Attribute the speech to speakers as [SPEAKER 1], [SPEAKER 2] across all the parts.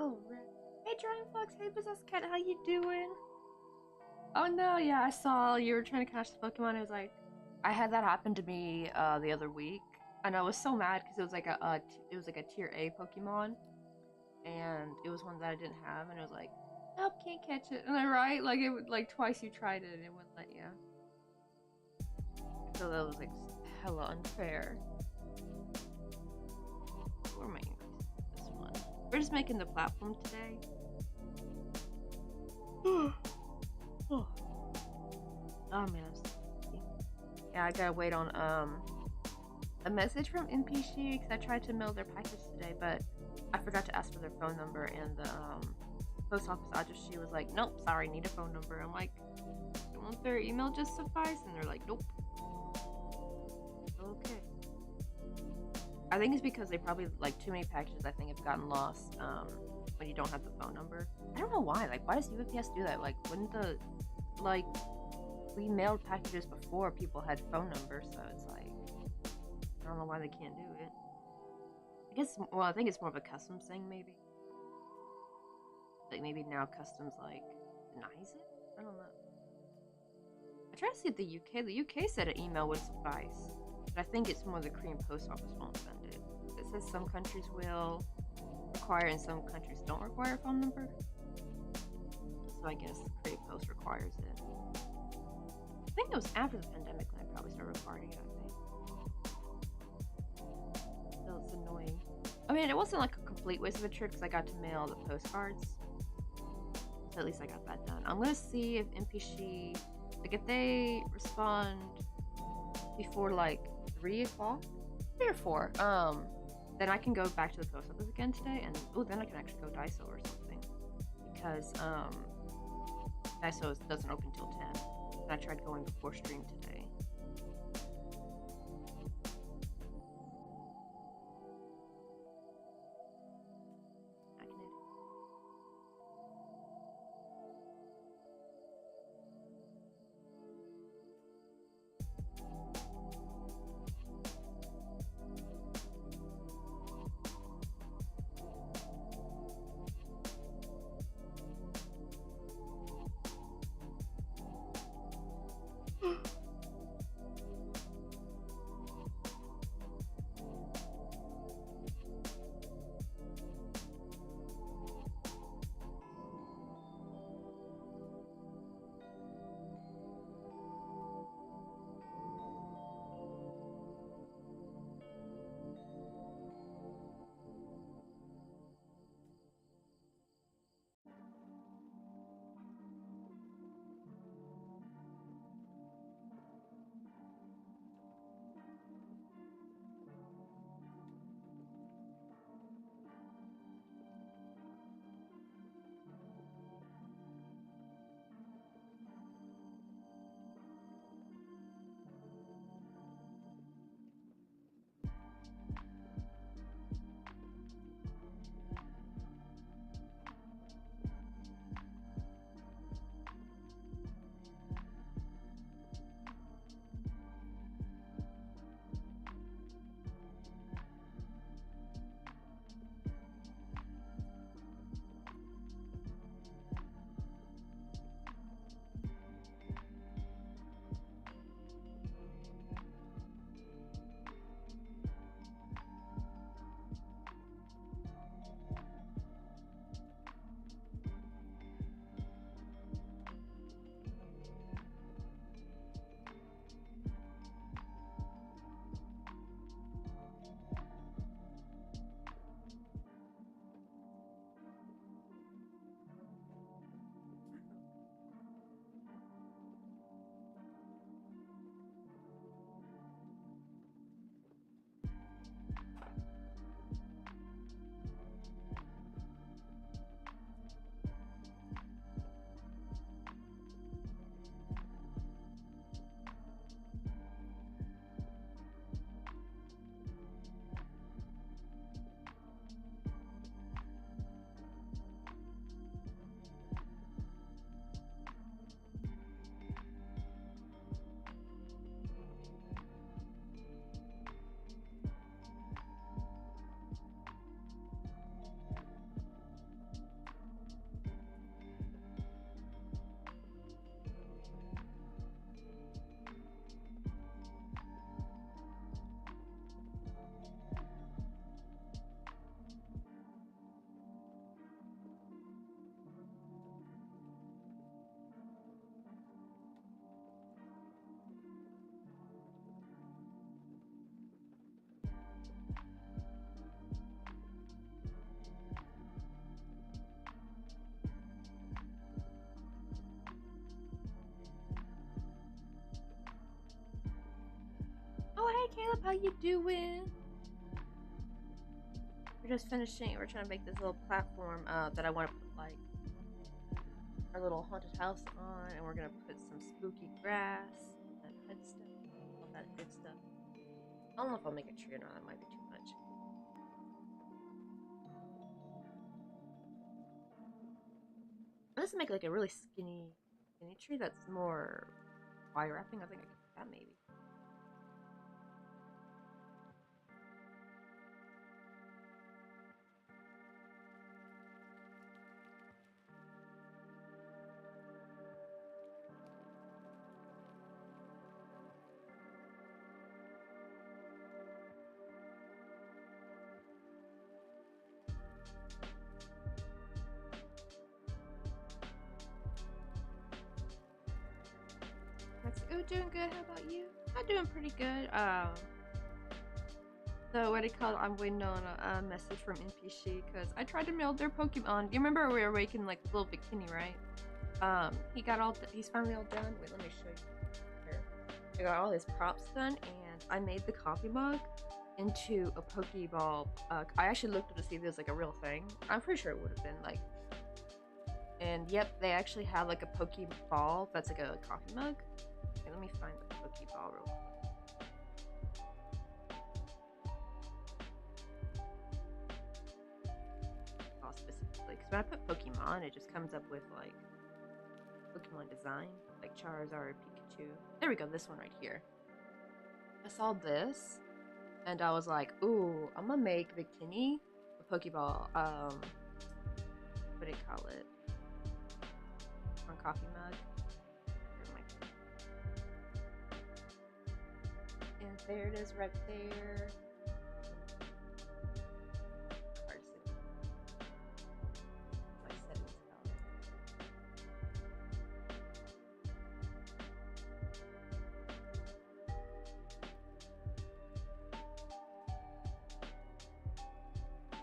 [SPEAKER 1] Oh, man. Hey, Dragon Fox. Hey, Possessed Cat. How you doing? Oh, no. Yeah, I saw you were trying to catch the Pokemon. It was like, I had that happen to me the other week. And I was so mad because it was like it was like a tier A Pokemon. And it was one that I didn't have. And it was like, nope, can't catch it. And I right? Like, it would, like, twice you tried it and it wouldn't let you. I feel that was like hella unfair. Where am I increasing this one? We're just making the platform today. Oh man, I'm sleepy. Yeah, I gotta wait on a message from NPShi because I tried to mail their package today, but I forgot to ask for their phone number, and the post office address she was like, nope, sorry, need a phone number. I'm like, won't their email just suffice? And they're like, nope. Okay. I think it's because they probably, like, too many packages I think have gotten lost when you don't have the phone number. I don't know why. Like, why does UPS do that? Like, wouldn't the, like, we mailed packages before people had phone numbers, so it's like, I don't know why they can't do it. I guess, well, I think it's more of a customs thing, maybe. Like, maybe now customs, like, denies it? I don't know. I tried to see if the UK said an email would suffice. But I think it's more the Korean post office won't send it. It says some countries will require and some countries don't require a phone number. So I guess the Korean post requires it. I think it was after the pandemic when I probably started requiring it, I think. Still, it's annoying. I mean, it wasn't like a complete waste of a trip because I got to mail the postcards. So at least I got that done. I'm gonna see if NPShi, like if they respond before like 3 o'clock, 3 or 4, then I can go back to the post office again today, and then I can actually go Daiso or something, because Daiso doesn't open till 10, and I tried going before stream today. I can edit. Caleb, how you doing? We're just finishing. We're trying to make this little platform that I want to put like our little haunted house on, and we're gonna put some spooky grass and head stuff, all that good stuff. I don't know if I'll make a tree or not. That might be too much. Let's make like a really skinny tree that's more wire wrapping. I think I can do that maybe. Oh, doing good. How about you? I'm doing pretty good. So what do you call it? I'm waiting on a message from NPShi because I tried to mail their Pokemon. You remember we were making like the little bikini, right? He's finally all done. Wait, let me show you. Here. I got all his props done, and I made the coffee mug into a Pokeball. I actually looked up to see if there's like a real thing. I'm pretty sure it would have been like. And yep, they actually have like a Pokeball that's like a coffee mug. Okay, let me find the Pokeball real quick. Oh, specifically, because when I put Pokemon, it just comes up with like Pokemon design, like Charizard, Pikachu. There we go, this one right here. I saw this, and I was like, ooh, I'm gonna make Victini a Pokeball. What do you call it? On coffee mug. And there it is right there. Hard to see. My settings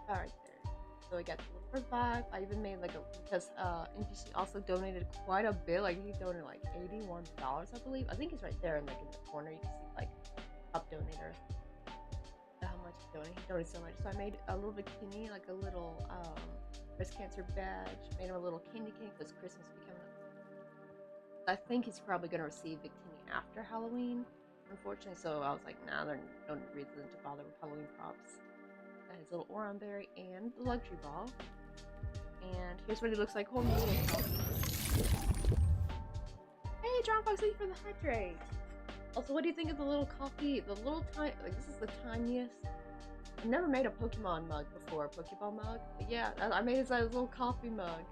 [SPEAKER 1] Alright there. So we got the little revive. I even made like because NPShi also donated quite a bit. Like he donated like $81, I believe. I think he's right there in like in the corner. You can see like top donator. How much he donated? He donated so much. So I made a little bikini, like a little breast cancer badge. Made him a little candy cane because Christmas be coming up. I think he's probably gonna receive bikini after Halloween, unfortunately. So I was like, nah, there's no reason to bother with Halloween props. Got his little Oron berry and the luxury ball. And here's what he looks like holding the little coffee. Hey, John Fox, thank you for the hydrate. Also, what do you think of the little coffee? The little tiny, like this is the tiniest. I've never made a Pokemon mug before, a Pokeball mug. But yeah, I made it as a little coffee mug.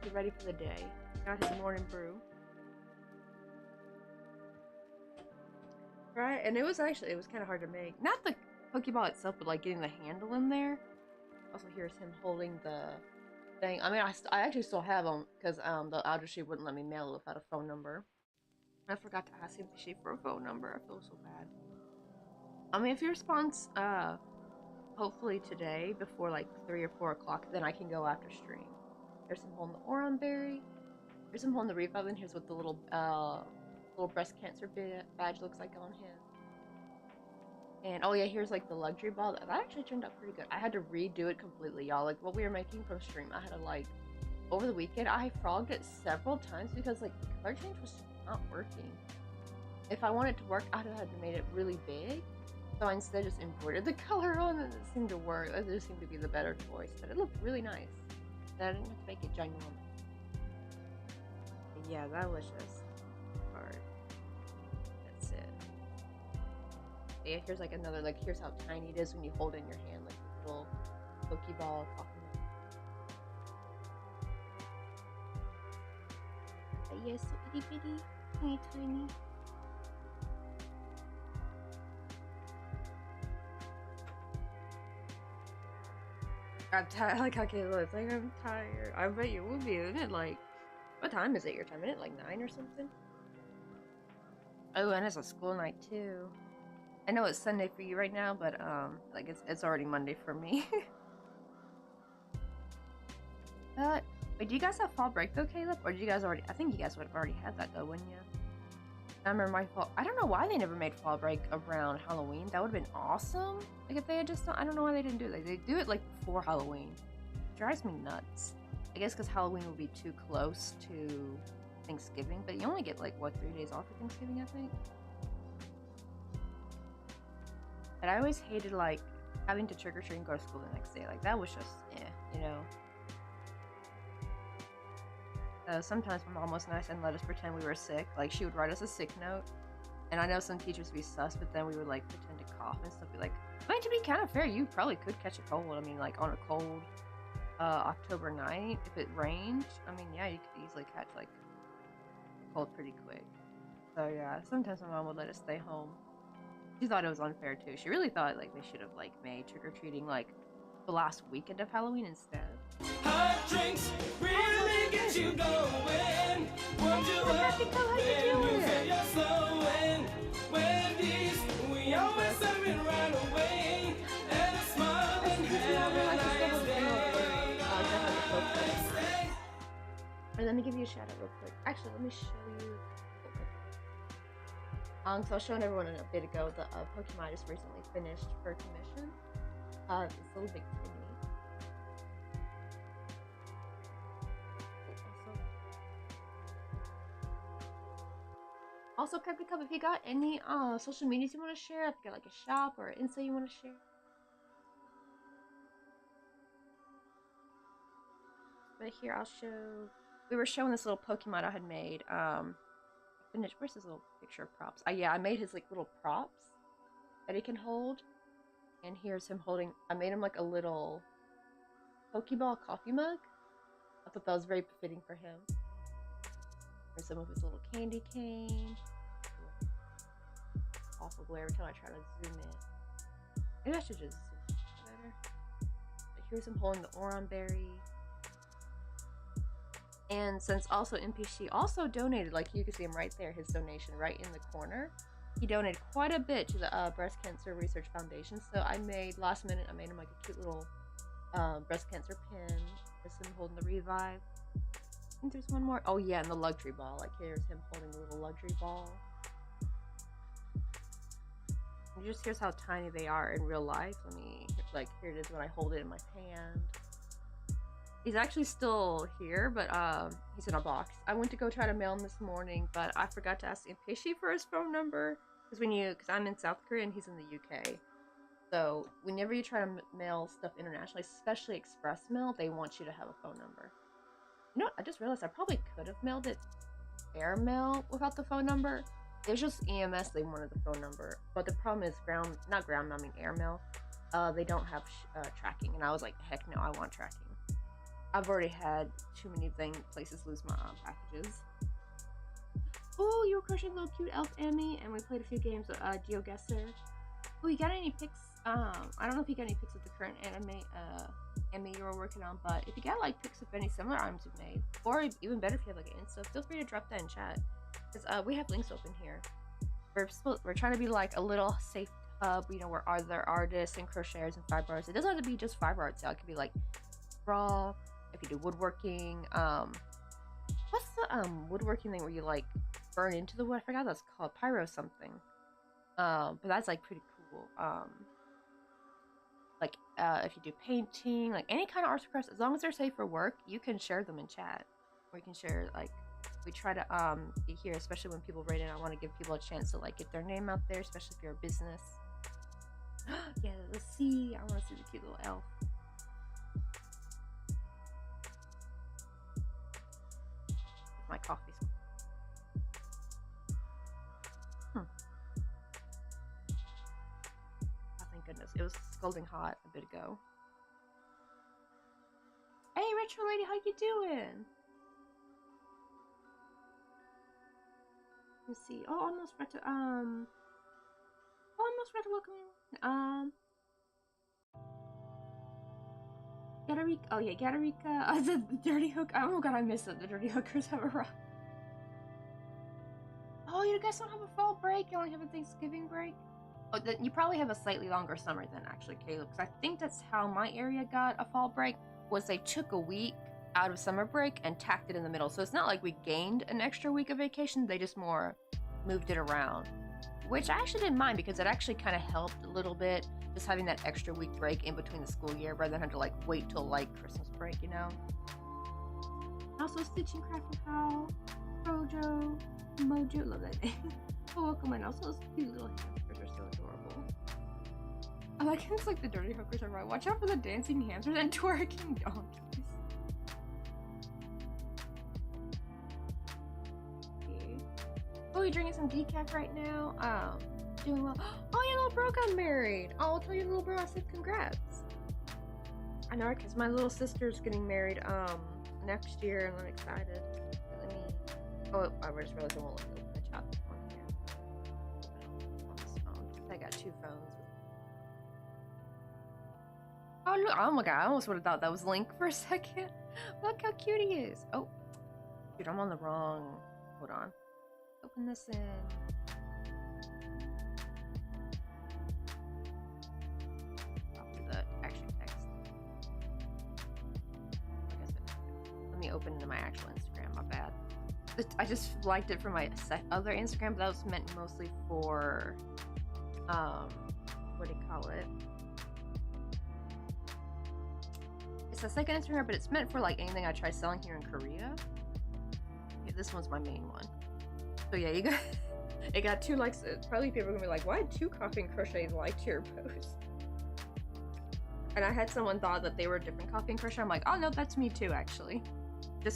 [SPEAKER 1] Get ready for the day. Got his morning brew. Right, and it was kind of hard to make. Not the Pokeball itself, but like getting the handle in there. Also, here's him holding the thing. I mean, I actually still have them because the Audrey wouldn't let me mail it without a phone number. I forgot to ask him for a phone number. I feel so bad. I mean, if he responds, hopefully today before like 3 or 4 o'clock, then I can go after stream. Here's him holding the Oron berry. Here's him holding the revive, and here's what the little breast cancer badge looks like on him. And oh yeah, here's like the luxury ball. That actually turned out pretty good. I had to redo it completely, y'all. Like what we were making from stream, I had to like over the weekend I frogged it several times because like the color change was not working. If I wanted it to work, I'd have made it really big. So I instead just embroidered the color on, and it seemed to work. It just seemed to be the better choice. But it looked really nice. And I didn't have to make it ginormous. But yeah, that was just hard. That's it. Yeah, here's like another, like here's how tiny it is when you hold it in your hand, like a little Pokeball coffee. But yeah, so itty bitty, teeny tiny. I'm tired, like I can't look, like I'm tired. I bet you would be, isn't it? Like, what time is it your time? Isn't it like 9 or something? Oh, and it's a school night too. I know it's Sunday for you right now, but like it's already Monday for me. Wait, do you guys have fall break though, Caleb? Or did you guys already? I think you guys would have already had that though, wouldn't you? I remember my fall. I don't know why they never made fall break around Halloween. That would have been awesome. Like if they had just done, I don't know why they didn't do it. They do it like before Halloween. It drives me nuts. I guess because Halloween will be too close to Thanksgiving, but you only get like what 3 days off for Thanksgiving, I think. But I always hated like having to trick or treat and go to school the next day. Like that was just you know. Sometimes my mom was nice and let us pretend we were sick. Like she would write us a sick note, and I know some teachers would be sus, but then we would like pretend to cough and stuff. Be like, I mean, to be kind of fair, you probably could catch a cold. I mean, like on a cold October night, if it rained, I mean, yeah, you could easily catch like a cold pretty quick. So yeah, sometimes my mom would let us stay home. She thought it was unfair too. She really thought like they should have like made trick or treating like the last weekend of Halloween instead.
[SPEAKER 2] Hot drinks really get you going. Warm you up, then you feel your soul. And Wendy's, we always serve it right away. And a smile and have a nice day.
[SPEAKER 1] Alright, let me give you a shout out real quick. Actually, let me show you. So I was showing everyone a bit ago the Pokemon I just recently finished for commission. This little big Timmy. Also, Peppy Cup, if you got any social medias you want to share, if you got like a shop or an Insta you want to share. But here I'll show. We were showing this little Pokemon I had made. Finished. Where's his little picture of props? Yeah, I made his like little props that he can hold. And here's him holding. I made him like a little Pokeball coffee mug. I thought that was very befitting for him. There's some of his little candy cane. Awful glare every time I try to zoom in. Maybe I should just zoom in better. But here's him holding the Oron berry. And since also NPShi also donated, like you can see him right there, his donation right in the corner. He donated quite a bit to the Breast Cancer Research Foundation. So I made, last minute, I made him like a cute little breast cancer pin. There's him holding the Revive. I think there's one more. Oh yeah, and the luxury ball. Like here's him holding the little luxury ball. And just here's how tiny they are in real life. Let me, like, here it is when I hold it in my hand. He's actually still here, but he's in a box. I went to go try to mail him this morning, but I forgot to ask NPShi for his phone number. Because I'm in South Korea and he's in the UK. So whenever you try to mail stuff internationally, especially express mail, they want you to have a phone number. You know what? I just realized I probably could have mailed it airmail without the phone number. It's just EMS they wanted the phone number. But the problem is airmail. They don't have tracking. And I was like, heck no, I want tracking. I've already had too many places lose my packages. Oh, you were crocheting little cute elf Emmy, and we played a few games with GeoGuessr. Oh, you got any pics? I don't know if you got any pics of the current Emmy you were working on, but if you got like pics of any similar items you've made, or even better if you have like an Insta, feel free to drop that in chat. Because we have links open here. We're trying to be like a little safe hub, you know, where there are artists and crocheters and fiber artists. It doesn't have to be just fiber arts, y'all. It could be like raw. If you do woodworking, what's the woodworking thing where you like burn into the wood? I forgot what that's called, pyro something. But that's like pretty cool. Like if you do painting, like any kind of arts crafts, as long as they're safe for work, you can share them in chat. Or you can share, like, we try to be here, especially when people write in. I want to give people a chance to like get their name out there, especially if you're a business. Yeah, let's see. I want to see the cute little elf. My coffee's oh, thank goodness. It was scalding hot a bit ago. Hey, Retro Lady, how you doing? Let's see. Oh, almost forgot to welcome Gatarika. Oh yeah, Gatarika. The Dirty Hook. Oh god, I missed it. The Dirty Hookers have a rock. Oh, you guys don't have a fall break. You only have a Thanksgiving break. Oh, then you probably have a slightly longer summer than actually Caleb, because I think that's how my area got a fall break. Was they took a week out of summer break and tacked it in the middle. So it's not like we gained an extra week of vacation. They just more moved it around, which I actually didn't mind because it actually kind of helped a little bit, just having that extra week break in between the school year rather than have to like wait till like Christmas break, you know. Also, Stitching Craft and How, Projo, Mojo, love that name. Oh, welcome in. Also, those cute little hamsters are so adorable. I like it's like the dirty hookers are right. Watch out for the dancing hamsters and twerking donkeys. Okay. Oh, you're drinking some decaf right now? Doing well. Oh, your little bro got married. Oh, I'll tell your little bro I said congrats. I know, because my little sister's getting married next year, and I'm excited. Let me. Oh, I just realized I won't let me open the chat on here. On this phone. I got two phones. Oh look! Oh my god! I almost would have thought that was Link for a second. Look how cute he is. Oh, dude, I'm on the wrong. Hold on. Open this in. Open into my actual Instagram, my bad. I just liked it for my other Instagram, but that was meant mostly for what do you call it? It's a second Instagram, but it's meant for like anything I try selling here in Korea. Yeah, this one's my main one. So yeah, you got it got 2 likes. Probably people are gonna be like, why did 2 Coffee and Crochet like your post? And I had someone thought that they were a different Coffee and Crochet. I'm like, oh no, that's me too, actually.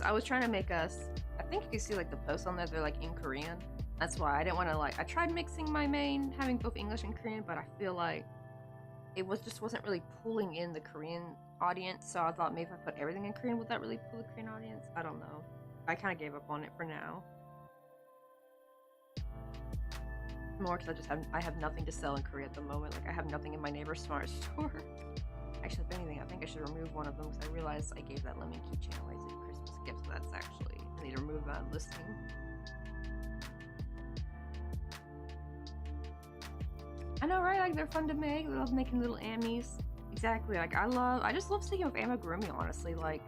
[SPEAKER 1] I was trying to make us, I think you can see like the posts on there, they're like in Korean. That's why I didn't want to like, I tried mixing my main, having both English and Korean, but I feel like it wasn't really pulling in the Korean audience. So I thought maybe if I put everything in Korean, would that really pull the Korean audience? I don't know. I kind of gave up on it for now. More because I have nothing to sell in Korea at the moment. Like I have nothing in my neighbor's smart store. Actually, if anything, I think I should remove one of them because I realized I gave that lemon keychain away as a Christmas gift. So that's actually, I need to remove that listing. I know, right? Like they're fun to make. I love making little ammies. Exactly. Like I just love sticking with amigurumi. Honestly, like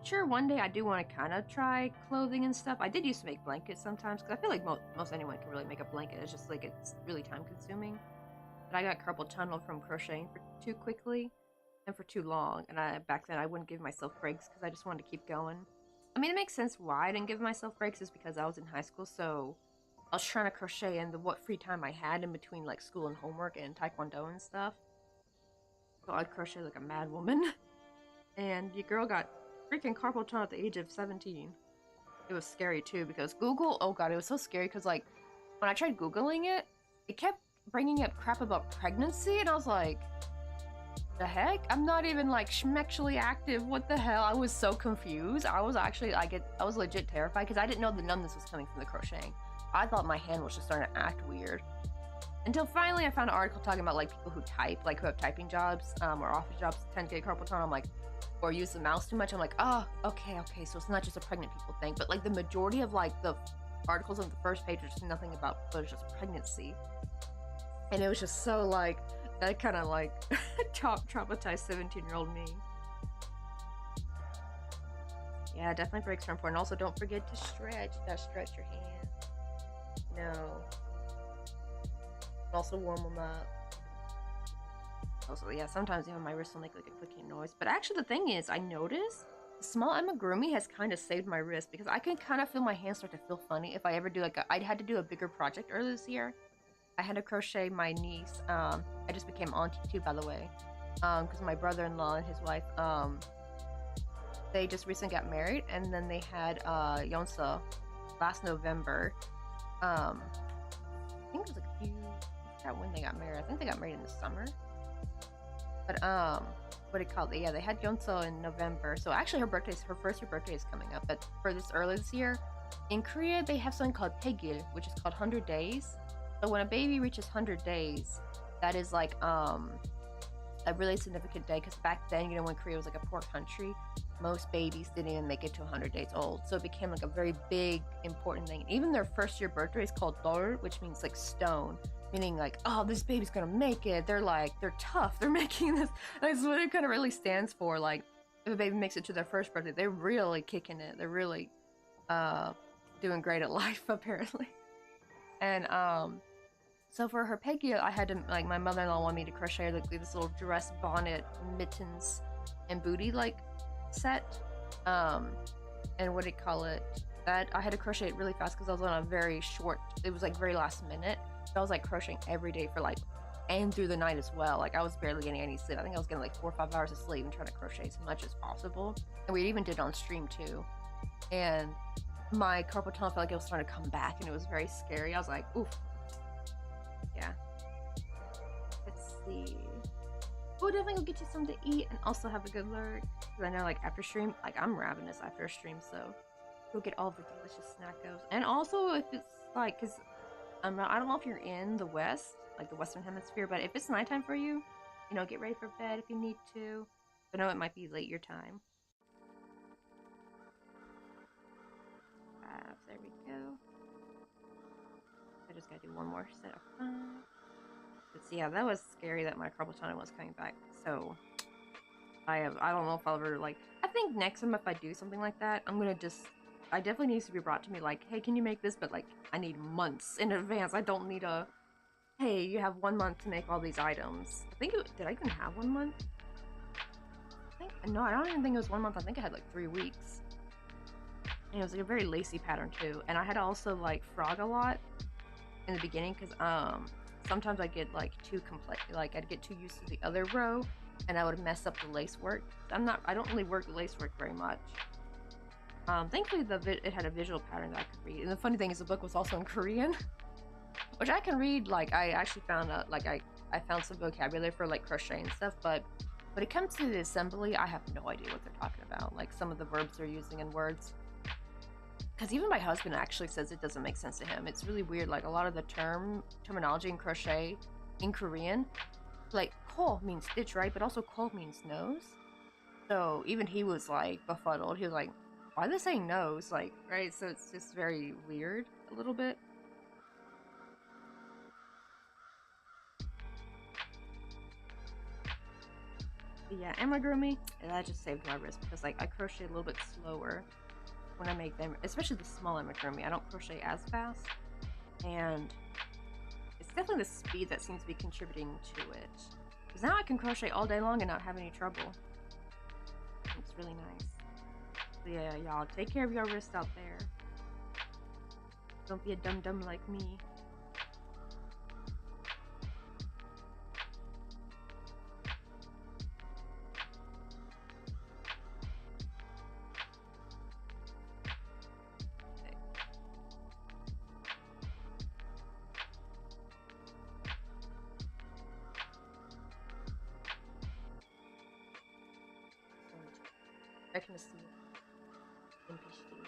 [SPEAKER 1] sure, one day I do want to kind of try clothing and stuff. I did used to make blankets sometimes because I feel like most anyone can really make a blanket. It's just like it's really time consuming. But I got carpal tunnel from crocheting for too quickly and for too long, and back then I wouldn't give myself breaks because I just wanted to keep going. I mean, it makes sense why I didn't give myself breaks is because I was in high school, so I was trying to crochet in what free time I had in between like school and homework and taekwondo and stuff. So I'd crochet like a mad woman. And your girl got freaking carpal tunnel at the age of 17. It was scary too because Google, oh god, it was so scary because like when I tried Googling it, it kept bringing up crap about pregnancy, and I was like, the heck? I'm not even like schmexually active. What the hell? I was so confused. I was actually, I was legit terrified because I didn't know the numbness was coming from the crocheting. I thought my hand was just starting to act weird. Until finally I found an article talking about like people who type, like who have typing jobs or office jobs tend to get carpal tunnel. I'm like, or use the mouse too much. I'm like, oh, okay, so it's not just a pregnant people thing, but like the majority of like the articles on the first page are just nothing about, but it's just pregnancy. And it was just so like, that kind of like traumatized 17-year-old me. Yeah, definitely breaks are important. Also, don't forget to stretch. You gotta stretch your hand. No. Also warm them up. Also, yeah, sometimes even my wrist will make like a clicking noise. But actually the thing is, I noticed the small amigurumi has kind of saved my wrist because I can kind of feel my hands start to feel funny if I ever do like I had to do a bigger project earlier this year. I had to crochet my niece. I just became auntie too, by the way, because my brother-in-law and his wife, they just recently got married, and then they had Yonsa last November. I think it was like a few. I forgot when they got married. I think they got married in the summer. But what do you call it? Yeah, they had Yonsa in November. So actually, her first year birthday is coming up. But for this early this year, in Korea they have something called Paegil, which is called 100 days. So when a baby reaches 100 days, that is like a really significant day because back then, you know, when Korea was like a poor country, most babies didn't even make it to 100 days old. So it became like a very big, important thing. Even their first year birthday is called Dol, which means like stone, meaning like, oh, this baby's gonna make it. They're tough. They're making this. That's what it kind of really stands for. Like, if a baby makes it to their first birthday, they're really kicking it. They're really doing great at life, apparently. And so for her Peggy, I had to, like, my mother-in-law wanted me to crochet like this little dress, bonnet, mittens, and booty like set. And what do you call it? That I had to crochet it really fast because I was on a very short. It was like very last minute. So I was like crocheting every day for like, and through the night as well. Like I was barely getting any sleep. I think I was getting like 4 or 5 hours of sleep and trying to crochet as much as possible. And we even did it on stream too. And my carpal tunnel felt like it was starting to come back, and it was very scary. I was like, oof. Yeah. Let's see. We'll definitely go get you something to eat and also have a good lurk. Because I know, like, after stream, like, I'm ravenous after a stream, so go get all the delicious snackos. And also, if it's, like, because I don't know if you're in the West, like the Western Hemisphere, but if it's nighttime for you, you know, get ready for bed if you need to. I know it might be late your time. There we go. I just gotta do one more set of 5. But yeah, that was scary that my carpal tunnel was coming back. So I don't know if I'll ever, like, I think next time if I do something like that, I'm gonna just, I definitely needs to be brought to me like, hey, can you make this? But like, I need months in advance. I don't need a, hey, you have 1 month to make all these items. I think did I even have 1 month? No, I don't even think it was 1 month. I think I had like 3 weeks. And it was like a very lacy pattern too. And I had to also like frog a lot in the beginning because sometimes I get like too complex, like I'd get too used to the other row and I would mess up the lace work. I don't really work lace work very much. Thankfully it had a visual pattern that I could read. And the funny thing is the book was also in Korean, which I can read. Like I actually found out, like I found some vocabulary for like crochet and stuff, but when it comes to the assembly, I have no idea what they're talking about. Like some of the verbs they're using in words. Because even my husband actually says it doesn't make sense to him. It's really weird. Like a lot of the terminology in crochet in Korean, like ko means stitch, right? But also ko means nose. So even he was like befuddled. He was like, why are they saying nose? Like, right? So it's just very weird a little bit. But yeah, amigurumi, that just saved my wrist because like I crochet a little bit slower when I make them, especially the small amigurumi. I don't crochet as fast, and it's definitely the speed that seems to be contributing to it. Because now I can crochet all day long and not have any trouble. It's really nice. So yeah, y'all, take care of your wrist out there. Don't be a dum-dum like me. Checking to see if NPShi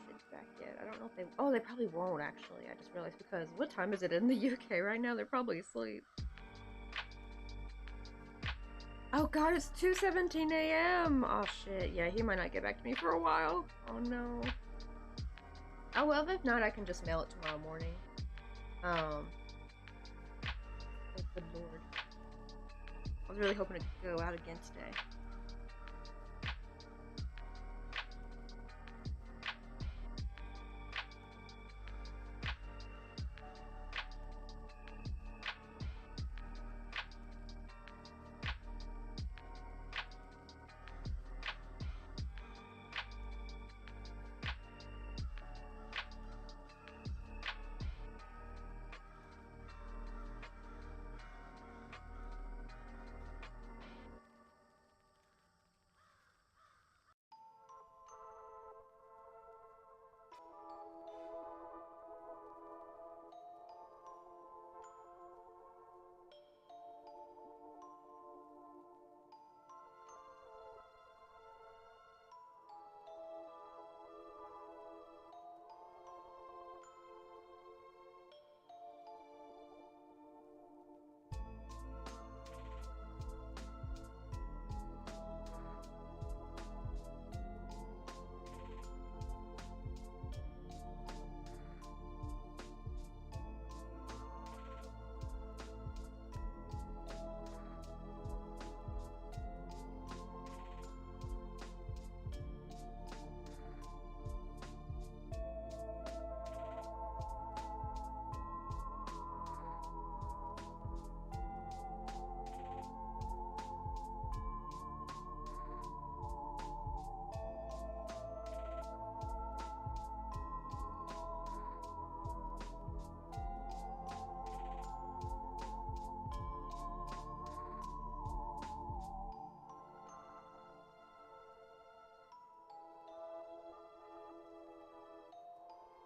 [SPEAKER 1] sits back yet. I don't know if they. Oh, they probably won't actually. I just realized because what time is it in the UK right now? They're probably asleep. Oh god, it's 2:17 a.m. Oh shit. Yeah, he might not get back to me for a while. Oh no. Oh well, if not, I can just mail it tomorrow morning. Oh, good lord. I was really hoping to go out again today.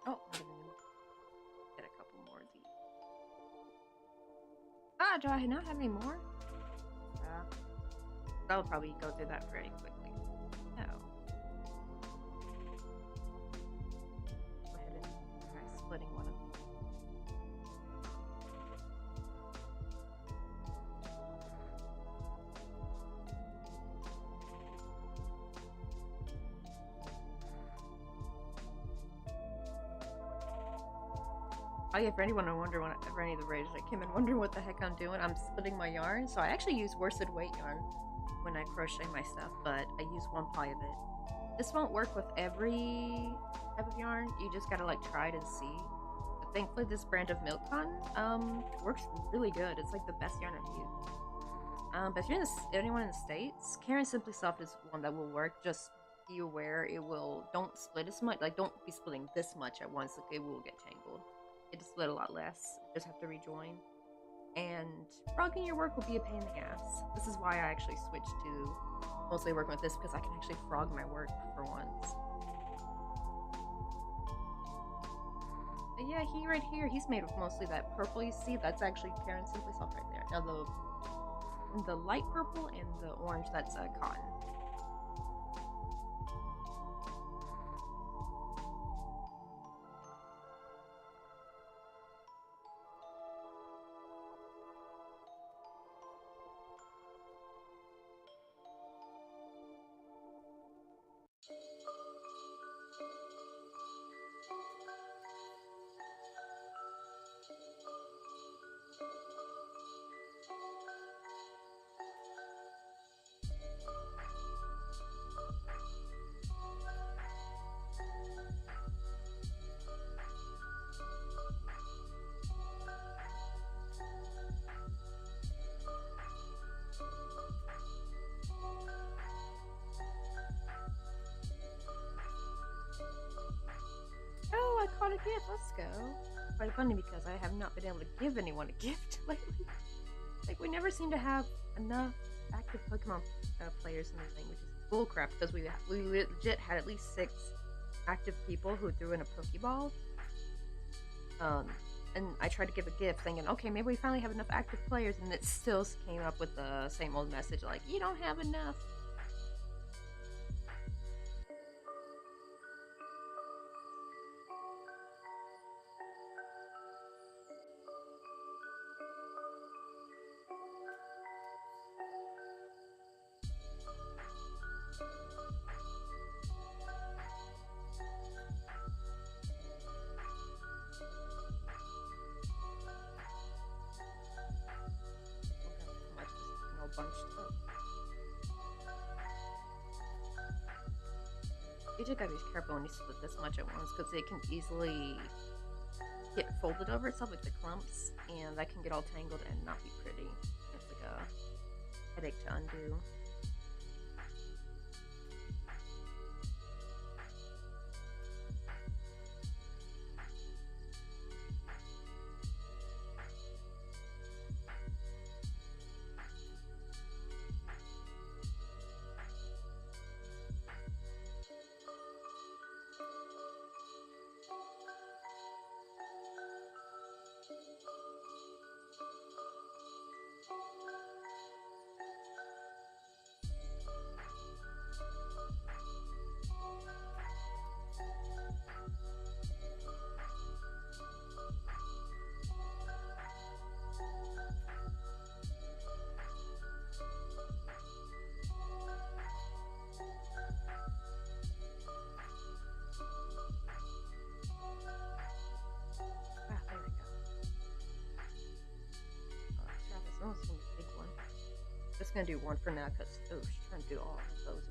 [SPEAKER 1] Oh, I'm gonna get a couple more of these. Ah, do I not have any more? I'll probably go through that very quickly. So, go ahead and try splitting one of these. Oh yeah, for anyone wondering, for any of the raiders that came in wondering what the heck I'm doing, I'm splitting my yarn. So I actually use worsted weight yarn when I crochet my stuff, but I use one ply of it. This won't work with every type of yarn. You just gotta like try it and see. But thankfully, this brand of milk cotton works really good. It's like the best yarn I've used. But if you're anyone in the States, Karen Simply Soft is one that will work. Just be aware it will. Don't split as much. Like don't be splitting this much at once. Like it will get tangled. It just split a lot less. You just have to rejoin. And frogging your work will be a pain in the ass. This is why I actually switched to mostly working with this, because I can actually frog my work for once. But yeah, he right here, he's made with mostly that purple you see. That's actually Karen Simply Soft right there. Now the light purple and the orange, that's cotton. Oh, I caught a gift. Let's go. Quite funny because I have not been able to give anyone a gift lately. Like, we never seem to have enough active Pokemon players in this thing, which is bullcrap because we legit had at least 6 active people who threw in a Pokeball. And I tried to give a gift thinking, okay, maybe we finally have enough active players, and it still came up with the same old message like, you don't have enough. Bunched up. You just gotta be careful when you split this much at once because it can easily get folded over itself like the clumps, and that can get all tangled and not be pretty. It's like a headache to undo. Oh, it's gonna be a big one. Just gonna do one for now because she's trying to do all of those.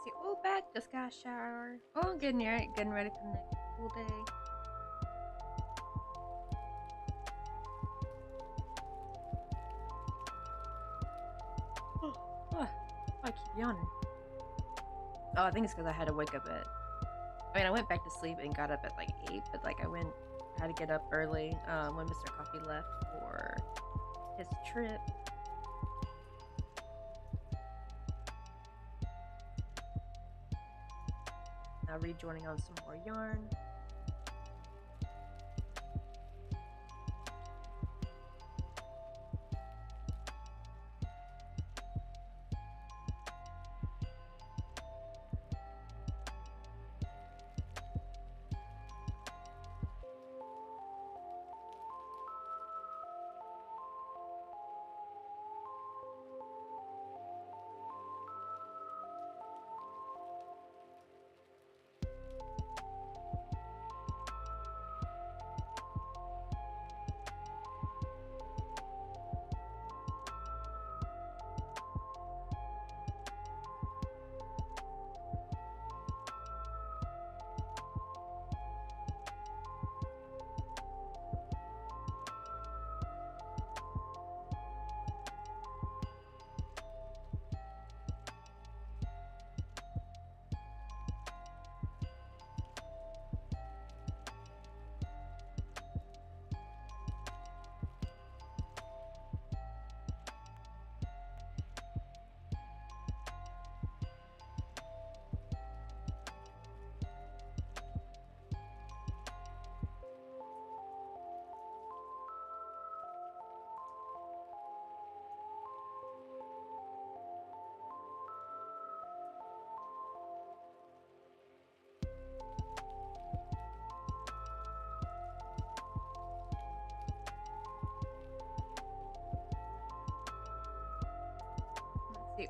[SPEAKER 1] Let's see. Oh, back. Just got a shower. Oh, getting ready for the next school day. Oh, I keep yawning. Oh, I think it's because I had to wake up at. I mean, I went back to sleep and got up at like 8, but like I had to get up early when Mr. Coffee left for his trip. Now rejoining on some more yarn.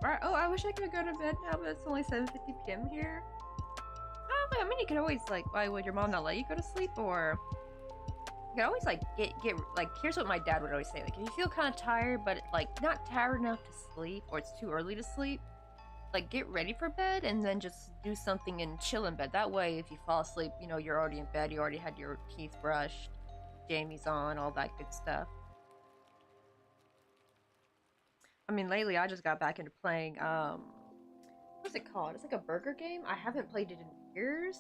[SPEAKER 1] Right. Oh, I wish I could go to bed now, but it's only 7:50 p.m. here. Oh, I mean, you could always like, why would your mom not let you go to sleep? Or you could always like get like. Here's what my dad would always say: like, if you feel kind of tired, but like not tired enough to sleep, or it's too early to sleep, like get ready for bed and then just do something and chill in bed. That way, if you fall asleep, you know you're already in bed. You already had your teeth brushed, jammies on, all that good stuff. I mean, lately I just got back into playing, what's it called? It's like a burger game. I haven't played it in years,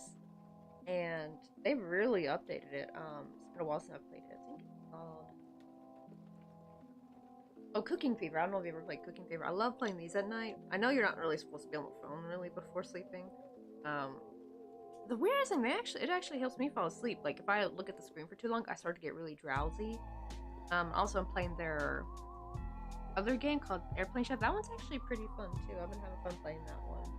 [SPEAKER 1] and they've really updated it. It's been a while since I've played it. I think it's called... Oh, Cooking Fever. I don't know if you ever played Cooking Fever. I love playing these at night. I know you're not really supposed to be on the phone, really, before sleeping. The weirdest thing, it actually helps me fall asleep. Like, if I look at the screen for too long, I start to get really drowsy. Also, I'm playing their other game called Airplane Chef. That one's actually pretty fun too. I've been having fun playing that one.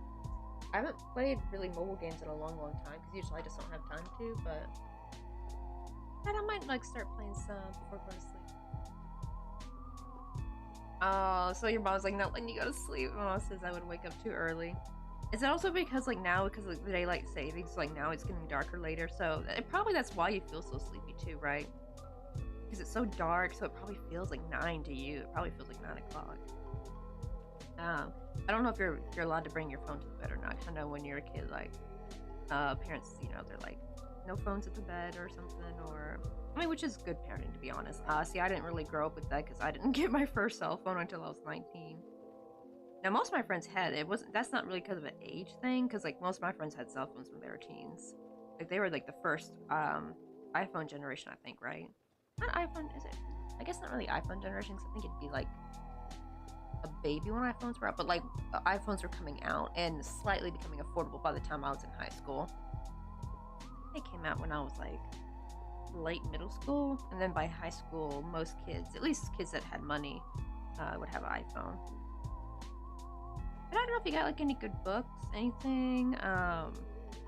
[SPEAKER 1] I haven't played really mobile games in a long time because usually I just don't have time to, but I might like start playing some before going to sleep. Oh, so your mom's like not letting you go to sleep. Mom says I would wake up too early. Is it also because like now, because like the daylight savings, like now it's getting darker later, so probably that's why you feel so sleepy too, right? Because it's so dark, so it probably feels like 9 to you. It probably feels like 9 o'clock. I don't know if you're allowed to bring your phone to the bed or not. I know when you're a kid, like parents, you know, they're like no phones at the bed or something, or I mean, which is good parenting to be honest. See, I didn't really grow up with that because I didn't get my first cell phone until I was 19. Now, most of my friends had it. That's not really because of an age thing, because like most of my friends had cell phones when they were teens. Like they were like the first iPhone generation, I think, right? Not iPhone, is it? I guess not really iPhone generation, because I think it'd be like a baby when iPhones were out, but like iPhones were coming out and slightly becoming affordable by the time I was in high school. They came out when I was like late middle school, and then by high school, most kids, at least kids that had money, would have an iPhone. But I don't know if you got like any good books, anything.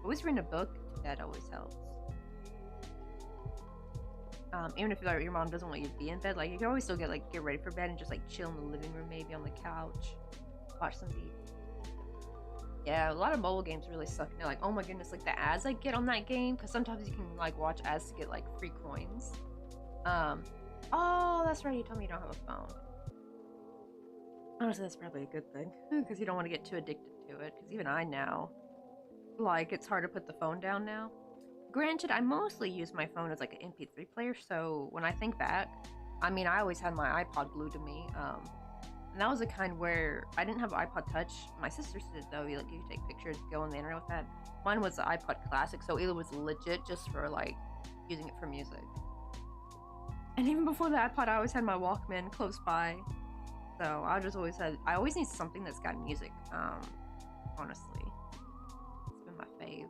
[SPEAKER 1] Always reading a book, that always helps. Even if like, your mom doesn't want you to be in bed, like you can always still get ready for bed and just like chill in the living room, maybe on the couch, watch some TV. Yeah, a lot of mobile games really suck. Now, like, oh my goodness, like the ads I get on that game, because sometimes you can like watch ads to get like free coins. Oh, that's right. You told me you don't have a phone. Honestly, that's probably a good thing because you don't want to get too addicted to it. Because even I now, like, it's hard to put the phone down now. Granted, I mostly use my phone as like an MP3 player, so when I think back, I mean, I always had my iPod glued to me. And that was the kind where I didn't have iPod Touch. My sisters did though. You could take pictures, go on the internet with that. Mine was the iPod Classic, so it was legit just for like using it for music. And even before the iPod, I always had my Walkman close by. So I always need something that's got music. Honestly, it's been my fave.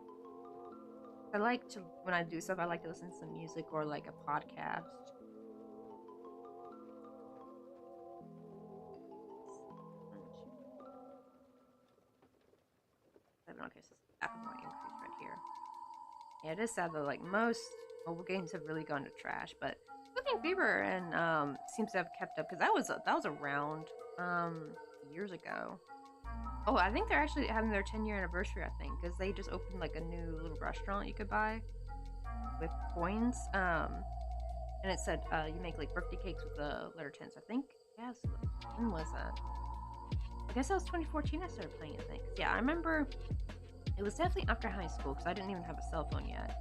[SPEAKER 1] I like to, when I do stuff, I like to listen to some music or like a podcast. Okay, so definitely increase right here. Yeah, it is sad though. Like most mobile games have really gone to trash, but Cooking Fever and seems to have kept up because that was around years ago. Oh, I think they're actually having their 10-year anniversary. I think because they just opened like a new little restaurant you could buy with coins. And it said you make like birthday cakes with the letter 10. So I think yes. When was that? I guess that was 2014. I started playing. I think. Yeah, I remember. It was definitely after high school because I didn't even have a cell phone yet.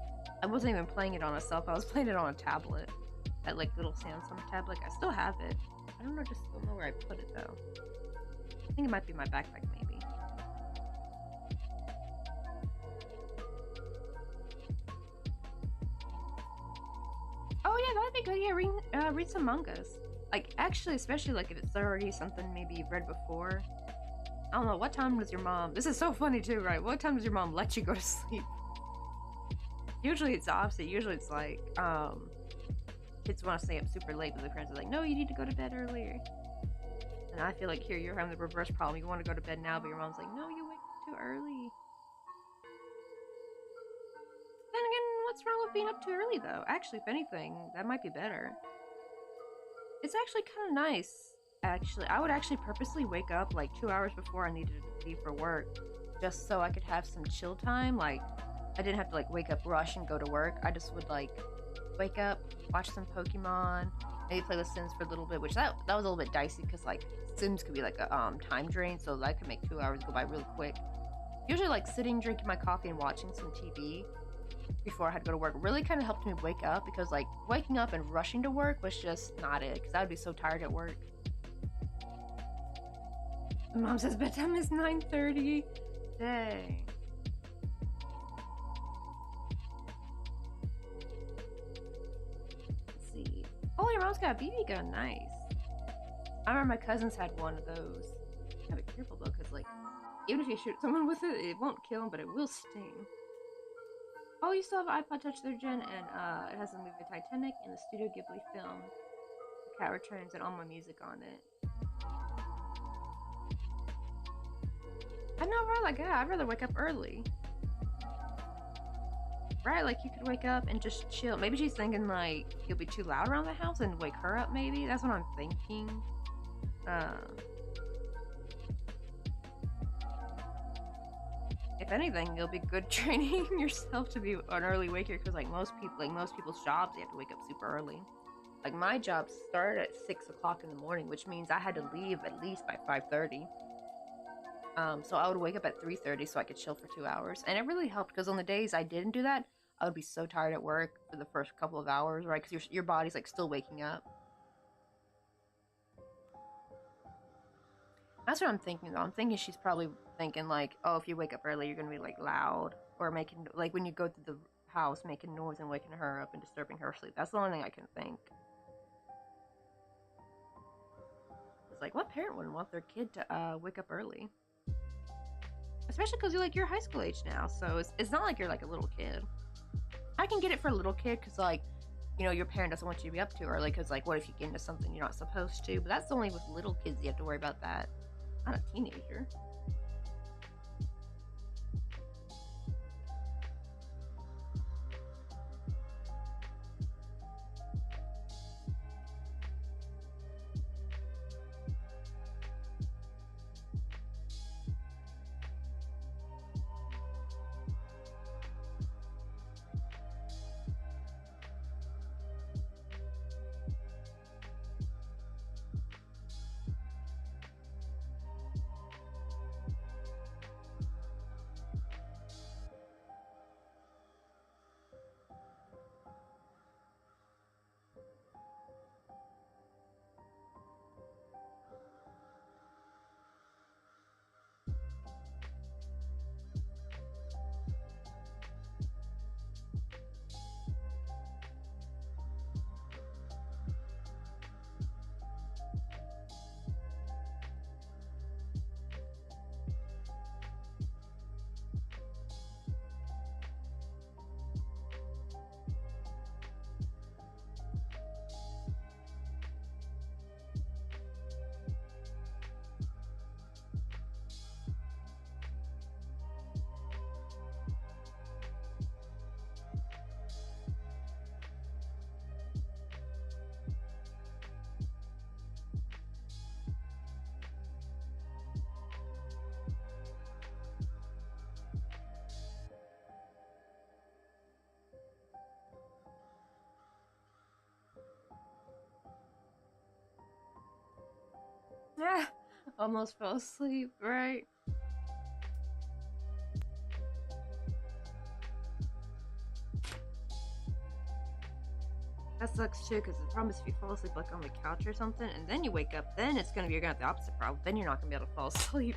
[SPEAKER 1] I wasn't even playing it on a cell phone. I was playing it on a tablet, that like little Samsung tablet. I still have it. I don't know, just don't know where I put it though. I think it might be my backpack maybe. Oh yeah, that'd be good. Yeah, read some mangas. Like actually, especially like if it's already something maybe you've read before. I don't know, what time does your mom... This is so funny too, right? What time does your mom let you go to sleep? Usually it's the opposite. Usually it's like, kids want to stay up super late, but their parents are like, no, you need to go to bed earlier. And I feel like here you're having the reverse problem. You want to go to bed now, but your mom's like, no, you wake up too early. Then again, what's wrong with being up too early though? Actually, if anything, that might be better. It's actually kind of nice. Actually, I would actually purposely wake up like 2 hours before I needed to leave for work, just so I could have some chill time. Like, I didn't have to like wake up, rush, and go to work. I just would like wake up, watch some Pokemon, maybe play The Sims for a little bit. Which that was a little bit dicey because like Sims could be like a time drain, so that could make 2 hours go by really quick. Usually, like sitting, drinking my coffee, and watching some TV before I had to go to work really kind of helped me wake up because like waking up and rushing to work was just not it because I would be so tired at work. Mom says bedtime is 9:30. Dang. Let's see. Oh, your mom's got a BB gun. Nice. I remember my cousins had one of those. Gotta be careful though, because like, even if you shoot someone with it, it won't kill them, but it will sting. Oh, you still have iPod Touch 3rd Gen, and it has the movie Titanic and the Studio Ghibli film The Cat Returns and all my music on it. I'm not really like that. I'd rather wake up early. Right, like you could wake up and just chill. Maybe she's thinking like you'll be too loud around the house and wake her up maybe. That's what I'm thinking. If anything, it'll be good training yourself to be an early waker because like most people's jobs, they have to wake up super early. Like my job started at 6 o'clock in the morning, which means I had to leave at least by 5:30. So I would wake up at 3:30 so I could chill for 2 hours. And it really helped because on the days I didn't do that, I would be so tired at work for the first couple of hours, right? Because your body's like still waking up. That's what I'm thinking though. I'm thinking she's probably thinking like, oh, if you wake up early, you're gonna be like loud or making like when you go through the house making noise and waking her up and disturbing her sleep. That's the only thing I can think. It's like, what parent wouldn't want their kid to wake up early? Especially because you're high school age now, so it's not like you're like a little kid. I can get it for a little kid because like, you know, your parent doesn't want you to be up too early because like, what if you get into something you're not supposed to? But that's only with little kids you have to worry about that. Not a teenager. Yeah, almost fell asleep, right? That sucks too, because the problem is if you fall asleep like on the couch or something, and then you wake up, then it's gonna be, you're gonna have the opposite problem. Then you're not gonna be able to fall asleep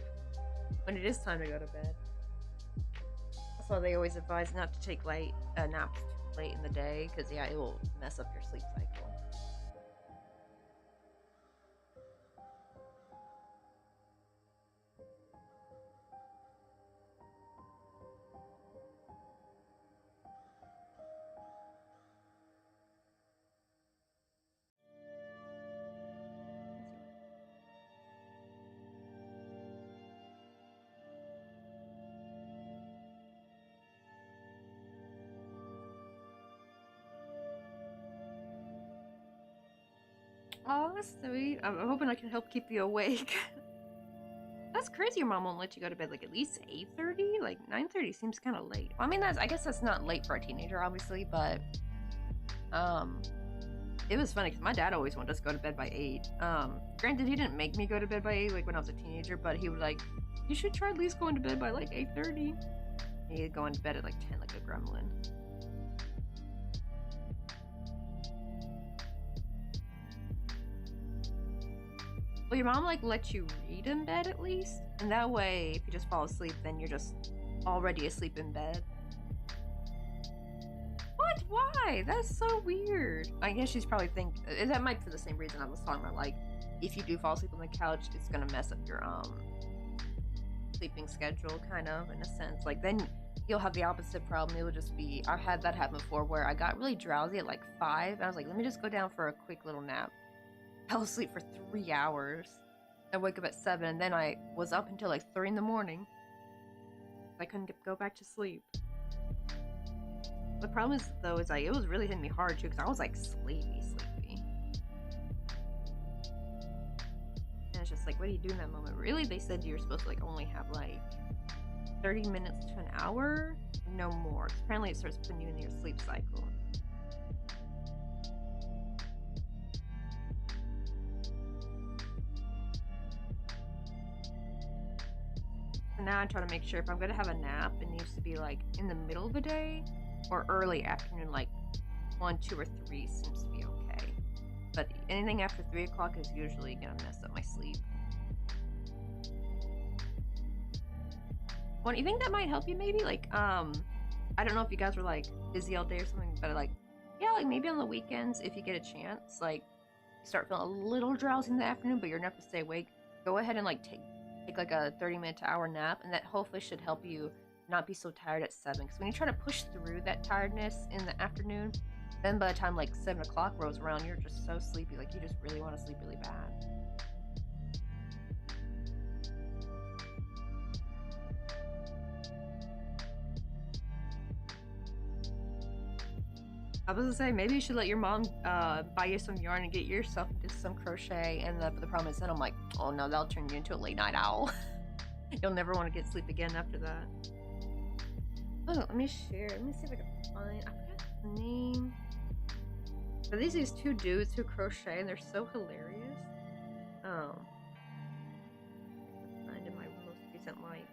[SPEAKER 1] when it is time to go to bed. That's why they always advise not to take naps too late in the day, because yeah, it will mess up your sleep cycle. Oh, that's sweet. I'm hoping I can help keep you awake. That's crazy your mom won't let you go to bed like at least 8:30? Like 9:30 seems kind of late. Well, I mean, I guess that's not late for a teenager, obviously, but it was funny because my dad always wanted us to go to bed by 8. Granted, he didn't make me go to bed by 8 like when I was a teenager, but he was like, you should try at least going to bed by like 8:30. He'd go into bed at like 10 like a gremlin. Well, your mom like lets you read in bed at least, and that way if you just fall asleep then you're just already asleep in bed. What? Why? That's so weird. I guess she's probably that might be for the same reason I was talking about, like if you do fall asleep on the couch it's gonna mess up your sleeping schedule, kind of, in a sense. Like then you'll have the opposite problem. It will just be, I've had that happen before where I got really drowsy at like 5 and I was like, let me just go down for a quick little nap. Fell asleep for 3 hours. I wake up at 7 and then I was up until like 3 in the morning. I couldn't go back to sleep. The problem is though is like it was really hitting me hard too because I was like sleepy. And it's just like, what do you do in that moment? Really, they said you're supposed to like only have like 30 minutes to an hour, no more. Apparently it starts putting you in your sleep cycle. So now I try to make sure if I'm gonna have a nap, it needs to be like in the middle of the day or early afternoon, like 1, 2, or 3 seems to be okay. But anything after 3 o'clock is usually gonna mess up my sleep. Well, you think that might help you maybe? Like, I don't know if you guys were like busy all day or something, but like, yeah, like maybe on the weekends, if you get a chance, like you start feeling a little drowsy in the afternoon, but you're enough to stay awake, go ahead and like take like a 30-minute to hour nap, and that hopefully should help you not be so tired at 7. Because when you try to push through that tiredness in the afternoon, then by the time like 7 o'clock rolls around, you're just so sleepy, like you just really want to sleep really bad. I was gonna say, maybe you should let your mom buy you some yarn and get yourself into some crochet, and the problem is then I'm like, oh no, that'll turn you into a late night owl. You'll never want to get sleep again after that. Oh, let me share. Let me see if I can find, I forgot the name. But these 2 dudes who crochet and they're so hilarious. Oh. I can find in my most recent likes.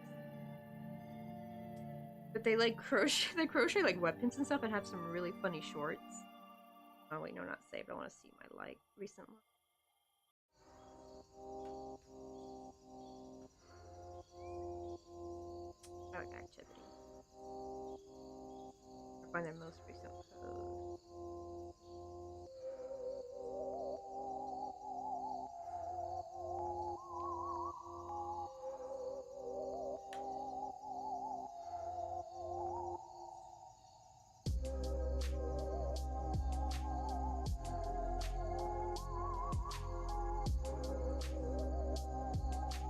[SPEAKER 1] But they like crochet like weapons and stuff and have some really funny shorts. Oh wait, no, not saved. I want to see my like recent one. I like activity. I find their most recent pose.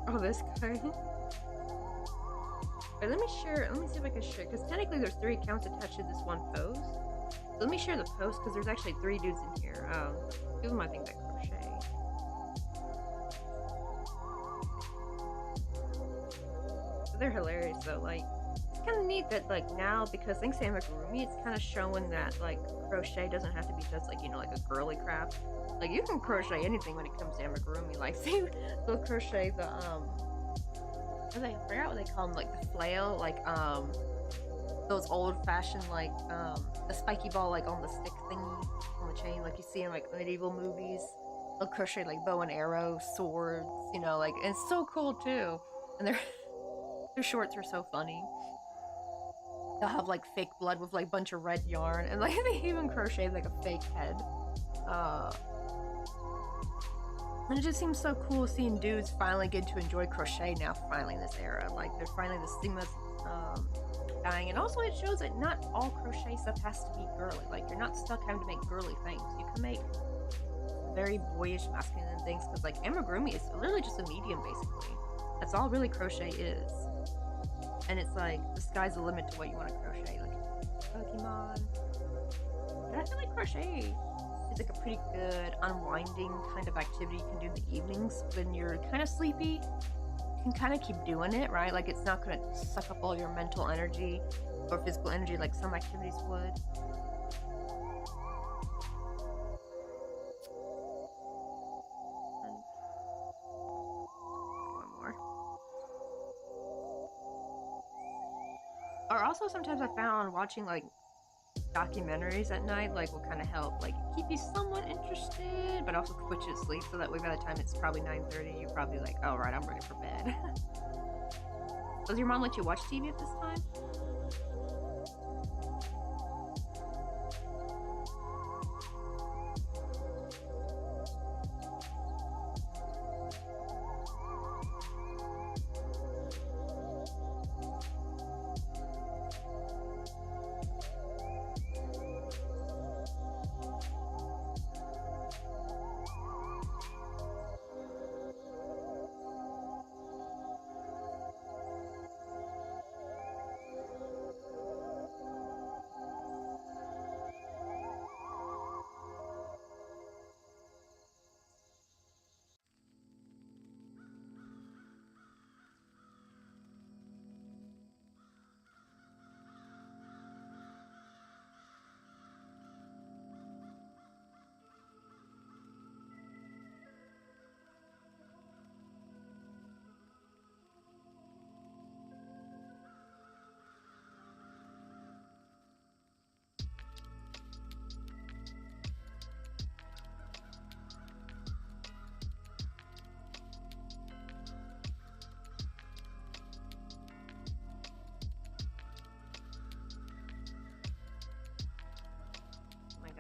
[SPEAKER 1] Oh, this guy. Wait, let me share. Let me see if I can share. Because technically there's 3 accounts attached to this one post. So let me share the post because there's actually 3 dudes in here. 2 of them I think that crochet. But they're hilarious though. Like, kind of neat that like now because thanks to amigurumi, it's kind of showing that like crochet doesn't have to be just like like a girly craft. Like you can crochet anything when it comes to amigurumi. Like see, they'll crochet the I forgot what they call them, like the flail, like those old-fashioned like the spiky ball like on the stick thingy on the chain, like you see in like medieval movies. They'll crochet like bow and arrow, swords, like and it's so cool too. And their shorts are so funny. They'll have like fake blood with like a bunch of red yarn, and like they even crochet like a fake head. And it just seems so cool seeing dudes finally get to enjoy crochet now, finally in this era. Like they're finally the stigma's dying, and also it shows that not all crochet stuff has to be girly. Like you're not stuck having to make girly things. You can make very boyish, masculine things because like amigurumi is literally just a medium basically. That's all really crochet is. And it's like the sky's the limit to what you want to crochet. Like Pokemon. But I feel like crochet is like a pretty good unwinding kind of activity you can do in the evenings when you're kind of sleepy. You can kind of keep doing it, right? Like it's not gonna suck up all your mental energy or physical energy like some activities would. Or also sometimes I found watching like documentaries at night like will kind of help like keep you somewhat interested but also put you to sleep, so that way by the time it's probably 9:30 you're probably like, oh right, I'm ready for bed. Does your mom let you watch TV at this time?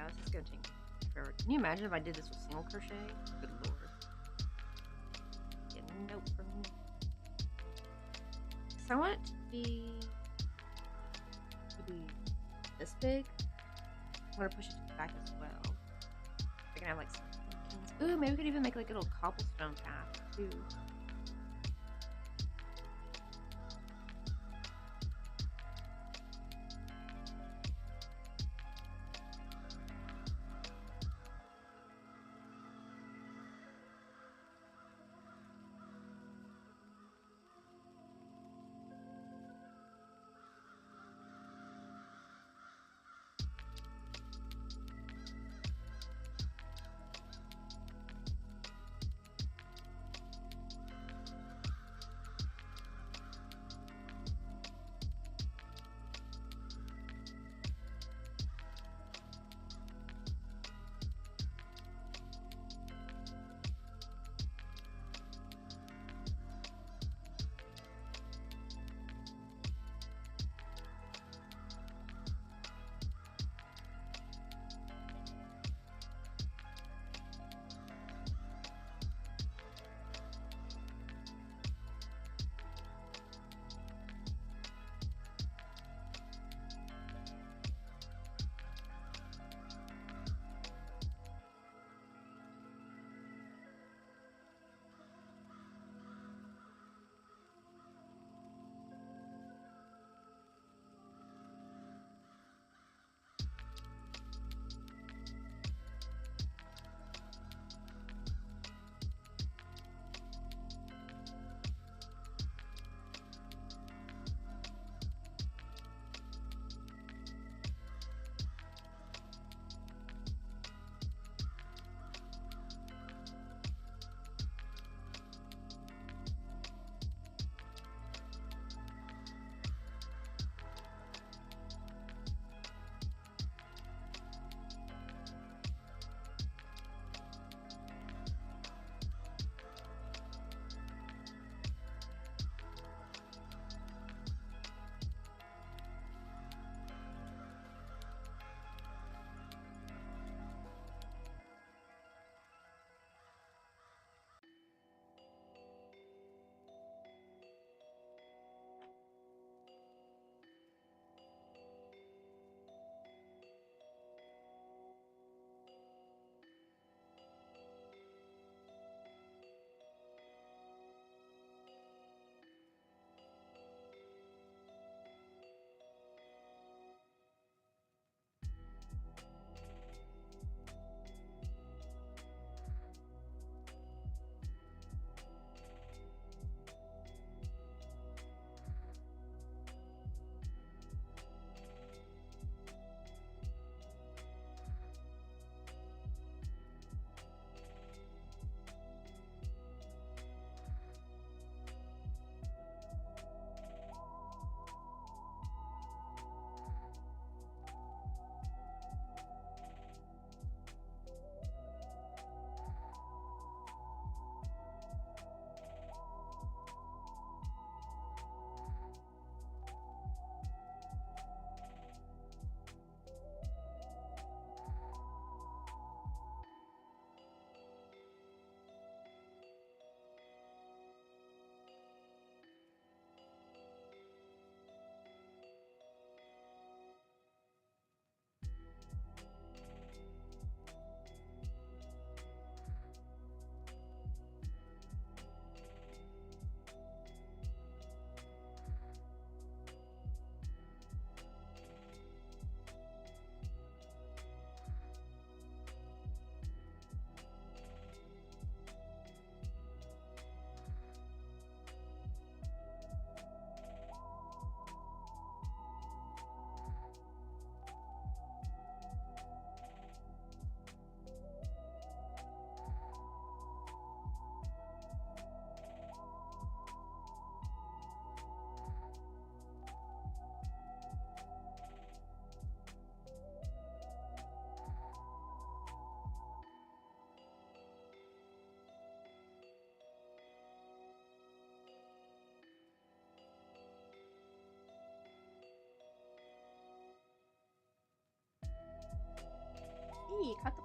[SPEAKER 1] This is gonna take forever. Can you imagine if I did this with single crochet? Good lord. Get a note from me. So I want it to be this big. I'm gonna push it to the back as well. I can have like some. Ooh, maybe we could even make like a little cobblestone path too.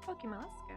[SPEAKER 1] Pokemon. Let's go.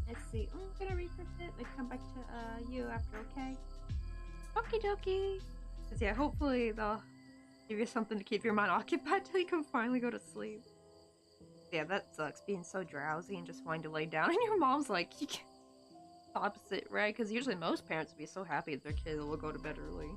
[SPEAKER 1] Let's see. I'm gonna refresh it and come back to you after, okay? Okie dokie. Cause yeah, hopefully they'll give you something to keep your mind occupied till you can finally go to sleep. Yeah, that sucks, being so drowsy and just wanting to lay down, and your mom's like, you can't. Opposite, right? Because usually most parents would be so happy that their kid will go to bed early.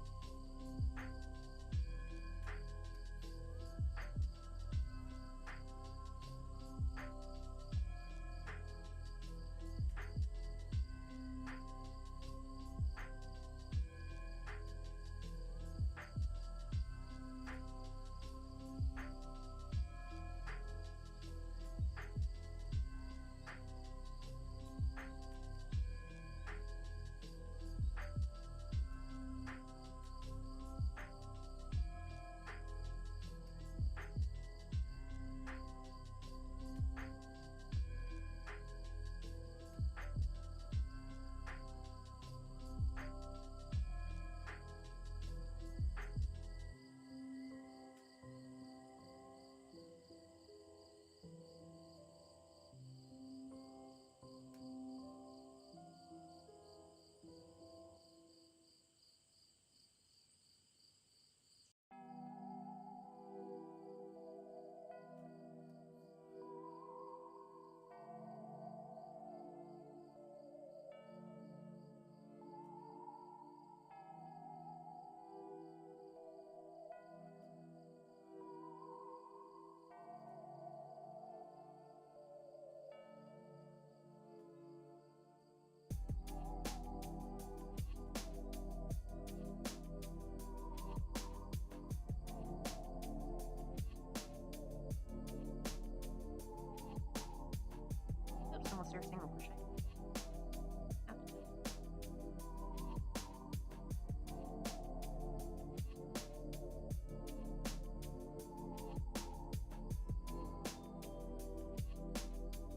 [SPEAKER 1] Oops, almost start single crochet.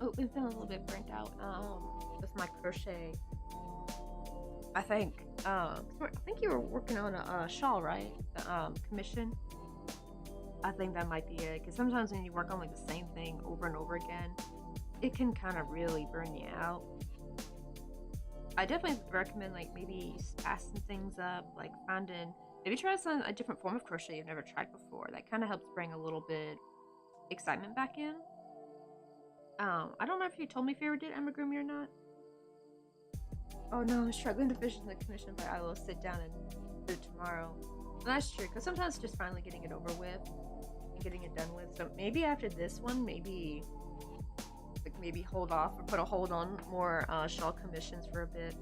[SPEAKER 1] Oh, been feeling a little bit burnt out with my crochet. I think I think you were working on a shawl, right? The commission. I think that might be it, because sometimes when you work on like the same thing over and over again, it can kind of really burn you out. I definitely recommend like maybe passing things up, like finding maybe try some a different form of crochet you've never tried before. That kind of helps bring a little bit excitement back in. I don't know if you told me if you ever did amigurumi or not. Oh no, I'm struggling to finish the commission, but I will sit down and do it tomorrow. And that's true, because sometimes just finally getting it over with and getting it done with. So maybe after this one, maybe like maybe hold off or put a hold on more shawl commissions for a bit.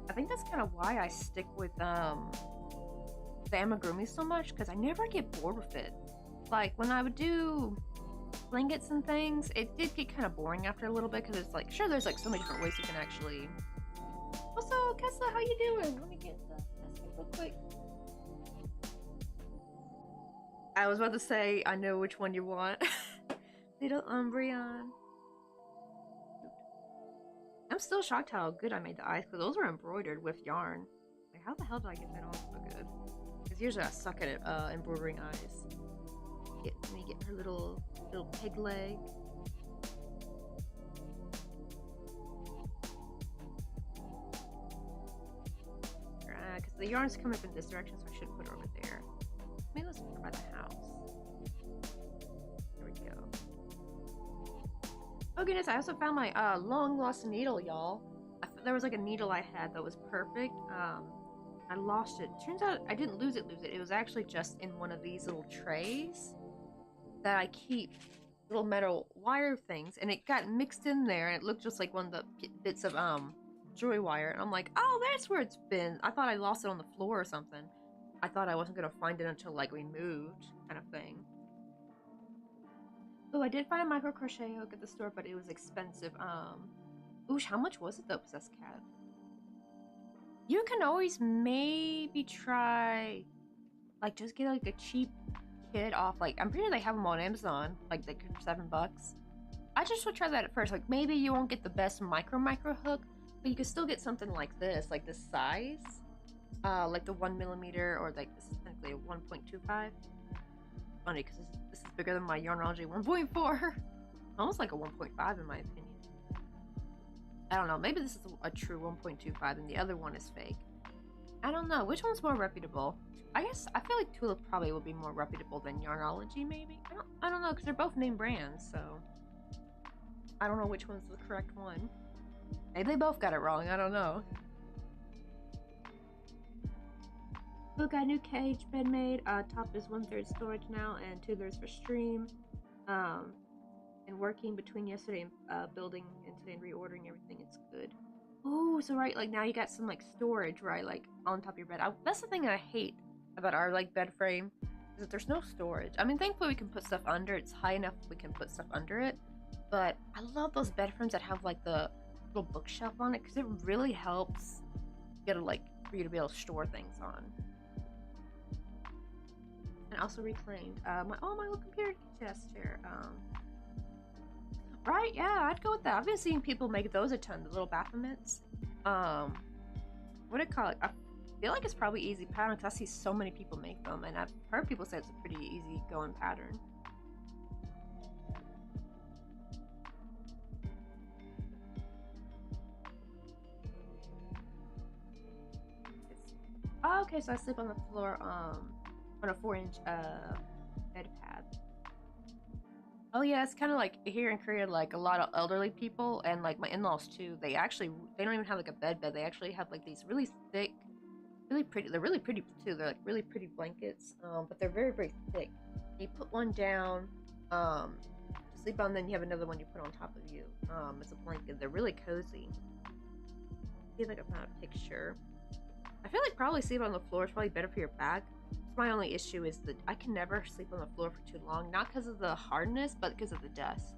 [SPEAKER 1] I think that's kind of why I stick with the amigurumi so much, because I never get bored with it. Like when I would do blankets and things, it did get kind of boring after a little bit, because it's like, sure, there's like so many different ways you can actually. What's up, Kessa? How you doing? Let me get the basket real quick. I was about to say, I know which one you want. Little Umbreon. I'm still shocked how good I made the eyes, because those were embroidered with yarn. Like, how the hell did I get that on so good? Because usually I suck at it, embroidering eyes. Let me get her little pig leg. Because the yarn's coming up in this direction, so I should put her over there. Maybe let's put her by the house. There we go. Oh goodness, I also found my long lost needle, y'all. There was like a needle I had that was perfect. I lost it. Turns out I didn't lose it. It was actually just in one of these little trays that I keep little metal wire things, and it got mixed in there, and it looked just like one of the bits of joy wire, and I'm like, oh, that's where it's been. I thought I lost it on the floor or something. I thought I wasn't gonna find it until like we moved, kind of thing. Oh, I did find a micro crochet hook at the store, but it was expensive. Ooh, how much was it though, Possessed Cat? You can always maybe try, like, just get like a cheap kit off. Like, I'm pretty sure they have them on Amazon, like they could for $7. I just would try that at first. Like, maybe you won't get the best micro hook, but you can still get something like this size, like the 1mm, or like this is technically a 1.25. Funny because this is bigger than my Yarnology 1.4, almost like a 1.5 in my opinion. I don't know. Maybe this is a true 1.25 and the other one is fake. I don't know. Which one's more reputable? I guess I feel like Tulip probably will be more reputable than Yarnology, maybe. I don't know, because they're both name brands, so I don't know which one's the correct one. Maybe they both got it wrong. I don't know. Look, got a new cage bed made. Top is 1/3 storage now, and 2/3 for stream. And working between yesterday and building and today and reordering everything. It's good. Oh, so right, like now you got some like storage, right? Like on top of your bed. That's the thing I hate about our like bed frame, is that there's no storage. I mean, thankfully we can put stuff under. It's high enough we can put stuff under it. But I love those bed frames that have like the little bookshelf on it, because it really helps get a, like, for you to be able to store things on. And also reclaimed my little computer gesture. Right, yeah, I'd go with that. I've been seeing people make those a ton, the little bathoments. What do you call it? I feel like it's probably easy pattern, because I see so many people make them, and I've heard people say it's a pretty easy going pattern. Oh, okay, so I sleep on the floor on a 4-inch bed pad. Oh yeah, it's kind of like here in Korea, like a lot of elderly people and like my in-laws too. They don't even have like a bed. They actually have like these really thick, really pretty. They're really pretty too. They're like really pretty blankets, but they're very very thick. You put one down to sleep on, then you have another one you put on top of you as a blanket. They're really cozy. See if I can find a picture. I feel like probably sleep on the floor is probably better for your back. My only issue is that I can never sleep on the floor for too long, not because of the hardness, but because of the dust.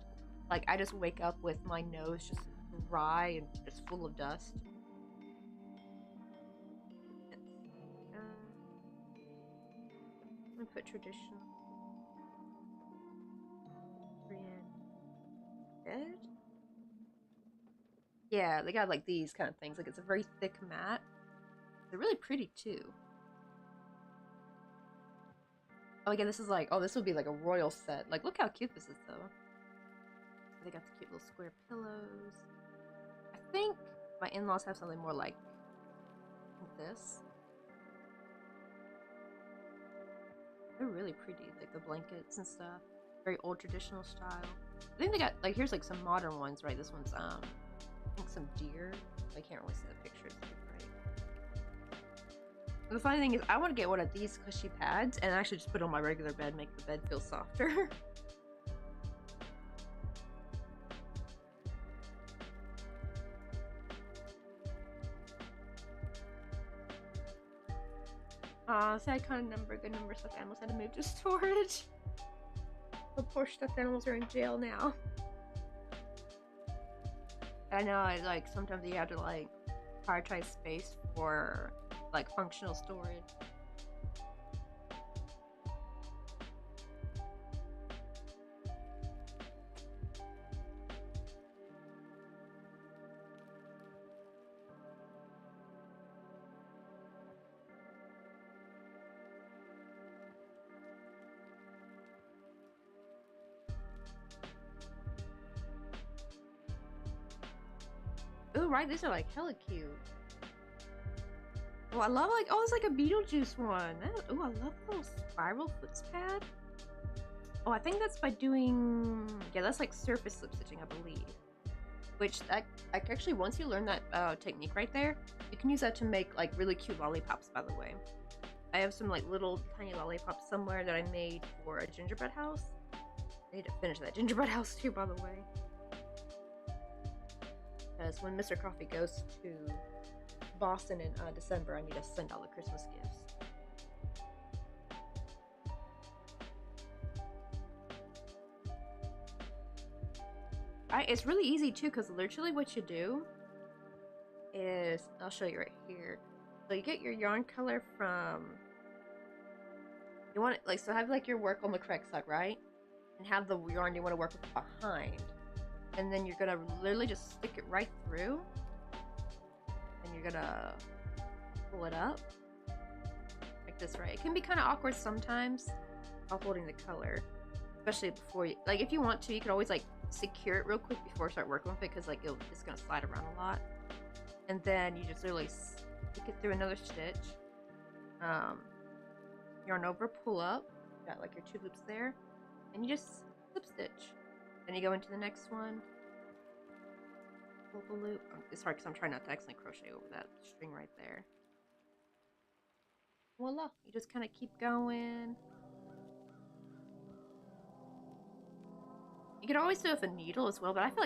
[SPEAKER 1] Like, I just wake up with my nose just dry and just full of dust. I'm gonna put traditional Korean bed. Yeah, they got like these kind of things. Like, it's a very thick mat. They're really pretty too. Oh, again, this is like, oh, this would be like a royal set. Like, look how cute this is, though. They got the cute little square pillows. I think my in-laws have something more like this. They're really pretty, like the blankets and stuff. Very old traditional style. I think they got, like, here's like some modern ones, right? This one's, I think some deer. I can't really see the pictures. The funny thing is, I want to get one of these cushy pads and actually just put it on my regular bed, make the bed feel softer. Sad kind of number, good number, stuffed animals had to move to storage. The poor stuffed animals are in jail now. I know, like, sometimes you have to, like, prioritize space for, like, functional storage. Ooh, right, these are like hella cute. Oh, I love like, oh, it's like a Beetlejuice one. Oh, I love the little spiral foots pad. Oh, I think that's by doing, yeah, that's like surface slip stitching, I believe. Which, actually, once you learn that technique right there, you can use that to make like really cute lollipops, by the way. I have some like little tiny lollipops somewhere that I made for a gingerbread house. I need to finish that gingerbread house too, by the way. Because when Mr. Coffee goes to Boston in December, I need to send all the Christmas gifts. It's really easy too, because literally what you do is, I'll show you right here. So you get your yarn color from, you want it like, so have like your work on the correct side, right? And have the yarn you want to work with behind. And then you're gonna literally just stick it right through. And you're gonna pull it up. Like this, right? It can be kind of awkward sometimes while holding the color. Especially before you, like if you want to, you can always like secure it real quick before you start working with it, because like it's gonna slide around a lot. And then you just literally stick it through another stitch. Yarn over, pull up. Got like your 2 loops there. And you just slip stitch. Then you go into the next one. Pull the loop. It's hard because I'm trying not to accidentally crochet over that string right there. Voila! You just kind of keep going. You can always do it with a needle as well, but I feel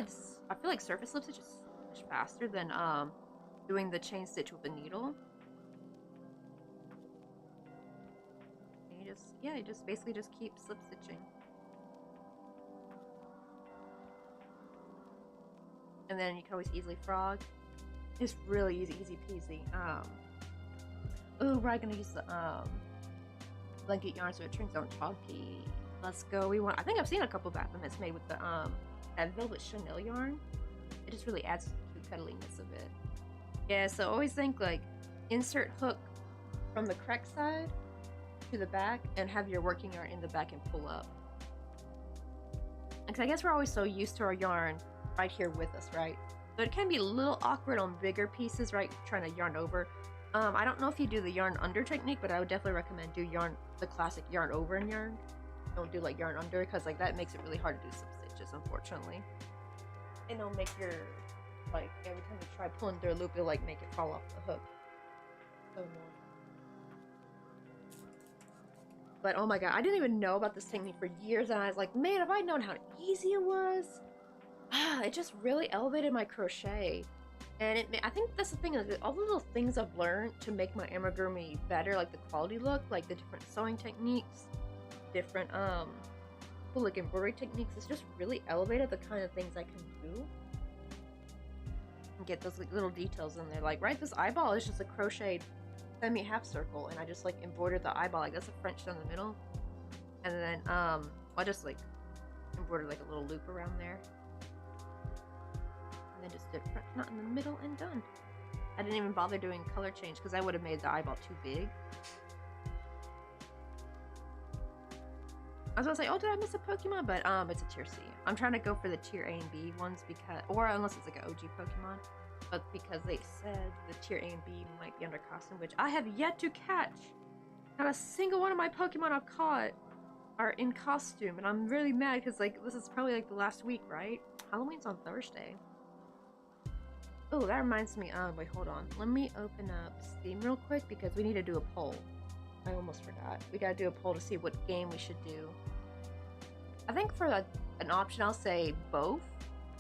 [SPEAKER 1] like surface slip stitch is so much faster than doing the chain stitch with a needle. And you just basically just keep slip stitching. And then you can always easily frog. It's really easy peasy. Oh, we're gonna use the blanket yarn so it turns out chalky. Let's go. I think I've seen a couple of them that's made with the that velvet Chanel yarn. It just really adds to the cuddliness of it. Yeah, so always think like insert hook from the correct side to the back and have your working yarn in the back and pull up. Because I guess we're always so used to our yarn right here with us, right? So it can be a little awkward on bigger pieces, right? Trying to yarn over. I don't know if you do the yarn under technique, but I would definitely recommend do the classic yarn over and yarn. Don't do like yarn under, because like that makes it really hard to do some stitches, unfortunately. And it'll make your, like, every time you try pulling through a loop, it'll like make it fall off the hook. So annoying. But oh my god, I didn't even know about this technique for years, and I was like, man, if I'd known how easy it was. It just really elevated my crochet. And I think that's the thing, is all the little things I've learned to make my amigurumi better, like the quality look, like the different sewing techniques, different like embroidery techniques, it's just really elevated the kind of things I can do. And get those like little details in there. Like, right, this eyeball is just a crocheted semi half circle, and I just like embroidered the eyeball, like that's a French down the middle. And then I just like embroidered like a little loop around there. And then just did front knot in the middle and done. I didn't even bother doing color change because I would have made the eyeball too big. I was gonna say, oh, did I miss a Pokemon? But it's a tier C. I'm trying to go for the tier A and B ones because, or unless it's like an OG Pokemon, but because they said the tier A and B might be under costume, which I have yet to catch. Not a single one of my Pokemon I've caught are in costume, and I'm really mad because like this is probably like the last week, right? Halloween's on Thursday. Oh, that reminds me. Wait, hold on. Let me open up Steam real quick because we need to do a poll. I almost forgot. We gotta do a poll to see what game we should do. I think for an option, I'll say both.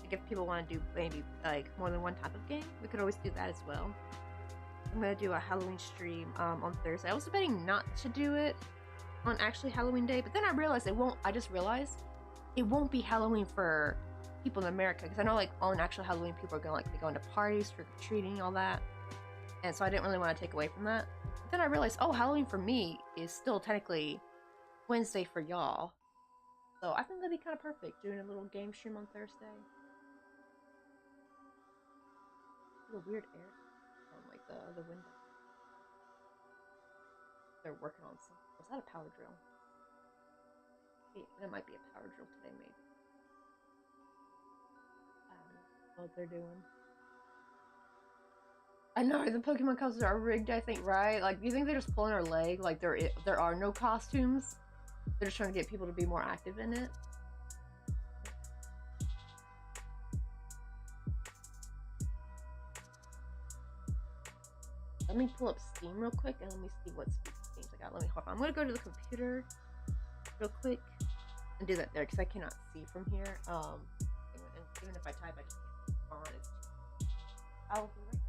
[SPEAKER 1] Like if people want to do maybe like more than one type of game, we could always do that as well. I'm gonna do a Halloween stream on Thursday. I was debating not to do it on actually Halloween Day, but then I realized it won't. I just realized it won't be Halloween for people in America because I know like on actual Halloween people are gonna like be going to parties, trick or treating, all that, and so I didn't really want to take away from that. But then I realized, oh, Halloween for me is still technically Wednesday for y'all, so I think that'd be kind of perfect doing a little game stream on Thursday. A weird air from like the window. They're working on something. Was that a power drill? It might be a power drill today, maybe. I don't know what they're doing. I know the Pokemon costumes are rigged. I think, right? Like, do you think they're just pulling our leg? Like there are no costumes. They're just trying to get people to be more active in it. Let me pull up Steam real quick and let me see what games I got. Let me hold on. I'm gonna go to the computer real quick and do that there because I cannot see from here. And even if I type, I just can't respond. I'll be right.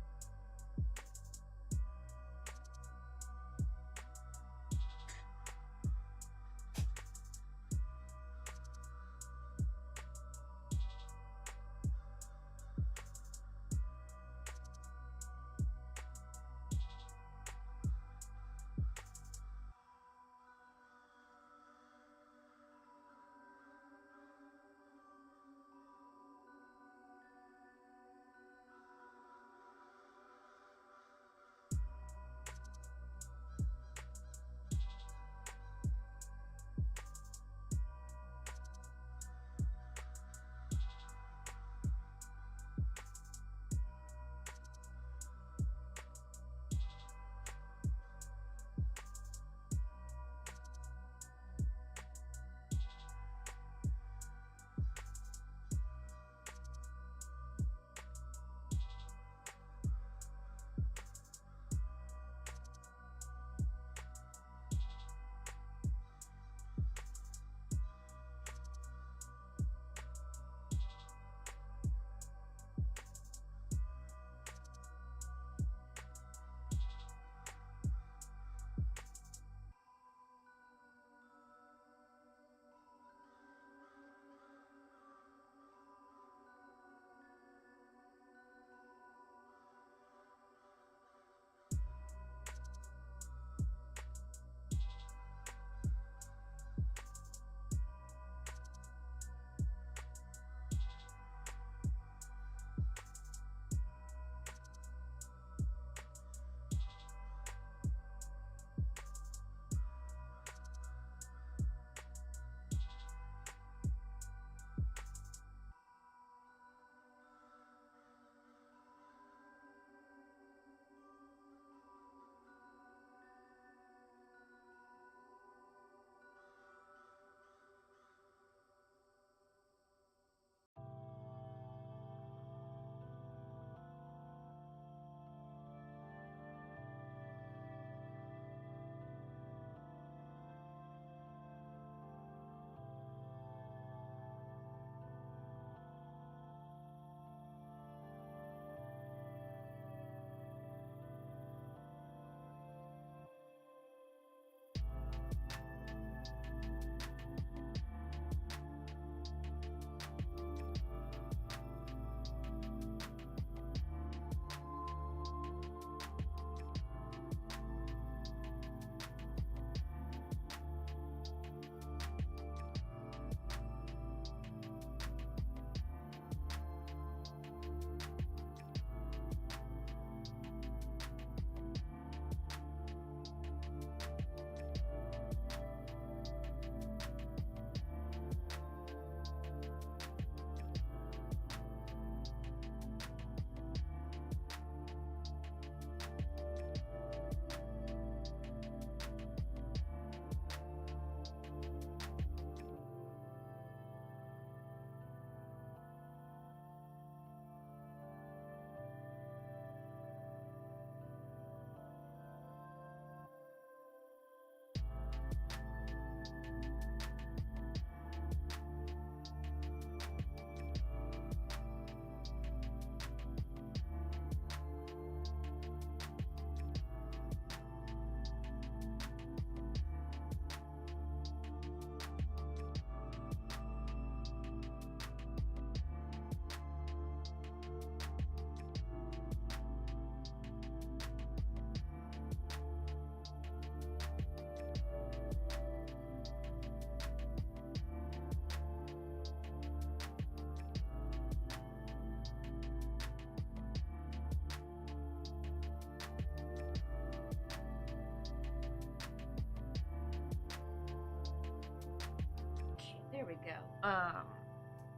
[SPEAKER 1] we go.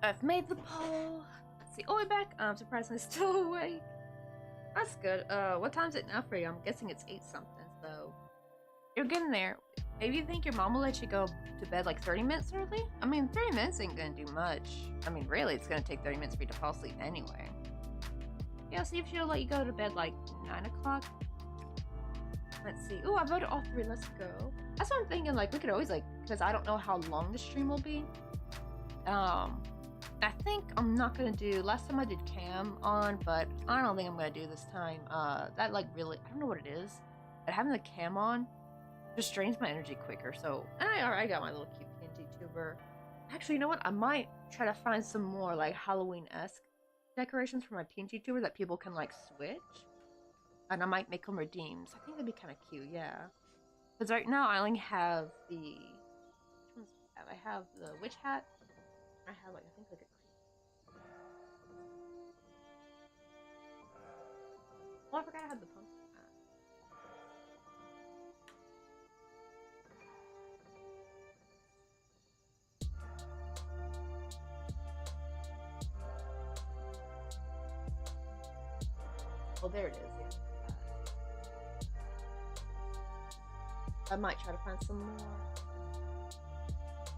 [SPEAKER 1] I've made the poll. Let's see. Oh, we're back. I'm surprisingly still awake. That's good. What time is it now for you? I'm guessing it's 8 something, so you're getting there. Maybe you think your mom will let you go to bed like 30 minutes early? I mean, 30 minutes ain't gonna do much. I mean, really, it's gonna take 30 minutes for you to fall asleep anyway. Yeah, see if she'll let you go to bed like 9 o'clock. Let's see. Oh, I voted all 3. Let's go. That's what I'm thinking. Like, we could always, like, because I don't know how long the stream will be. I think I'm not gonna do. Last time I did cam on, but I don't think I'm gonna do this time. That like really, I don't know what it is, but having the cam on just drains my energy quicker. So I got my little cute PNG tuber. Actually, you know what? I might try to find some more like Halloween-esque decorations for my PNG tuber that people can like switch, and I might make them redeems. I think that'd be kind of cute, yeah. Because right now I only have the. Which ones do I have? I have the witch hat. I have like I think like a. Oh, I forgot I had the pumpkin hat. Oh, there it is. Yeah. I might try to find some more.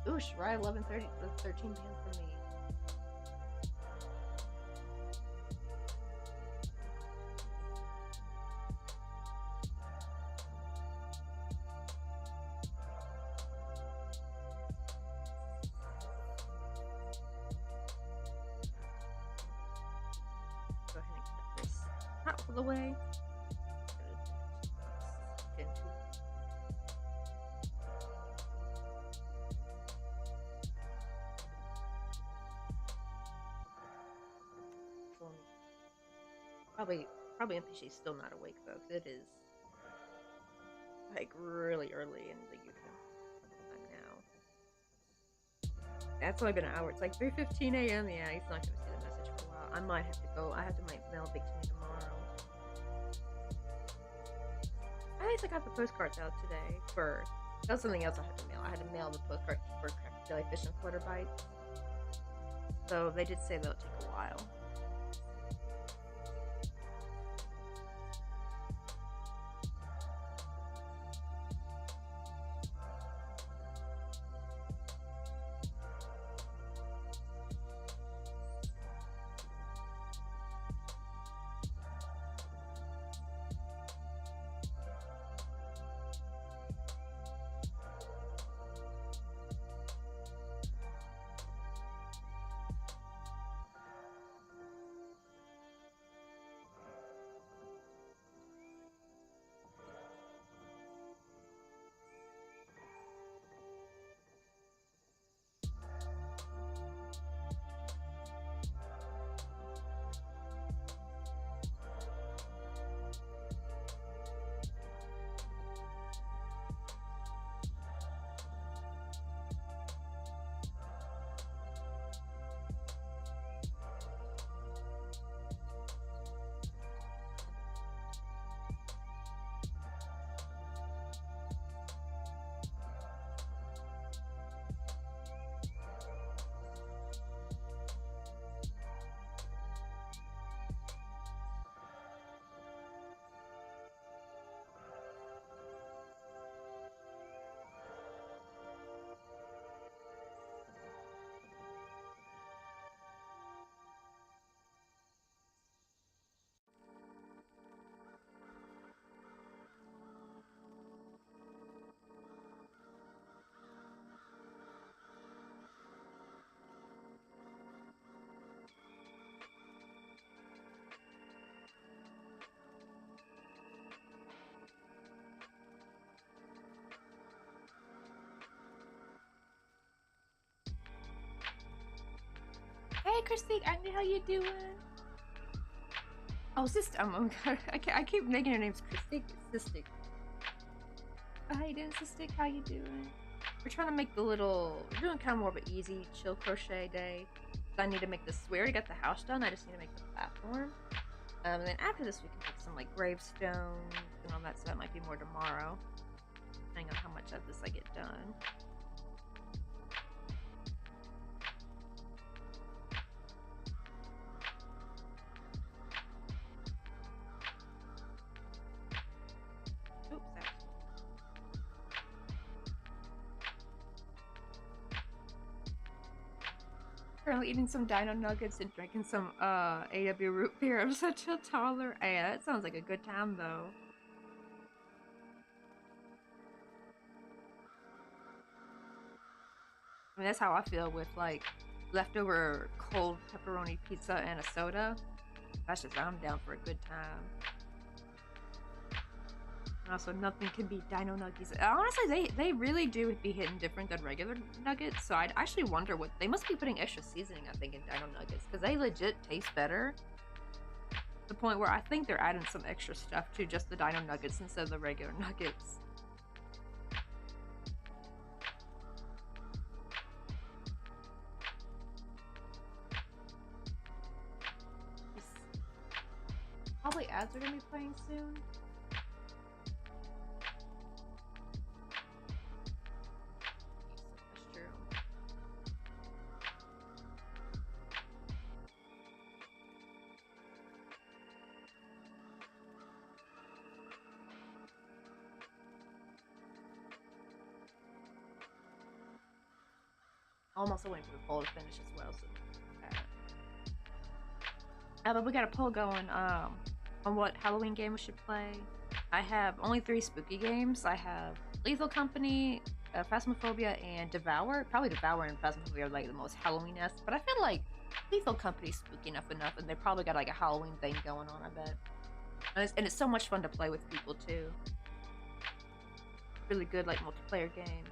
[SPEAKER 1] Ooh, Shirai 11:30, 13 band for me. Go ahead and cut this out of the way. Probably NPShi's still not awake though, because it is like really early in the UK time now. That's only been an hour. It's like 3:15 a.m. Yeah, he's not gonna see the message for a while. I might have to go. I have to mail Big to me tomorrow. At least I got the postcards out today for. That was something else I had to mail. I had to mail the postcards for Crafted Jellyfish and Flutter Bites. So they did say they'll take a while. Hey, Christy, Agni, how you doing? Oh, sister. Oh god, I keep making her name's Christy. Cystic. How you doing, Cystic? How you doing? We're trying to make the little. We're doing kind of more of an easy, chill crochet day. I need to make this. We already got the house done. I just need to make the platform. And then after this, we can make some like gravestones and all that. So that might be more tomorrow, depending on how much of this I get done. currently eating some dino nuggets and drinking some AW root beer. I'm such a toddler. Hey, that sounds like a good time though. I mean, that's how I feel with like leftover cold pepperoni pizza and a soda. That's just, I'm down for a good time. And also, nothing can beat dino nuggets. Honestly, they really do be hitting different than regular nuggets. So I actually wonder what they must be putting extra seasoning, I think, in dino nuggets, because they legit taste better. To the point where I think they're adding some extra stuff to just the dino nuggets instead of the regular nuggets. Probably ads are gonna be playing soon. That's true. I'm also waiting for the poll to finish as well, so but we got a poll going on what Halloween game we should play. I have only 3 spooky games. I have Lethal Company, Phasmophobia, and Devour. Probably Devour and Phasmophobia are like the most Halloween-esque, but I feel like Lethal Company's spooky enough, and they probably got like a Halloween thing going on, I bet. And it's so much fun to play with people too. Really good like multiplayer game.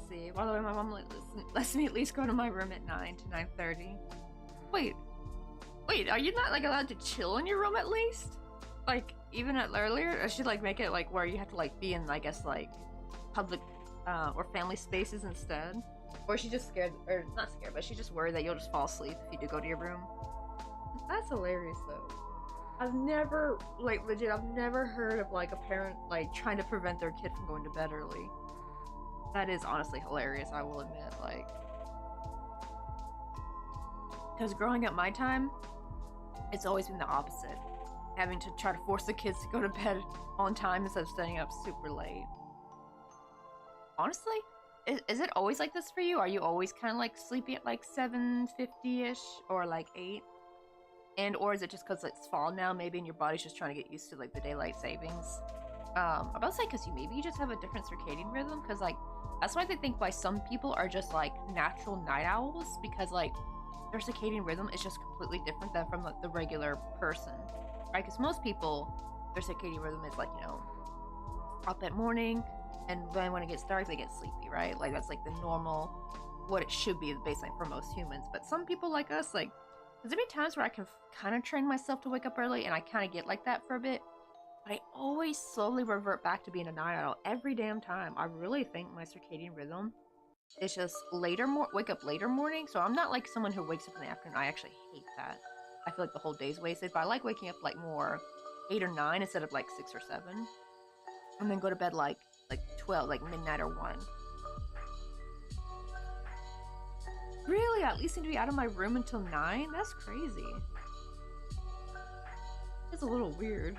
[SPEAKER 1] See. By the way, my mom lets me at least go to my room at 9 to 9:30. Wait, are you not like allowed to chill in your room at least? Like even at earlier? Or should like make it like where you have to like be in, I guess, like public or family spaces instead? Or is she just scared, or not scared, but she's just worried that you'll just fall asleep if you do go to your room? That's hilarious though. I've never, like legit, I've never heard of like a parent like trying to prevent their kid from going to bed early. That is honestly hilarious, I will admit, like, because growing up my time, it's always been the opposite. Having to try to force the kids to go to bed on time instead of staying up super late. Honestly, is it always like this for you? Are you always kind of like sleepy at like 7:50-ish or like 8? And or is it just because it's fall now, maybe, and your body's just trying to get used to like the daylight savings? I'm about to say because you just have a different circadian rhythm, because like that's why they think why some people are just like natural night owls, because like their circadian rhythm is just completely different than from like the regular person, right? Because most people, their circadian rhythm is like, you know, up at morning, and then when it gets dark they get sleepy, right? Like that's like the normal, what it should be, the baseline for most humans. But some people like us, like, there's been times where I can kind of train myself to wake up early, and I kind of get like that for a bit. But I always slowly revert back to being a night owl every damn time. I really think my circadian rhythm is just wake up later morning. So I'm not like someone who wakes up in the afternoon. I actually hate that. I feel like the whole day's wasted. But I like waking up like more 8 or 9 instead of like 6 or 7, and then go to bed like 12, like midnight or 1. Really? I at least need to be out of my room until 9? That's crazy. It's a little weird.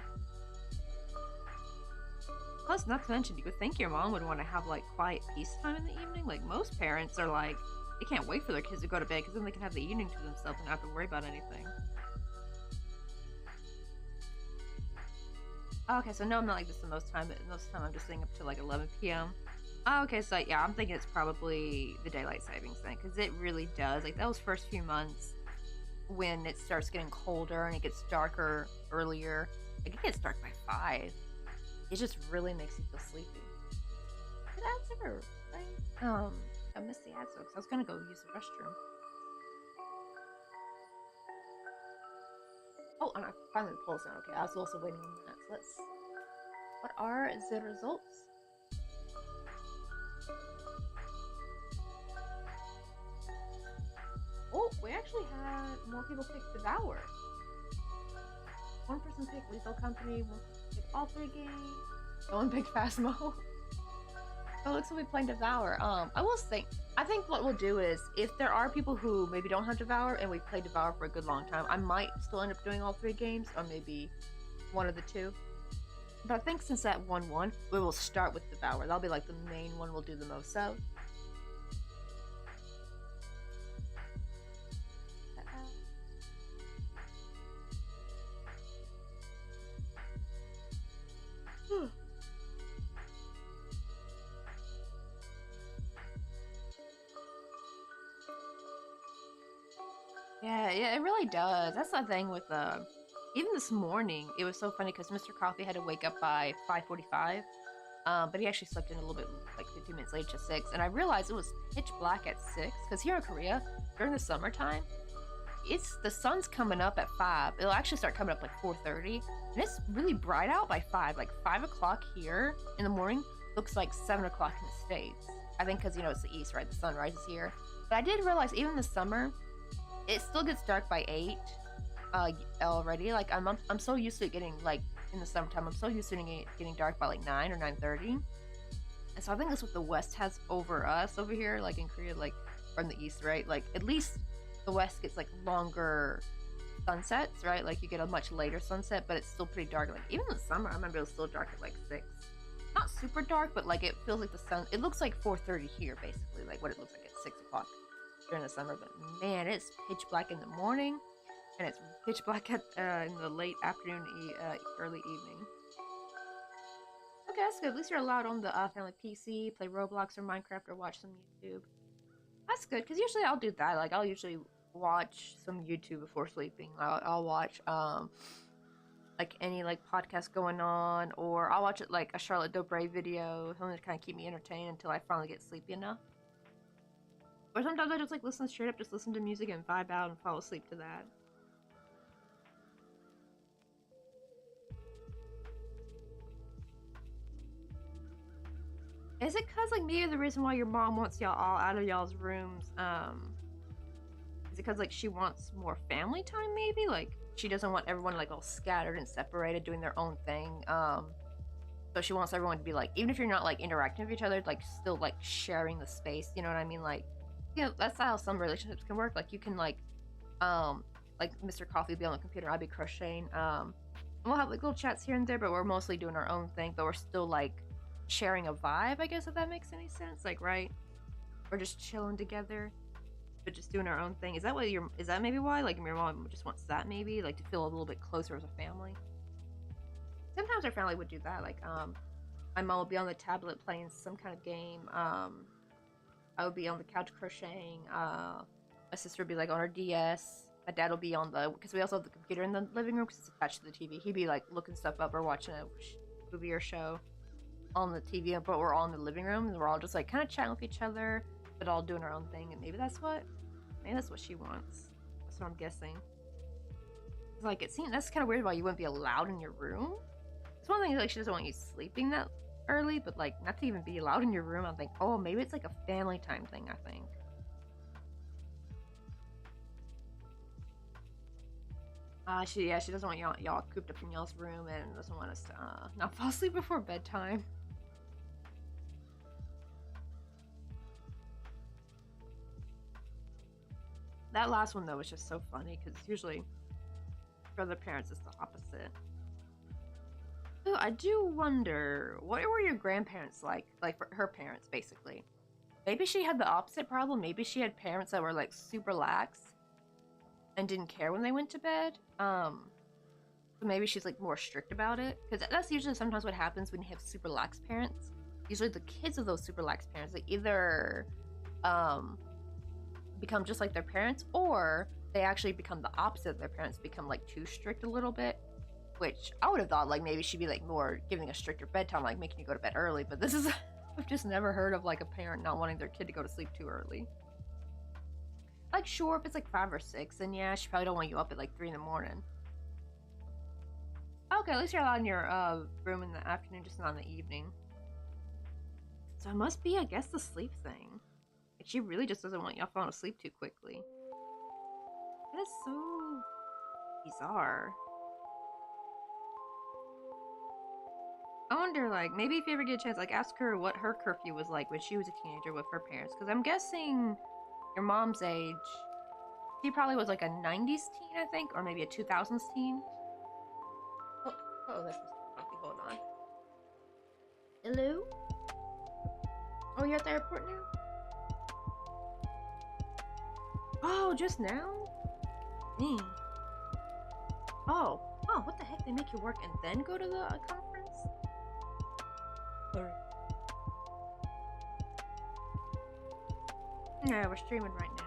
[SPEAKER 1] Plus, not to mention, you would think your mom would want to have like quiet peace time in the evening. Like most parents are like, they can't wait for their kids to go to bed because then they can have the evening to themselves and not have to worry about anything. Oh, okay, so no, I'm not like this the most time, but most of the time I'm just staying up till like 11 p.m. Oh, okay, so yeah, I'm thinking it's probably the daylight savings thing because it really does. Like those first few months when it starts getting colder and it gets darker earlier, like it gets dark by 5. It just really makes you feel sleepy. Did ads ever right? I missed the ads though, because I was gonna go use the restroom. Oh, and I finally pulled this out. Okay, I was also waiting on that. So let's. What are the results? Oh, we actually had more people pick Devour. One person picked Lethal Company, one person picked all 3 games, no one picked Phasmo. So it looks like we playing Devour. I will think, I think what we'll do is, if there are people who maybe don't have Devour and we play Devour for a good long time, I might still end up doing all 3 games, or maybe one of the 2. But I think since that 1-1, we will start with Devour. That'll be like the main one we'll do the most of. Yeah, it really does. That's the thing with even this morning, it was so funny because Mr. Coffee had to wake up by 5:45, but he actually slept in a little bit, like 15 minutes late to 6. And I realized it was pitch black at 6 because here in Korea during the summertime, the sun's coming up at 5. It'll actually start coming up like 4:30, and it's really bright out by 5. Like 5 o'clock here in the morning looks like 7 o'clock in the States. I think because it's the east, right? The sun rises here. But I did realize even in the summer, it still gets dark by 8 already. Like I'm so used to it getting, like in the summertime, I'm so used to it getting dark by like 9 or 9:30. And so I think that's what the West has over us over here, like in Korea, like from the East, right? Like at least the West gets like longer sunsets, right? Like you get a much later sunset, but it's still pretty dark. Like even in the summer, I remember it was still dark at like 6. Not super dark, but like it feels like the sun. It looks like 4:30 here, basically, like what it looks like at 6 o'clock during the summer. But man, it's pitch black in the morning, and it's pitch black at in the late afternoon, early evening. Okay, that's good. At least you're allowed on the family PC, play Roblox or Minecraft, or watch some YouTube. That's good, because usually I'll do that. Like I'll usually watch some YouTube before sleeping. I'll watch like any like podcast going on, or I'll watch it like a Charlotte Dobre video, something to kind of keep me entertained until I finally get sleepy enough. Or sometimes I just like listen straight up, just listen to music and vibe out and fall asleep to that. Is it cause like maybe the reason why your mom wants y'all all out of y'all's rooms, is it cause like she wants more family time maybe? Like she doesn't want everyone like all scattered and separated doing their own thing. So she wants everyone to be like, even if you're not like interacting with each other, like still like sharing the space, you know what I mean? Like, that's how some relationships can work. Like you can like Mr. Coffee will be on the computer, I'll be crocheting. We'll have like little chats here and there, but we're mostly doing our own thing, but we're still like sharing a vibe, I guess, if that makes any sense. Like, right? We're just chilling together, but just doing our own thing. Is that maybe why? Like your mom just wants that maybe? Like to feel a little bit closer as a family? Sometimes our family would do that. Like, my mom would be on the tablet playing some kind of game. I would be on the couch crocheting. My sister would be like on her DS. My dad will be on because we also have the computer in the living room because it's attached to the TV. He'd be like looking stuff up or watching a movie or show on the TV, but we're all in the living room and we're all just like kind of chatting with each other, but all doing our own thing. And maybe that's what she wants. That's what I'm guessing. Like, it seems that's kind of weird why you wouldn't be allowed in your room. It's one thing like she doesn't want you sleeping that early, but like not to even be allowed in your room. I think, oh, maybe it's like a family time thing. I think. She doesn't want y'all cooped up in y'all's room and doesn't want us to not fall asleep before bedtime. That last one though was just so funny because usually for other parents it's the opposite. Ooh, I do wonder, what were your grandparents like for her parents basically? Maybe she had the opposite problem. Maybe she had parents that were like super lax and didn't care when they went to bed. So maybe she's like more strict about it, because that's usually sometimes what happens when you have super lax parents. Usually the kids of those super lax parents, they either become just like their parents, or they actually become the opposite of their parents, become like too strict a little bit, which I would have thought like maybe she'd be like more giving a stricter bedtime, like making you go to bed early. But this is I've just never heard of like a parent not wanting their kid to go to sleep too early. Like, sure, if it's like 5 or 6, then yeah, she probably don't want you up at like 3 in the morning. Okay, at least you're allowed in your room in the afternoon, just not in the evening. So it must be, I guess, the sleep thing. Like, she really just doesn't want y'all falling asleep too quickly. That is so bizarre. I wonder, like, maybe if you ever get a chance, like, ask her what her curfew was like when she was a teenager with her parents. Because I'm guessing your mom's age, she probably was like a 90s teen, I think, or maybe a 2000s teen. Oh, that's Mr. Coffee. Hold on. Hello? Oh, you're at the airport now? Oh, just now? Dang. Oh, what the heck? They make you work and then go to the conference? Sorry. Yeah, we're streaming right now.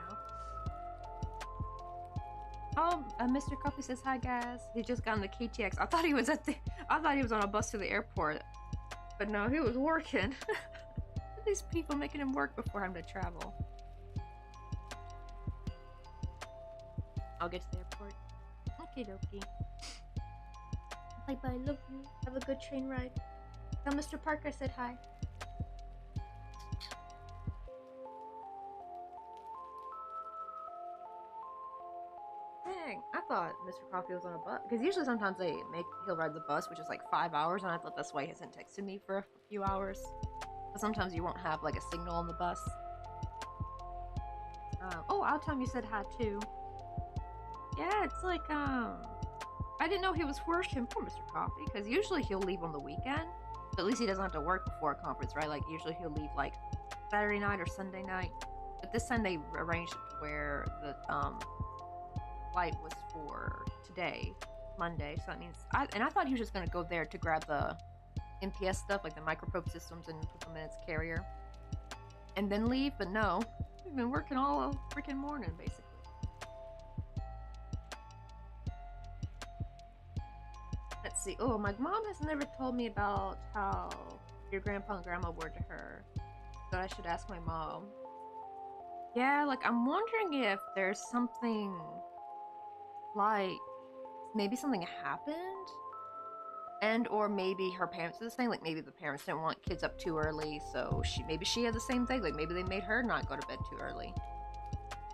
[SPEAKER 1] Oh, Mr. Coffee says hi, guys. He just got on the KTX. I thought he was on a bus to the airport, but no, he was working. These people making him work before having to travel. I'll get to the airport. Okay, dokie. Bye, love you. Have a good train ride. Tell Mr. Parker I said hi. Dang, I thought Mr. Coffee was on a bus, because usually sometimes he'll ride the bus, which is like 5 hours, and I thought that's why he hasn't texted me for a few hours. But sometimes you won't have like a signal on the bus. Oh, I'll tell him you said hi too. Yeah, it's like I didn't know he was working for Mr. Coffee, because usually he'll leave on the weekend. But at least he doesn't have to work before a conference, right? Like usually he'll leave like Saturday night or Sunday night. But this Sunday arranged it to where the flight was for today, Monday. So that means I thought he was just gonna go there to grab the NPS stuff, like the microprobe systems, and put them in its carrier, and then leave. But no, we've been working all freaking morning, basically. Let's see. Oh, my mom has never told me about how your grandpa and grandma were to her, so I should ask my mom. Yeah, like I'm wondering if there's something, like maybe something happened, and or maybe her parents did the same. Like maybe the parents didn't want kids up too early, so maybe she had the same thing. Like maybe they made her not go to bed too early.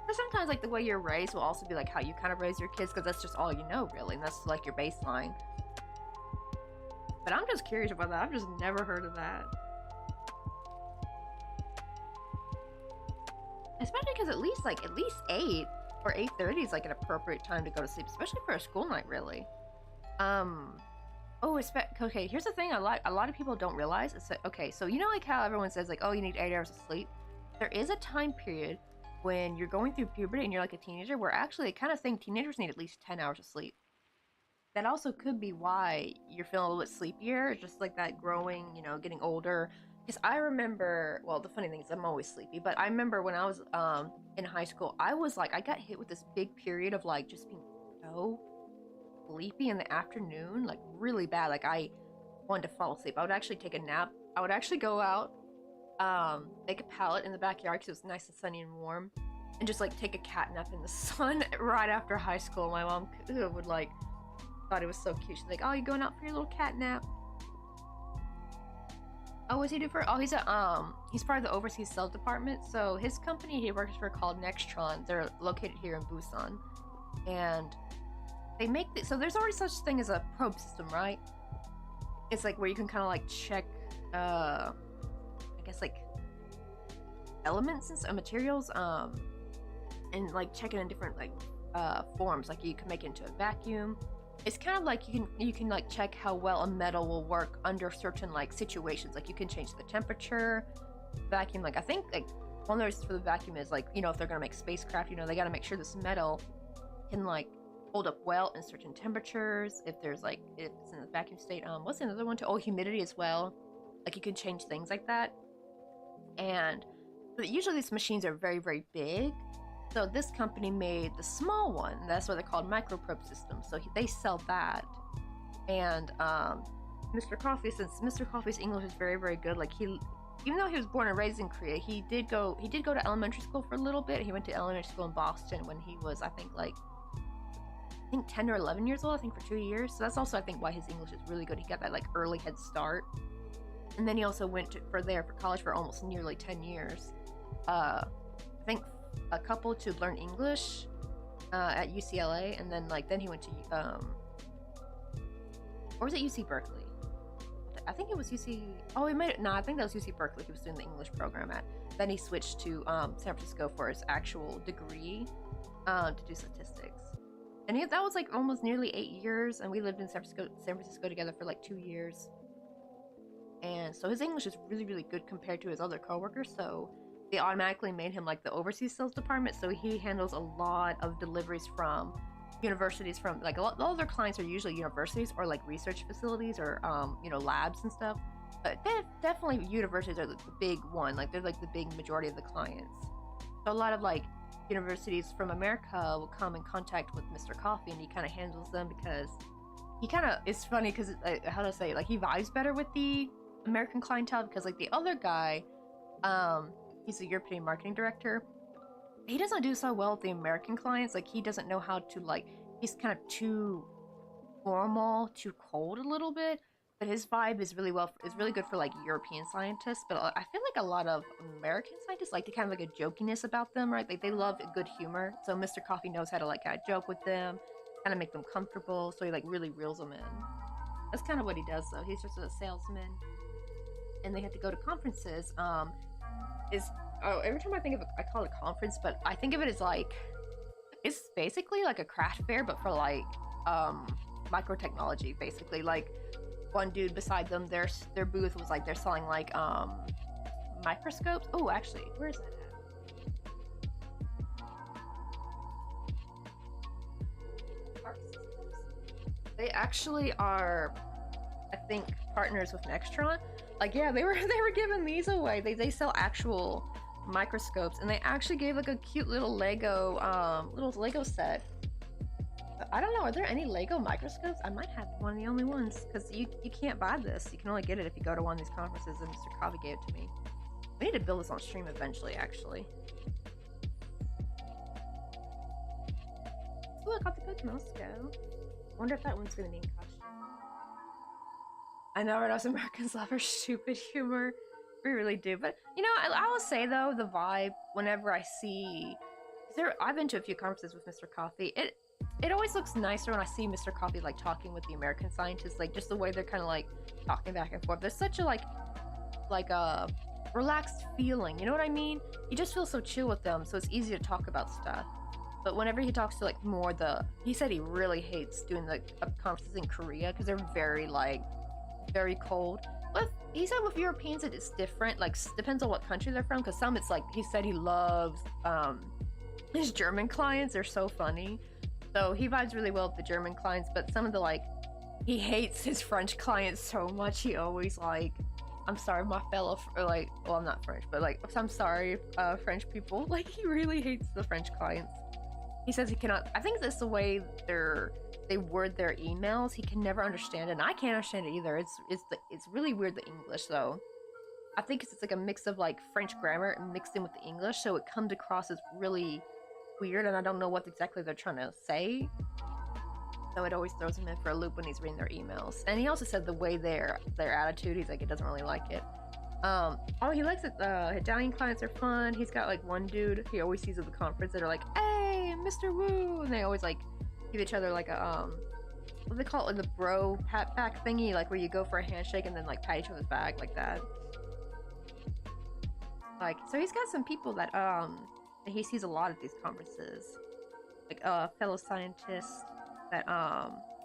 [SPEAKER 1] But sometimes like the way you're raised will also be like how you kind of raise your kids, because that's just all you know, really, and that's like your baseline. But I'm just curious about that. I've just never heard of that. Especially because at least 8 or 8:30 is like an appropriate time to go to sleep, especially for a school night, really. Okay, here's the thing a lot of people don't realize. It's like, okay, so you know like how everyone says like, oh, you need 8 hours of sleep? There is a time period when you're going through puberty and you're like a teenager where actually they kind of think teenagers need at least 10 hours of sleep. That also could be why you're feeling a little bit sleepier, just like that growing, getting older. Because I remember, well, the funny thing is I'm always sleepy, but I remember when I was in high school, I got hit with this big period of like just being so sleepy in the afternoon, like really bad. Like I wanted to fall asleep. I would actually take a nap. I would actually go out, make a pallet in the backyard because it was nice and sunny and warm, and just like take a cat nap in the sun right after high school. My mom would like, thought it was so cute. She's like, oh, you going out for your little cat nap? Oh, what's he do for? Oh, he's part of the overseas sales department. So his company he works for called Nextron. They're located here in Busan, and they make so there's already such thing as a probe system, right? It's like where you can kind of like check, I guess like elements and materials, and like check it in different like forms. Like you can make it into a vacuum. It's kind of like you can like check how well a metal will work under certain like situations. Like you can change the temperature, vacuum. Like I think like one of the reasons for the vacuum is like, you know, if they're gonna make spacecraft, you know, they gotta make sure this metal can like hold up well in certain temperatures. If there's like if it's in the vacuum state, what's another one too? Oh, humidity as well. Like you can change things like that. And but usually these machines are very very big. So this company made the small one. That's what they're called, microprobe systems. So they sell that. And Mr. Coffee, since Mr. Coffee's English is very, very good, like even though he was born and raised in Korea, he did go to elementary school for a little bit. He went to elementary school in Boston when he was, I think 10 or 11 years old, I think for 2 years. So that's also, I think, why his English is really good. He got that like early head start. And then he also went for college for almost nearly 10 years. I think a couple to learn English at UCLA, and then he went to or was it UC Berkeley? I think it was UC. Oh, he made it. No, I think that was UC Berkeley. He was doing the English program at. Then he switched to San Francisco for his actual degree to do statistics. And that was like almost nearly 8 years, and we lived in San Francisco together for like 2 years. And so his English is really, really good compared to his other coworkers. So they automatically made him like the overseas sales department. So he handles a lot of deliveries from universities, from like all their clients are usually universities or like research facilities or labs and stuff. But definitely universities are the big one. Like they're like the big majority of the clients. So a lot of like universities from America will come in contact with Mr. Coffee, and he kind of handles them because he kind of, it's funny because how to say it, like he vibes better with the American clientele, because like the other guy, he's a European marketing director. He doesn't do so well with the American clients. Like he doesn't know how to like, he's kind of too formal, too cold a little bit. But his vibe is really good for like European scientists. But I feel like a lot of American scientists like to kind of like a jokiness about them, right? Like they love good humor. So Mr. Coffee knows how to like kind of joke with them, kind of make them comfortable. So he like really reels them in. That's kind of what he does though. He's just a salesman. And they have to go to conferences. Every time I think of it, I call it a conference, but I think of it as like, it's basically like a craft fair, but for like microtechnology, basically. Like one dude beside them, their booth was like they're selling like microscopes. Oh, actually, where is that at? They actually are, I think, partners with Nextron. Like, yeah, they were giving these away. They sell actual microscopes, and they actually gave like a cute little Lego set. I don't know, are there any Lego microscopes? I might have one of the only ones, because you can't buy this. You can only get it if you go to one of these conferences, and Mr. Coffee gave it to me. We need to build this on stream eventually, actually. Oh, I got the good Moscow. Wonder if that one's gonna be in costume. I know, right? Us Americans love our stupid humor. We really do. But, you know, I will say, though, the vibe, whenever I see... I've been to a few conferences with Mr. Coffee. It always looks nicer when I see Mr. Coffee, like, talking with the American scientists. Like, just the way they're kind of, like, talking back and forth. There's such a, like a relaxed feeling. You know what I mean? You just feel so chill with them, so it's easy to talk about stuff. But whenever he talks to, like, more he said he really hates doing the conferences in Korea, because they're very, like... very cold. But he said with Europeans it's different, like depends on what country they're from, because some it's like he said he loves his German clients. They're so funny, so he vibes really well with the German clients. But some of the like, he hates his French clients so much. He always like, I'm sorry my fellow, or like, well, I'm not French, but like, I'm sorry French people. Like he really hates the French clients. He says he cannot, I think that's the way they word their emails. He can never understand it, and I can't understand it either. It's really weird, the English, though. I think it's like a mix of like French grammar mixed in with the English, so it comes across as really weird, and I don't know what exactly they're trying to say. So it always throws him in for a loop when he's reading their emails. And he also said the way their attitude, he's like, he doesn't really like it. Oh, he likes it. Italian clients are fun. He's got like one dude he always sees at the conference that are like, "Hey, Mr. Woo," and they always like give each other like a what do they call it, like the bro pat back thingy, like where you go for a handshake and then like pat each other's back like that. Like, so he's got some people that he sees a lot at these conferences, like fellow scientists that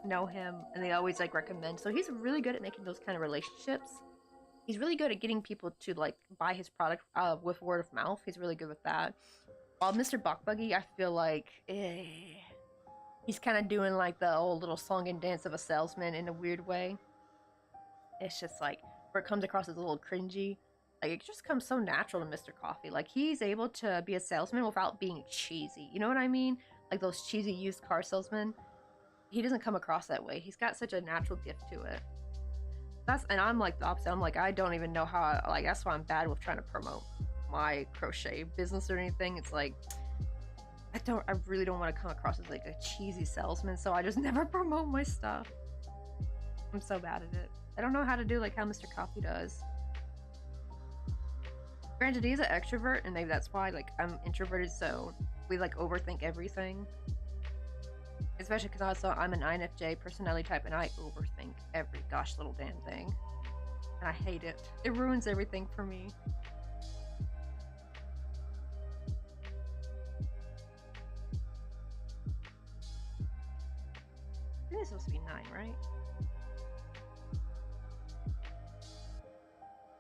[SPEAKER 1] know him, and they always like recommend. So he's really good at making those kind of relationships. He's really good at getting people to like buy his product with word of mouth. He's really good with that. While Mr. Bachbuggy, I feel like he's kind of doing like the old little song and dance of a salesman in a weird way. It's just like where it comes across as a little cringy. Like it just comes so natural to Mr. Coffee. Like he's able to be a salesman without being cheesy. You know what I mean? Like those cheesy used car salesmen. He doesn't come across that way. He's got such a natural gift to it. And I'm like the opposite. I'm like, I don't even know how. Like that's why I'm bad with trying to promote my crochet business or anything. It's like I really don't want to come across as like a cheesy salesman, so I just never promote my stuff. I'm so bad at it. I don't know how to do like how Mr. Coffee does. Granted, he's an extrovert, and maybe that's why like I'm introverted, so we like overthink everything. Especially because also I'm an INFJ personality type, and I overthink every gosh little damn thing, and I hate it. It ruins everything for me. I think it's supposed to be 9, right?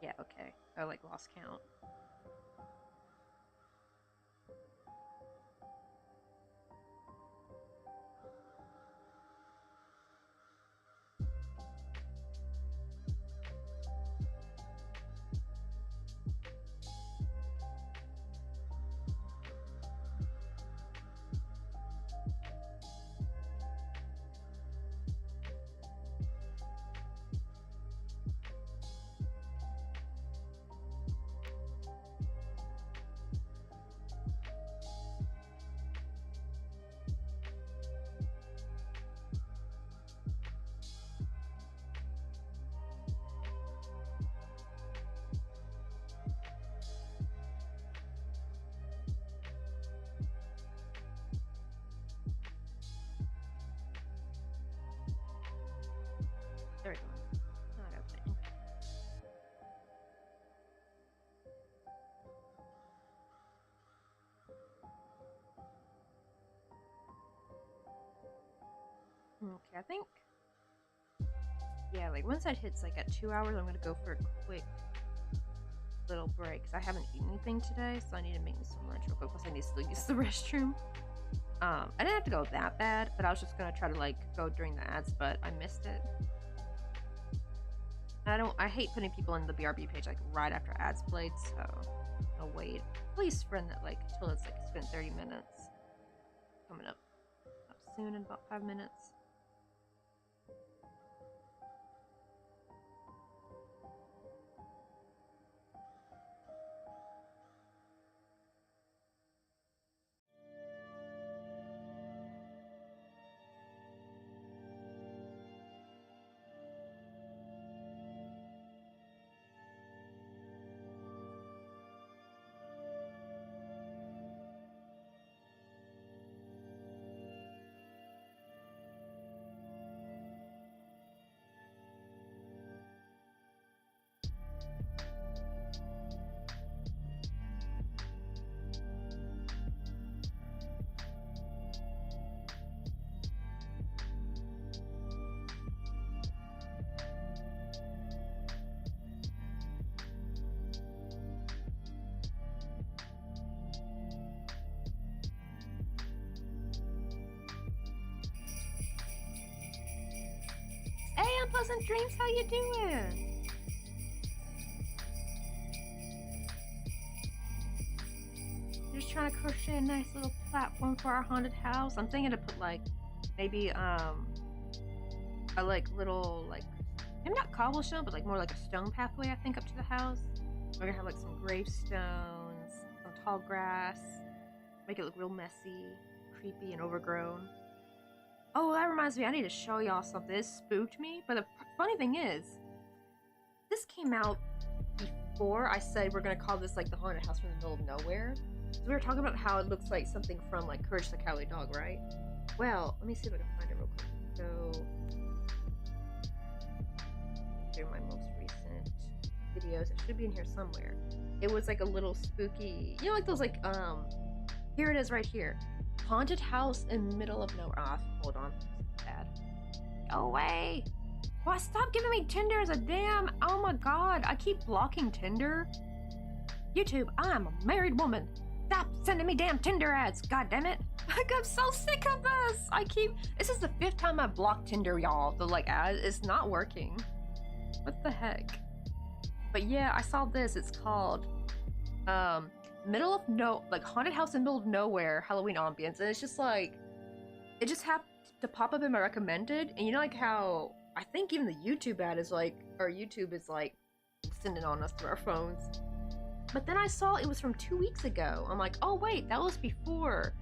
[SPEAKER 1] Yeah, okay. I like lost count. There we go. Not opening. Okay, I think. Yeah, like once that hits like at 2 hours, I'm gonna go for a quick little break. Cause I haven't eaten anything today, so I need to make me some lunch real quick. Plus, I need to still use the restroom. I didn't have to go that bad, but I was just gonna try to like go during the ads, but I missed it. I hate putting people in the BRB page like right after ads played, so I'll wait. Please run that like till it's like spent 30 minutes. Coming up soon in about 5 minutes. Hey, Unpleasant Dreams, how you doing? Just trying to crochet a nice little platform for our haunted house. I'm thinking to put like maybe a like little like maybe not cobblestone, but like more like a stone pathway I think up to the house. We're gonna have like some gravestones, some tall grass, make it look real messy, creepy, and overgrown. Oh, that reminds me, I need to show y'all something. This spooked me, but the funny thing is, this came out before I said we're gonna call this like the haunted house from the middle of nowhere. So we were talking about how it looks like something from like Courage the Cowardly Dog, right? Well, let me see if I can find it real quick. So, through my most recent videos, it should be in here somewhere. It was like a little spooky, you know, like those like here it is right here. Haunted house in middle of nowhere. Ah, hold on. Bad. Go away. Well, stop giving me Tinder as a damn. Oh my god, I keep blocking Tinder. YouTube, I'm a married woman. Stop sending me damn Tinder ads. God damn it. Like, I'm so sick of this. This is the 5th time I've blocked Tinder, y'all. The like ad is not working. What the heck? But yeah, I saw this. It's called haunted house in middle of nowhere Halloween ambience, and it's just like it just happened to pop up in my recommended, and you know like how I think even the YouTube ad is like, or YouTube is like sending on us through our phones. But then I saw it was from 2 weeks ago. I'm like, oh wait, that was before.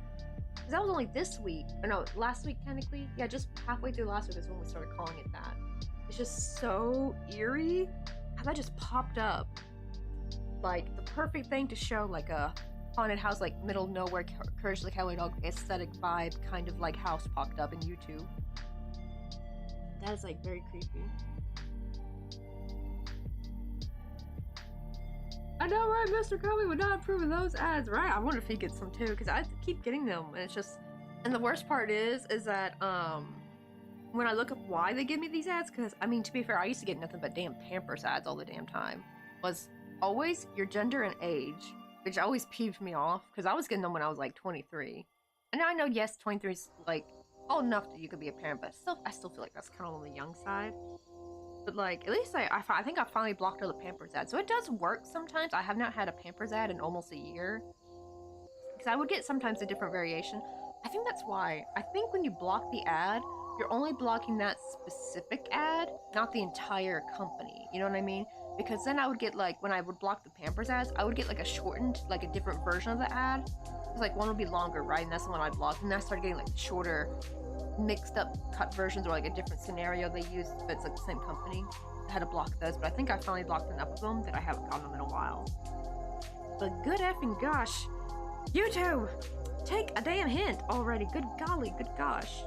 [SPEAKER 1] Because that was only this week. Or no, last week technically. Yeah, just halfway through last week is when we started calling it that. It's just so eerie how that just popped up. Like the perfect thing to show like a haunted house, like middle of nowhere, Courage the Cowardly Dog aesthetic vibe kind of like house popped up in YouTube. That is like very creepy. I know, right? Mr. Kobe would not approve of those ads, right? I wonder if he gets some too, because I keep getting them, and it's just. And the worst part is that when I look up why they give me these ads, because I mean, to be fair, I used to get nothing but damn Pampers ads all the damn time. Was always your gender and age, which always peeved me off, because I was getting them when I was like 23. And I know, yes, 23 is like old enough that you could be a parent, but I still feel like that's kind of on the young side. But like, at least I think I finally blocked all the Pampers ads. So it does work sometimes. I have not had a Pampers ad in almost a year. Because I would get sometimes a different variation. I think that's why. I think when you block the ad, you're only blocking that specific ad, not the entire company. You know what I mean? Because then I would get like, when I would block the Pampers ads, I would get like a shortened, like a different version of the ad. Because like one would be longer, right? And that's the one I blocked. And then I started getting like shorter, mixed up cut versions, or like a different scenario they use, but it's like the same company. I had to block those, but I think I finally blocked enough of them that I haven't gotten them in a while. But good effing gosh, YouTube, take a damn hint already. Good golly, good gosh.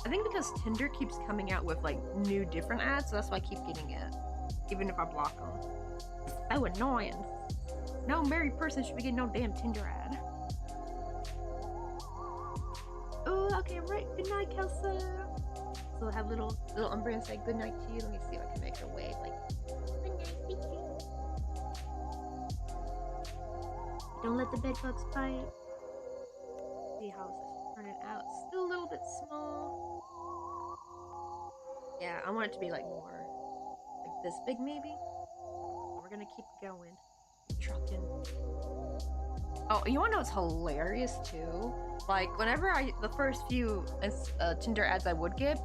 [SPEAKER 1] I think because Tinder keeps coming out with like new different ads, so that's why I keep getting it, even if I block them. So annoying. No married person should be getting no damn Tinder ad. Oh, okay, right. Good night, Kelsa. So we'll have little Umbrian say good night to you. Let me see if I can make her wave like good night, thank you. Don't let the bed bugs bite. See how it's turning out. Still a little bit small. Yeah, I want it to be like more like this big maybe. We're gonna keep going. Trucking. Oh, you wanna know what's hilarious too? Like, whenever the first few Tinder ads I would get,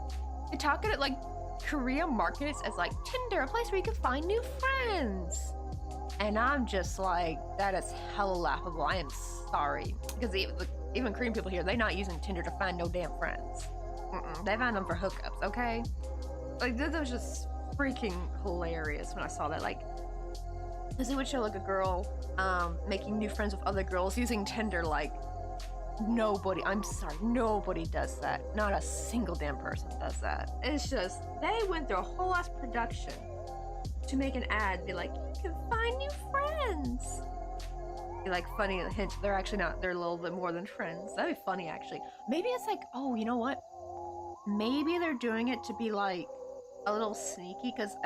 [SPEAKER 1] they talk it like Korea markets as like Tinder, a place where you can find new friends. And I'm just like, that is hella laughable. I am sorry. Because even Korean people here, they're not using Tinder to find no damn friends. They find them for hookups, okay? Like, that was just freaking hilarious when I saw that. Like, because it would show like a girl making new friends with other girls using Tinder. Like, nobody, I'm sorry, nobody does that. Not a single damn person does that. It's just, they went through a whole ass production to make an ad be like, you can find new friends. Be like, funny hint, they're actually not, they're a little bit more than friends. That'd be funny actually. Maybe it's like, oh, you know what? Maybe they're doing it to be like a little sneaky, because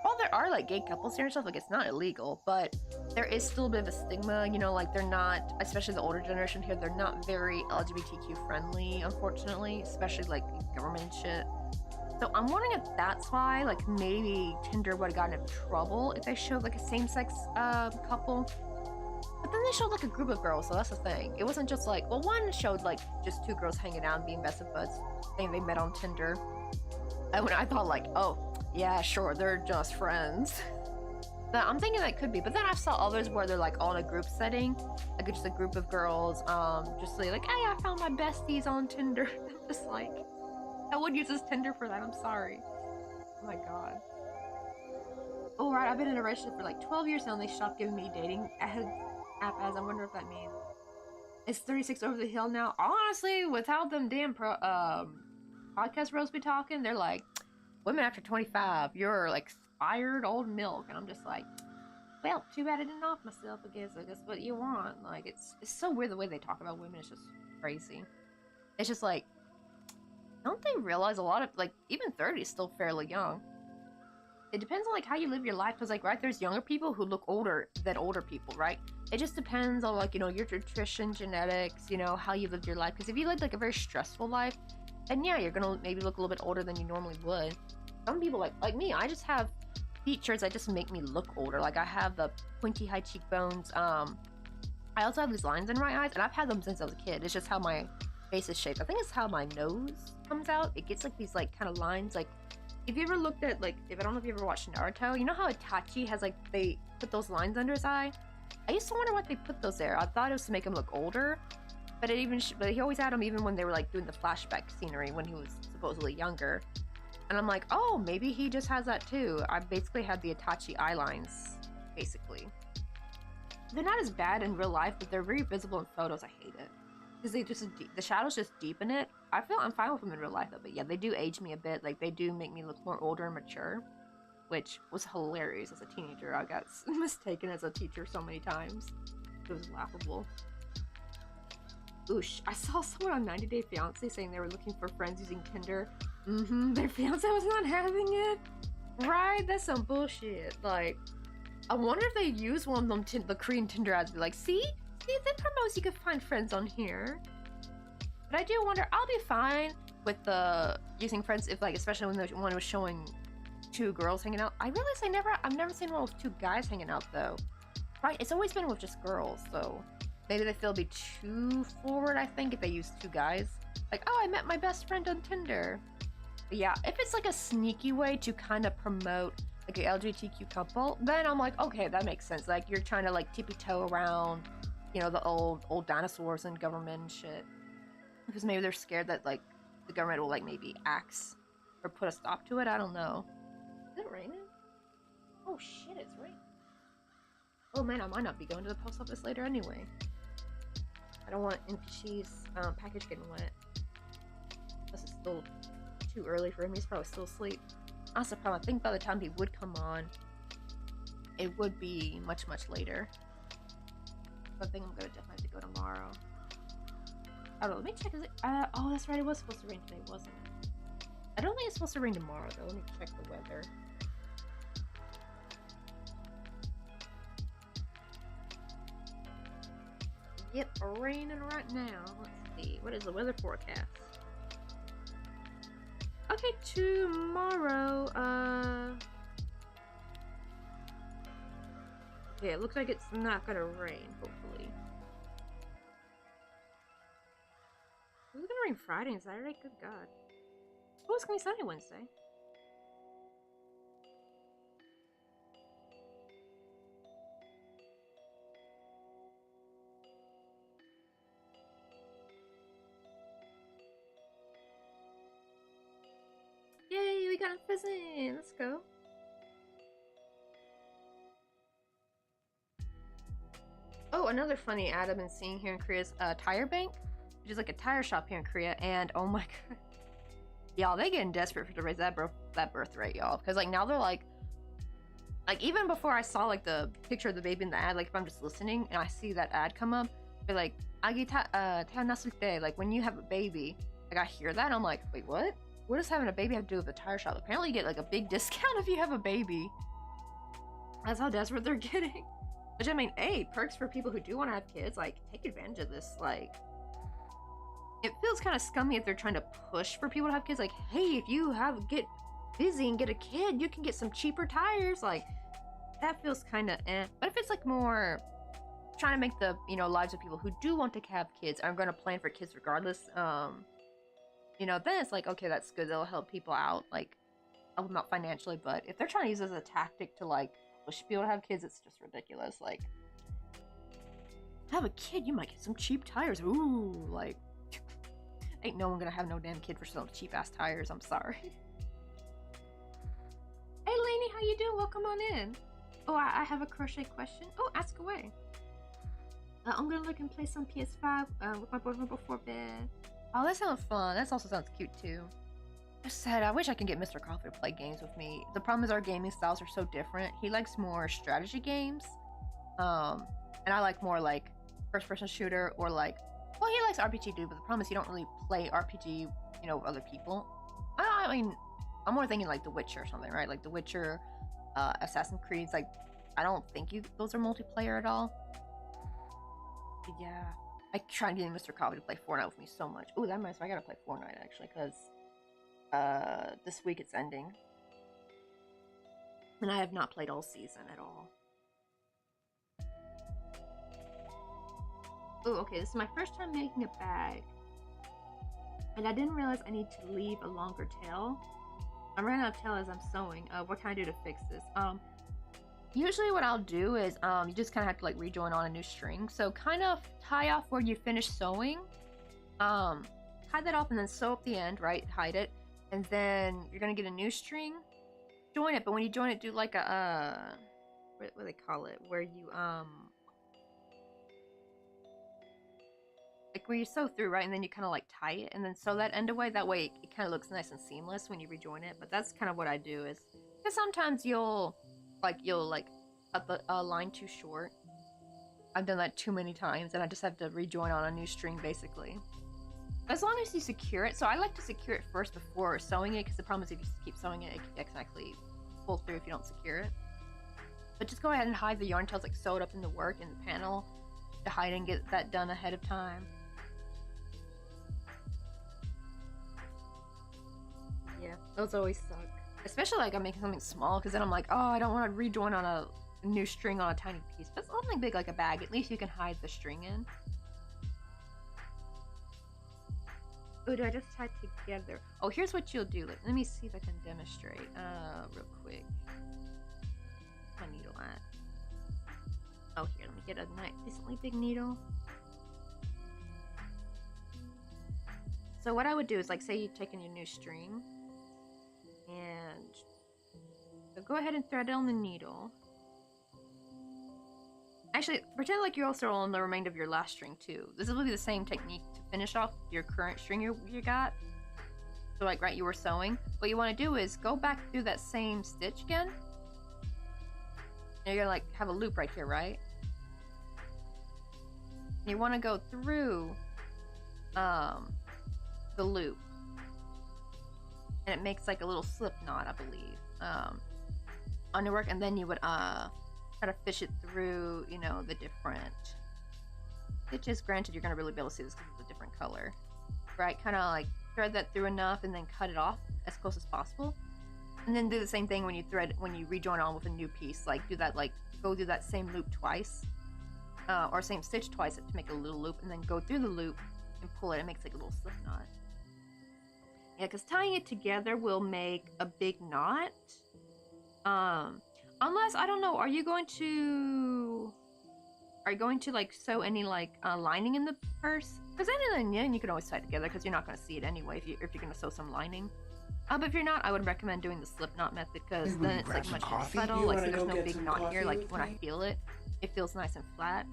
[SPEAKER 1] well, there are like gay couples here and stuff, like it's not illegal, but there is still a bit of a stigma, you know, like they're not, especially the older generation here, they're not very LGBTQ friendly, unfortunately, especially like government and shit. So I'm wondering if that's why, like maybe Tinder would have gotten in trouble if they showed like a same-sex couple. But then they showed like a group of girls, so that's the thing. It wasn't just like, well, one showed like just two girls hanging out and being best of buds, saying they met on Tinder. And when I thought like, oh, yeah, sure, they're just friends. But I'm thinking that could be, but then I saw others where they're like all in a group setting, like just a group of girls, just like, hey, I found my besties on Tinder. I'm just like, I would use this Tinder for that, I'm sorry. Oh my god. Oh, God, I've been in a relationship for like 12 years now and they stopped giving me dating app ads. I wonder what that means. It's 36 over the hill now. Honestly, without them damn podcast bros be talking, they're like, women after 25, you're like expired old milk. And I'm just like, well, too bad I didn't off myself. I guess what you want. Like, it's so weird the way they talk about women. It's just crazy. It's just like, don't they realize a lot of, like, even 30 is still fairly young. It depends on, like, how you live your life. Because, like, right, there's younger people who look older than older people, right? It just depends on, like, you know, your nutrition, genetics, you know, how you lived your life. Because if you lived, like, a very stressful life, then, yeah, you're gonna maybe look a little bit older than you normally would. Some people, like me, I just have features that just make me look older. Like, I have the pointy high cheekbones. I also have these lines in my eyes, and I've had them since I was a kid. It's just how my face is shaped. I think it's how my nose comes out. It gets, like, these, like, kind of lines, like, if you ever looked at, like, I don't know if you ever watched Naruto, you know how Itachi has, like, they put those lines under his eye? I used to wonder why they put those there. I thought it was to make him look older, but but he always had them even when they were, like, doing the flashback scenery when he was supposedly younger. And I'm like, oh, maybe he just has that too. I basically had the Itachi eye lines, basically. They're not as bad in real life, but they're very visible in photos. I hate it. Because they just, the shadows just deepen it. I feel I'm fine with them in real life though, but yeah, they do age me a bit. Like, they do make me look more older and mature, which was hilarious as a teenager. I got mistaken as a teacher so many times. It was laughable. Oosh, I saw someone on 90 Day Fiancé saying they were looking for friends using Tinder. Their fiance was not having it. Right? That's some bullshit. Like, I wonder if they use one of them, the Korean Tinder ads. Be like, see, that promotes you can find friends on here. But I do wonder, I'll be fine with the using friends if, like, especially when the one was showing 2 girls hanging out. I realize I've never seen one with 2 guys hanging out though. Right? It's always been with just girls, so maybe they feel it'd be too forward, I think, if they use 2 guys. Like, oh, I met my best friend on Tinder. But yeah, if it's like a sneaky way to kind of promote like an LGBTQ couple, then I'm like, okay, that makes sense. Like, you're trying to like tippy-toe around, you know, the old dinosaurs and government and shit. Because maybe they're scared that like the government will like maybe axe or put a stop to it. I don't know. Is it raining? Oh shit, it's raining. Oh man, I might not be going to the post office later anyway. I don't want NPShi's package getting wet. This is still too early for him. He's probably still asleep. Also, probably I think by the time he would come on, it would be much later. So I think I'm gonna definitely have to go tomorrow. I don't know. Let me check. Is it? Oh, that's right. It was supposed to rain today, wasn't it? I don't think it's supposed to rain tomorrow though. Let me check the weather. Yep, raining right now. Let's see. What is the weather forecast? Okay, tomorrow, okay, it looks like it's not gonna rain, hopefully. Is it gonna rain Friday and Saturday? Good God. Oh, it's gonna be sunny Wednesday. Yay, we got a pheasant! Let's go. Oh, another funny ad I've been seeing here in Korea is Tire Bank, which is like a tire shop here in Korea, and oh my god. Y'all, they getting desperate to raise that birth rate, y'all. Because like now they're like even before I saw like the picture of the baby in the ad, like if I'm just listening and I see that ad come up, they're like, "Agi 태어났을 like when you have a baby." Like I hear that and I'm like, wait, what? What does having a baby have to do with a tire shop? Apparently you get like a big discount if you have a baby. That's how desperate they're getting. Which I mean, hey, perks for people who do want to have kids. Like, take advantage of this. Like, it feels kind of scummy if they're trying to push for people to have kids. Like, hey, if you get busy and get a kid, you can get some cheaper tires. Like, that feels kind of eh. But if it's like more trying to make the, you know, lives of people who do want to have kids are going to plan for kids regardless, you know, then it's like, okay, that's good. They'll help people out, like, help them out financially. But if they're trying to use it as a tactic to, like, push people to have kids, it's just ridiculous. Like, have a kid, you might get some cheap tires. Ooh, like, ain't no one gonna have no damn kid for some cheap-ass tires. I'm sorry. Hey, Lainey, how you doing? Welcome on in. Oh, I have a crochet question. Oh, ask away. I'm gonna look and play some PS5 with my boyfriend before bed. Oh, that sounds fun. That also sounds cute too. I said I wish I could get Mr. Coffee to play games with me. The problem is our gaming styles are so different. He likes more strategy games, and I like more like first-person shooter or like. Well, he likes RPG too, but the problem is he don't really play RPG, you know, with other people. I mean, I'm more thinking like The Witcher or something, right? Like The Witcher, Assassin's Creed. Like, I don't think those are multiplayer at all. But yeah, I tried getting Mr. Coffee to play Fortnite with me so much. Ooh, that reminds me, I gotta play Fortnite actually, because this week it's ending, and I have not played all season at all. Oh, okay, this is my first time making a bag, and I didn't realize I need to leave a longer tail. I'm running out of tail as I'm sewing. What can I do to fix this? Usually what I'll do is you just kind of have to like rejoin on a new string. So kind of tie off where you finish sewing, tie that off and then sew up the end, right? Hide it, and then you're gonna get a new string, join it. But when you join it, do like a what do they call it? Where you like where you sew through, right? And then you kind of like tie it and then sew that end away. That way it kind of looks nice and seamless when you rejoin it. But that's kind of what I do, is because sometimes you'll cut the line too short. I've done that too many times and I just have to rejoin on a new string basically. As long as you secure it. So I like to secure it first before sewing it, because the problem is if you keep sewing it, it can exactly pull through if you don't secure it. But just go ahead and hide the yarn tails, like sew it up in the work in the panel to hide and get that done ahead of time. Yeah, those always suck. Especially like I'm making something small, because then I'm like, oh, I don't want to rejoin on a new string on a tiny piece. But something big like a bag, at least you can hide the string in. Oh, do I just tie together? Oh, here's what you'll do. Let me see if I can demonstrate real quick. My needle at? Oh, here, let me get a decently big needle. So what I would do is, like, say you've taken your new string, and so go ahead and thread it on the needle. Actually, pretend like you're also on the remainder of your last string too. This will be the same technique to finish off your current string you got. So like, right, you were sewing. What you want to do is go back through that same stitch again. And you're gonna like have a loop right here, right? And you want to go through the loop, and it makes like a little slip knot, I believe, on your work, and then you would try to fish it through, you know, the different stitches. Granted, you're gonna really be able to see this because it's a different color, right? Kind of like thread that through enough and then cut it off as close as possible, and then do the same thing when you rejoin on with a new piece. Like do that, like go through that same loop twice, or same stitch twice to make a little loop, and then go through the loop and pull it. It makes like a little slip knot. Yeah, because tying it together will make a big knot. Unless, I don't know, are you going to like sew any like lining in the purse? Because then in the end you can always tie it together, because you're not going to see it anyway if you're going to sew some lining. But if you're not, I would recommend doing the slip knot method, because then it's like much more subtle. Like, so there's no big knot here. Like when I feel it, it feels nice and flat.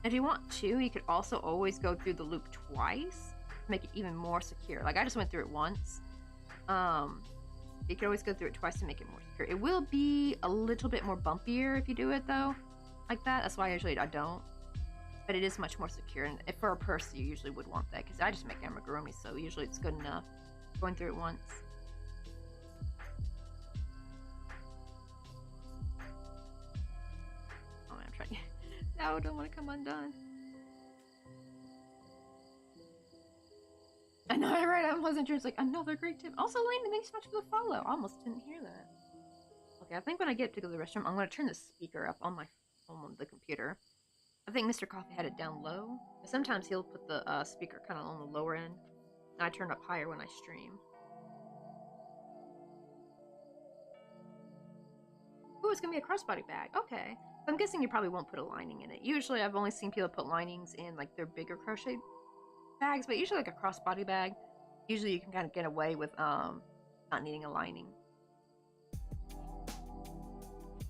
[SPEAKER 1] If you want to, you could also always go through the loop twice to make it even more secure. Like I just went through it once. You could always go through it twice to make it more secure. It will be a little bit more bumpier if you do it though, like that. That's why usually I don't. But it is much more secure, and if for a purse you usually would want that, because I just make amigurumi, so usually it's good enough going through it once. Oh man, I'm trying. No, I don't want to come undone. I know, right? I wasn't sure. It's like another great tip. Also, Lane, thanks so much for the follow. I almost didn't hear that. Okay, I think when I get to the restroom, I'm going to turn the speaker up on the computer. I think Mr. Coffee had it down low. Sometimes he'll put the speaker kind of on the lower end, and I turn it up higher when I stream. Ooh, it's gonna be a crossbody bag. Okay. So I'm guessing you probably won't put a lining in it. Usually I've only seen people put linings in like their bigger crochet bags, but usually like a crossbody bag, usually you can kind of get away with not needing a lining.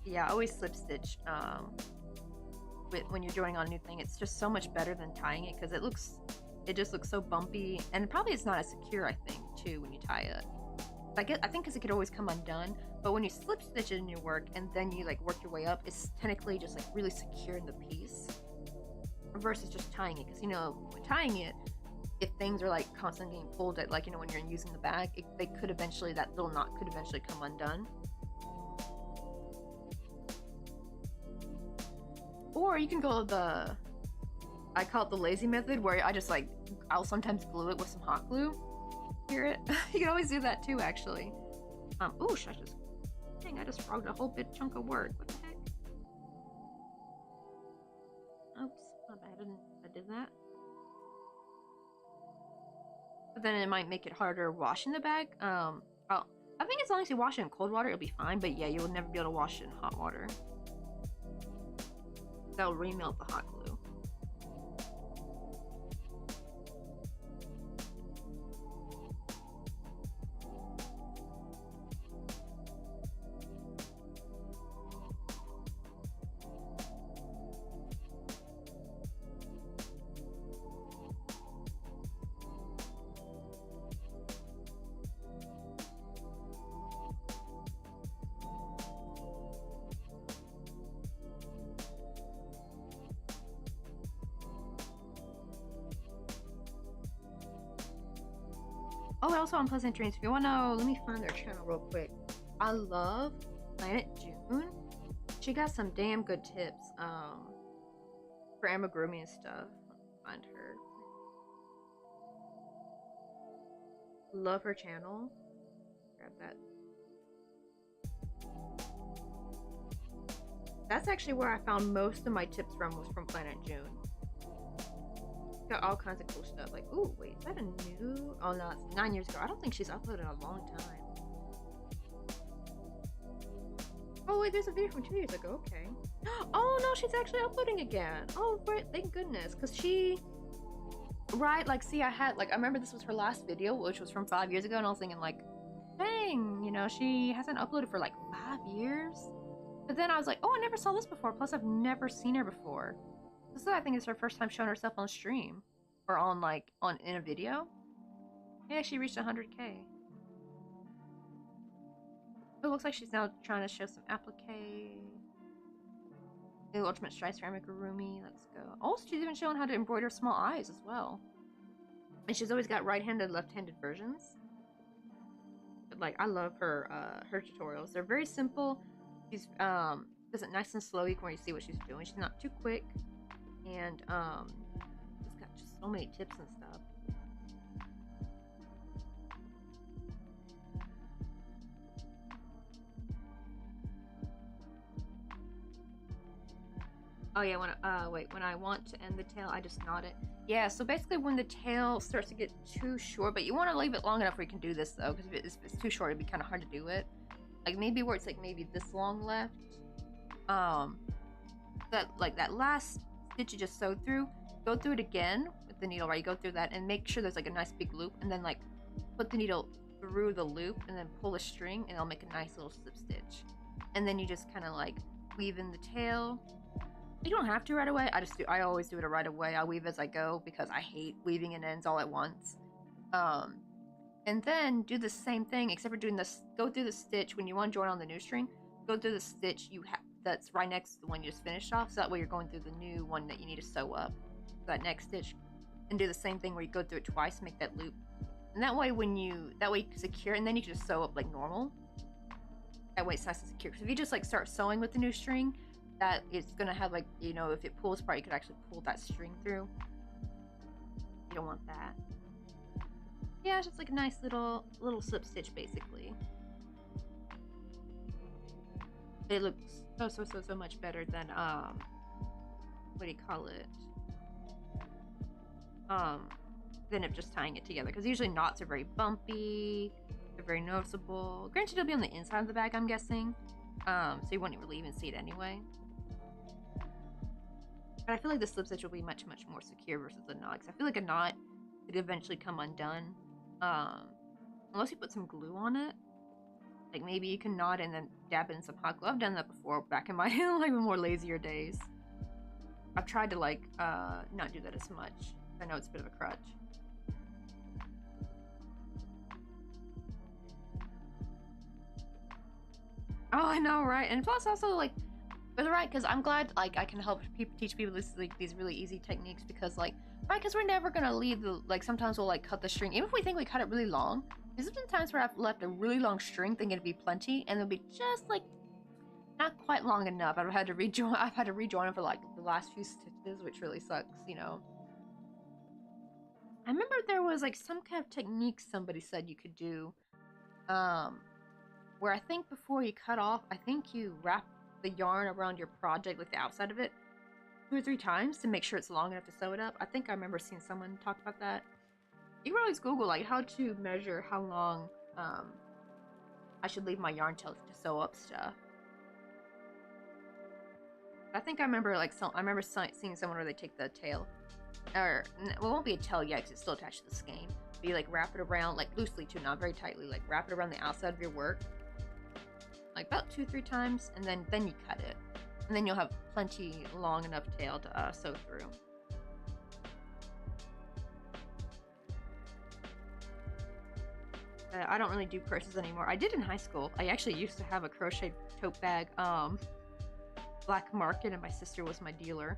[SPEAKER 1] Yeah, I always slip stitch when you're doing on a new thing. It's just so much better than tying it because it just looks so bumpy, and probably it's not as secure, I think, too, when you tie it. I think because it could always come undone, but when you slip stitch it in your work and then you like work your way up, it's technically just like really secure in the piece versus just tying it. Because when tying it, if things are like constantly getting pulled at, like, when you're using the bag, that little knot could eventually come undone. Or you can go I call it the lazy method, where I'll sometimes glue it with some hot glue. Hear it? You can always do that too, actually. Oh, dang, I just frogged a whole big chunk of work. What the heck? Oops, my bad, I did that. But then it might make it harder washing the bag. I think as long as you wash it in cold water, it'll be fine, but yeah, you will never be able to wash it in hot water. That'll remelt the hot glue. Oh, also on Pleasant Dreams, if you want to know, let me find their channel real quick. I love Planet June. She got some damn good tips for amigurumi and stuff. Find her. Love her channel. Grab that. That's actually where I found most of my tips from, was from Planet June. Got all kinds of cool stuff. Like, ooh, wait, is that a new? Oh no, it's 9 years ago. I don't think she's uploaded in a long time. Oh wait, there's a video from 2 years ago. Okay. Oh no, she's actually uploading again. Oh, great, thank goodness, because see, I remember this was her last video, which was from 5 years ago, and I was thinking like, dang, she hasn't uploaded for like 5 years. But then I was like, oh, I never saw this before. Plus, I've never seen her before. This, I think, is her first time showing herself on stream, or in a video. Yeah, she reached 100K. It looks like she's now trying to show some applique. The Ultimate Stripes for amigurumi. Let's go. Oh, she's even showing how to embroider small eyes as well. And she's always got right-handed, left-handed versions. But, like, I love her tutorials. They're very simple. She's does it nice and slow. You can already see what she's doing. She's not too quick. And it's got just so many tips and stuff. Oh yeah, when I want to end the tail, I just knot it. Yeah, so basically when the tail starts to get too short, but you want to leave it long enough where you can do this though, because if it's too short, it'd be kind of hard to do it. Like maybe where it's like maybe this long left. That last stitch you just sewed through, go through it again with the needle, right? You go through that and make sure there's like a nice big loop, and then like put the needle through the loop and then pull a string, and it'll make a nice little slip stitch. And then you just kind of like weave in the tail. You don't have to right away. I always do it right away. I weave as I go because I hate weaving in ends all at once. And then do the same thing, except for doing this. Go through the stitch when you want to join on the new string. Go through the stitch you have that's right next to the one you just finished off. So that way you're going through the new one that you need to sew up. That next stitch, and do the same thing where you go through it twice, make that loop, and that way you can secure, and then you can just sew up like normal. That way it's nice and secure. Because if you just like start sewing with the new string, that it's gonna have like, if it pulls apart, you could actually pull that string through. You don't want that. Yeah, it's just like a nice little slip stitch basically. It looks so much better than what do you call it? Than if just tying it together, because usually knots are very bumpy, they're very noticeable. Granted, it'll be on the inside of the bag, I'm guessing, so you wouldn't really even see it anyway. But I feel like the slip stitch will be much more secure versus a knot, because I feel like a knot could eventually come undone. Unless you put some glue on it. Like maybe you can knot and then dab it in some hot glue. I've done that before back in my like more lazier days. I've tried to like not do that as much. I know it's a bit of a crutch. Oh, I know, right? And plus also like, but right, because I'm glad like I can help people teach people this like these really easy techniques because like right, because we're never gonna leave the like sometimes we'll like cut the string even if we think we cut it really long. There's been times where I've left a really long string thinking it'd be plenty, and it'll be just like not quite long enough. I've had to rejoin. I've had to rejoin it for like the last few stitches, which really sucks, you know. I remember there was like some kind of technique somebody said you could do, where I think before you cut off, I think you wrap the yarn around your project, like the outside of it, 2 or 3 times to make sure it's long enough to sew it up. I think I remember seeing someone talk about that. You can always Google like how to measure how long I should leave my yarn tail to sew up stuff. I think I remember like seeing someone where they take the tail, or well, it won't be a tail yet because it's still attached to the skein. But you like wrap it around like loosely too, not very tightly. Like wrap it around the outside of your work, like about 2 or 3 times, and then you cut it, and then you'll have plenty long enough tail to sew through. I don't really do purses anymore. I did in high school. I actually used to have a crochet tote bag, black market, and my sister was my dealer.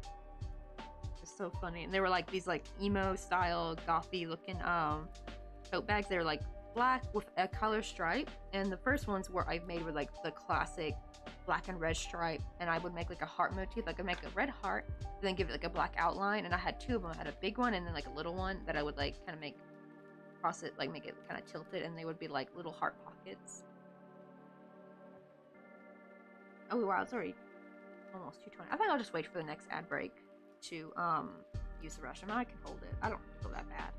[SPEAKER 1] It's so funny. And they were like these like emo style, gothy looking tote bags. They were like black with a color stripe. And the first ones were I made with like the classic black and red stripe. And I would make like a heart motif. Like I'd make a red heart, and then give it like a black outline. And I had 2 of them. I had a big one and then like a little one that I would like kind of make across it, like make it kind of tilted, and they would be like little heart pockets. Oh wow, it's already almost 2:20. I think I'll just wait for the next ad break to use the restroom. I can hold it. I don't feel that bad.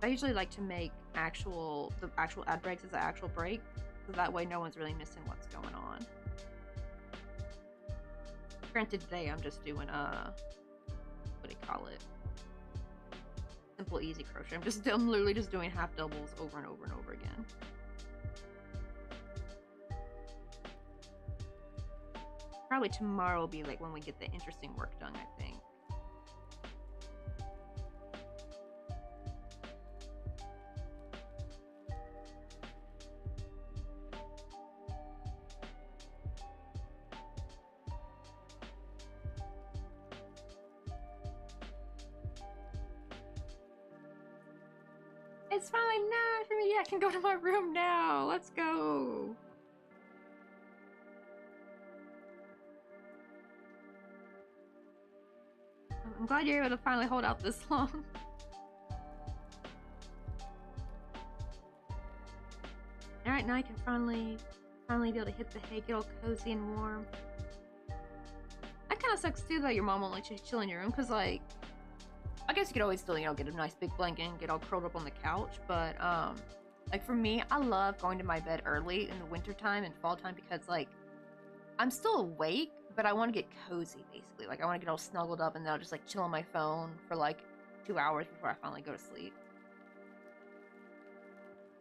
[SPEAKER 1] I usually like to make the actual ad breaks as an actual break, so that way no one's really missing what's going on. Granted, today I'm just doing what do you call it? Simple, easy crochet. I'm literally just doing half doubles over and over and over again. Probably tomorrow will be like when we get the interesting work done, I think. It's finally 9 for me. Yeah, I can go to my room now. Let's go. I'm glad you're able to finally hold out this long. Alright, now I can finally be able to hit the hay, get all cozy and warm. That kind of sucks too that your mom won't let you chill in your room, because like, I guess you could always still, you know, get a nice big blanket and get all curled up on the couch, but like for me, I love going to my bed early in the wintertime and fall time because like, I'm still awake, but I want to get cozy basically. Like I want to get all snuggled up and then I'll just like chill on my phone for like 2 hours before I finally go to sleep.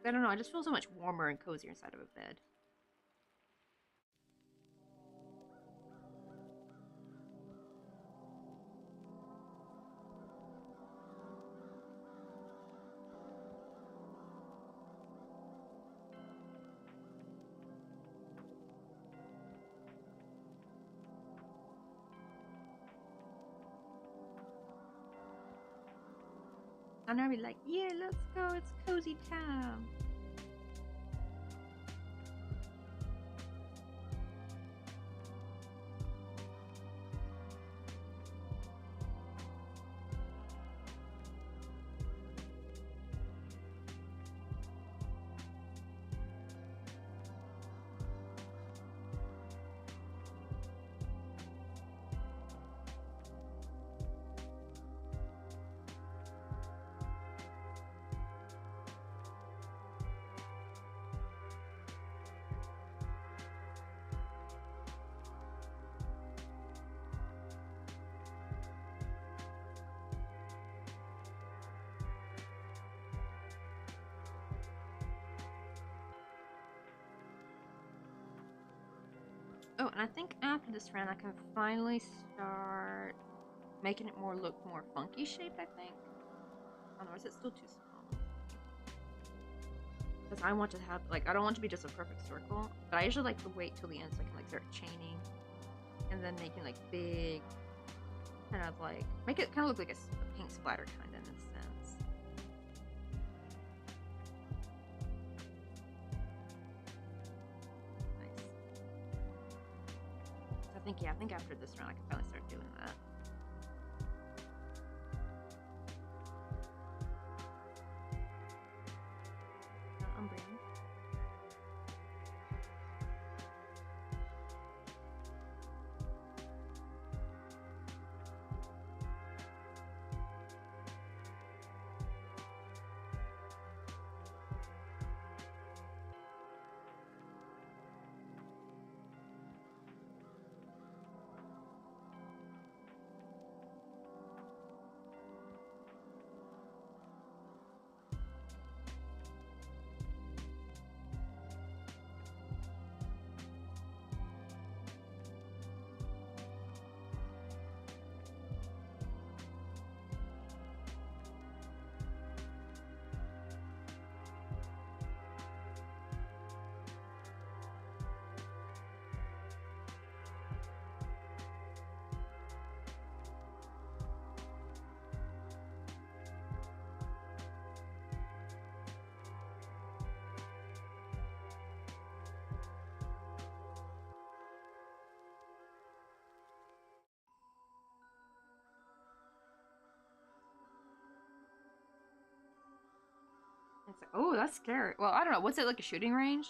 [SPEAKER 1] I don't know, I just feel so much warmer and cozier inside of a bed. I'm gonna be like, yeah, let's go, it's cozy time. Oh, and I think after this round, I can finally start making it look more funky shaped, I think. I don't know, is it still too small? Because I want to have, like, I don't want it to be just a perfect circle, but I usually like to wait till the end so I can, like, start chaining and then making, like, big, kind of, like, make it kind of look like a paint splatter kind of in a sense. Nice. So I think after this round I can finally start doing that. It's like, oh, that's scary. Well, I don't know. What's it, like a shooting range?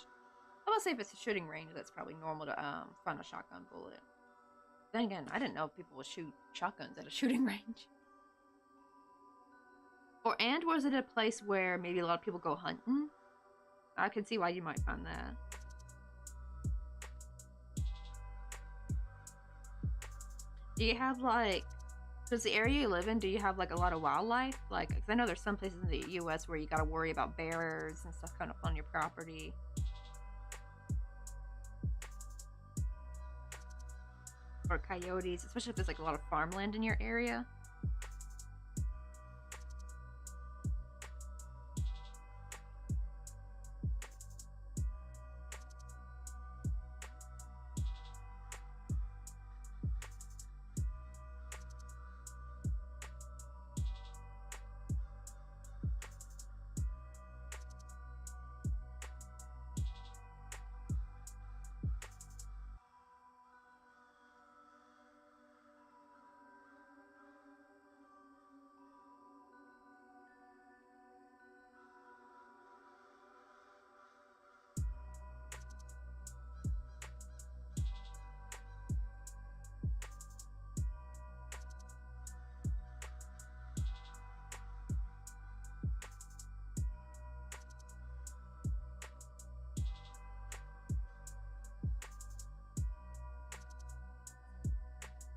[SPEAKER 1] I will say if it's a shooting range, that's probably normal to find a shotgun bullet. Then again, I didn't know people would shoot shotguns at a shooting range. And was it a place where maybe a lot of people go hunting? I could see why you might find that. Do you have, like, does the area you live in, do you have, like, a lot of wildlife? Like, cause I know there's some places in the U.S. where you gotta worry about bears and stuff kind of on your property. Or coyotes, especially if there's, like, a lot of farmland in your area.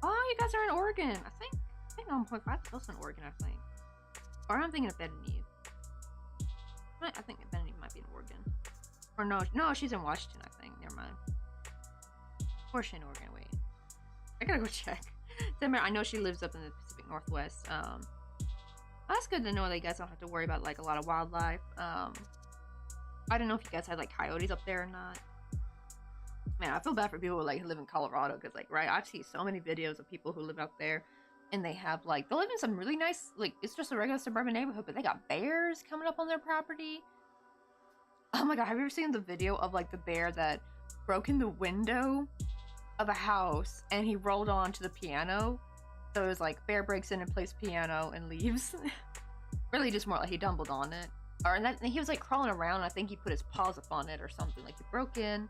[SPEAKER 1] Oh, you guys are in Oregon. I think 1.5 is also in Oregon, I think. Or I'm thinking of Bentonville. I think Bentonville might be in Oregon. Or no, she's in Washington, I think. Never mind. Or she's in Oregon, wait. I gotta go check. I know she lives up in the Pacific Northwest. That's good to know that you guys don't have to worry about, like, a lot of wildlife. I don't know if you guys had, like, coyotes up there or not. Man, I feel bad for people who, like, live in Colorado, because, like, right, I've seen so many videos of people who live out there, and they have, like, they live in some really nice, like, it's just a regular suburban neighborhood, but they got bears coming up on their property. Oh my god, have you ever seen the video of, like, the bear that broke in the window of a house, and he rolled onto the piano? So it was, like, bear breaks in and plays piano and leaves. Really just more like he dumbled on it. And he was, like, crawling around, I think he put his paws up on it or something, like, he broke in,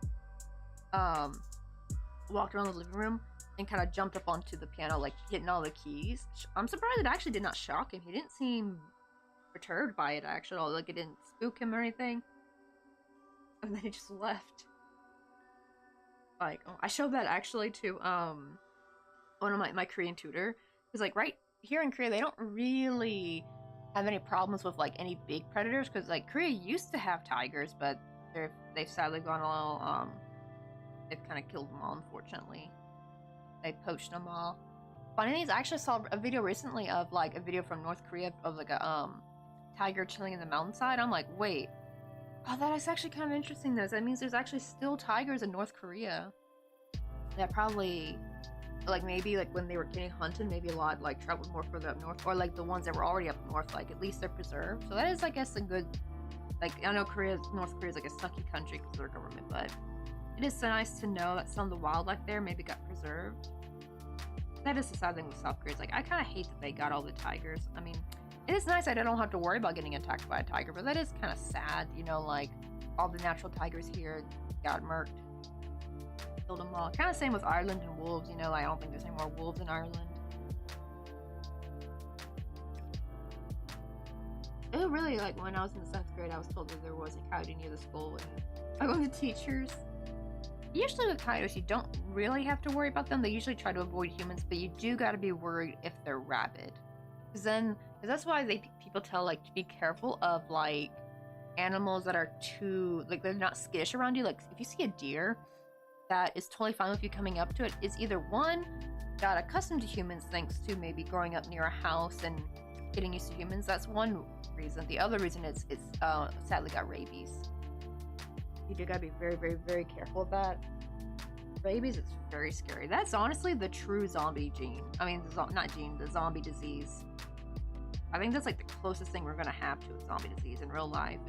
[SPEAKER 1] walked around the living room and kind of jumped up onto the piano, like hitting all the keys. I'm surprised it actually did not shock him. He didn't seem perturbed by it actually, like it didn't spook him or anything. And then he just left. Like, oh, I showed that actually to one of my Korean tutor, because like right here in Korea they don't really have any problems with like any big predators, because like Korea used to have tigers, but they've sadly gone a little they've kind of killed them all, unfortunately. They poached them all. Funny thing is, I actually saw a video recently of like a video from North Korea of like a tiger chilling in the mountainside. I'm like, wait, oh, that is actually kind of interesting though. That means there's actually still tigers in North Korea. That probably, like maybe like when they were getting hunted, maybe a lot like traveled more further up north, or like the ones that were already up north, like at least they're preserved. So that is, I guess, a good, like, I know North Korea is like a sucky country because of their government, but it is so nice to know that some of the wildlife there maybe got preserved. That is the sad thing with South Korea. It's like, I kind of hate that they got all the tigers. I mean, it is nice that I don't have to worry about getting attacked by a tiger, but that is kind of sad, you know, like all the natural tigers here got murked. Killed them all. Kind of same with Ireland and wolves, you know, I don't think there's any more wolves in Ireland. It really, like, when I was in the 7th grade, I was told that there was a coyote near the school, and I went to teachers. Usually with coyotes, you don't really have to worry about them. They usually try to avoid humans, but you do got to be worried if they're rabid. Because that's why people tell, like, to be careful of, like, animals that are too, like, they're not skittish around you. Like, if you see a deer that is totally fine with you coming up to it, is either one, got accustomed to humans thanks to maybe growing up near a house and getting used to humans. That's one reason. The other reason is it's sadly got rabies. You do gotta be very, very, very careful of that. Rabies is very scary. That's honestly the true zombie gene. I mean, the zombie disease. I think that's like the closest thing we're gonna have to a zombie disease in real life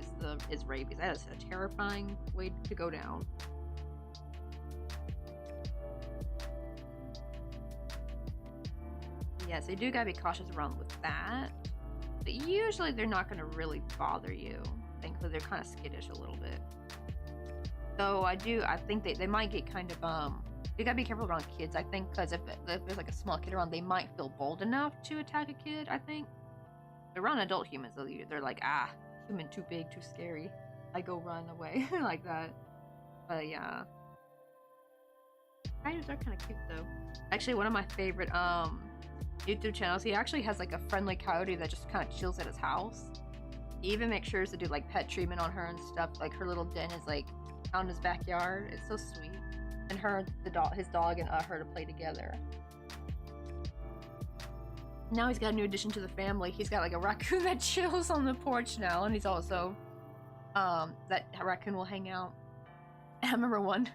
[SPEAKER 1] is rabies. That is a terrifying way to go down. Yes, they do gotta be cautious around with that. But usually they're not gonna really bother you. Thankfully, they're kind of skittish a little bit. So I think they might get kind of, you gotta be careful around kids, I think, because if there's like a small kid around, they might feel bold enough to attack a kid, I think. But around adult humans, they're like, ah, human too big, too scary. I go run away, like that. But yeah. Tigers are kind of cute though. Actually, one of my favorite, YouTube channels, he actually has like a friendly coyote that just kind of chills at his house. He even makes sure to do like pet treatment on her and stuff. Like her little den is like out in his backyard. It's so sweet. And his dog and her to play together. Now he's got a new addition to the family. He's got like a raccoon that chills on the porch now, and he's also that raccoon will hang out. And I remember one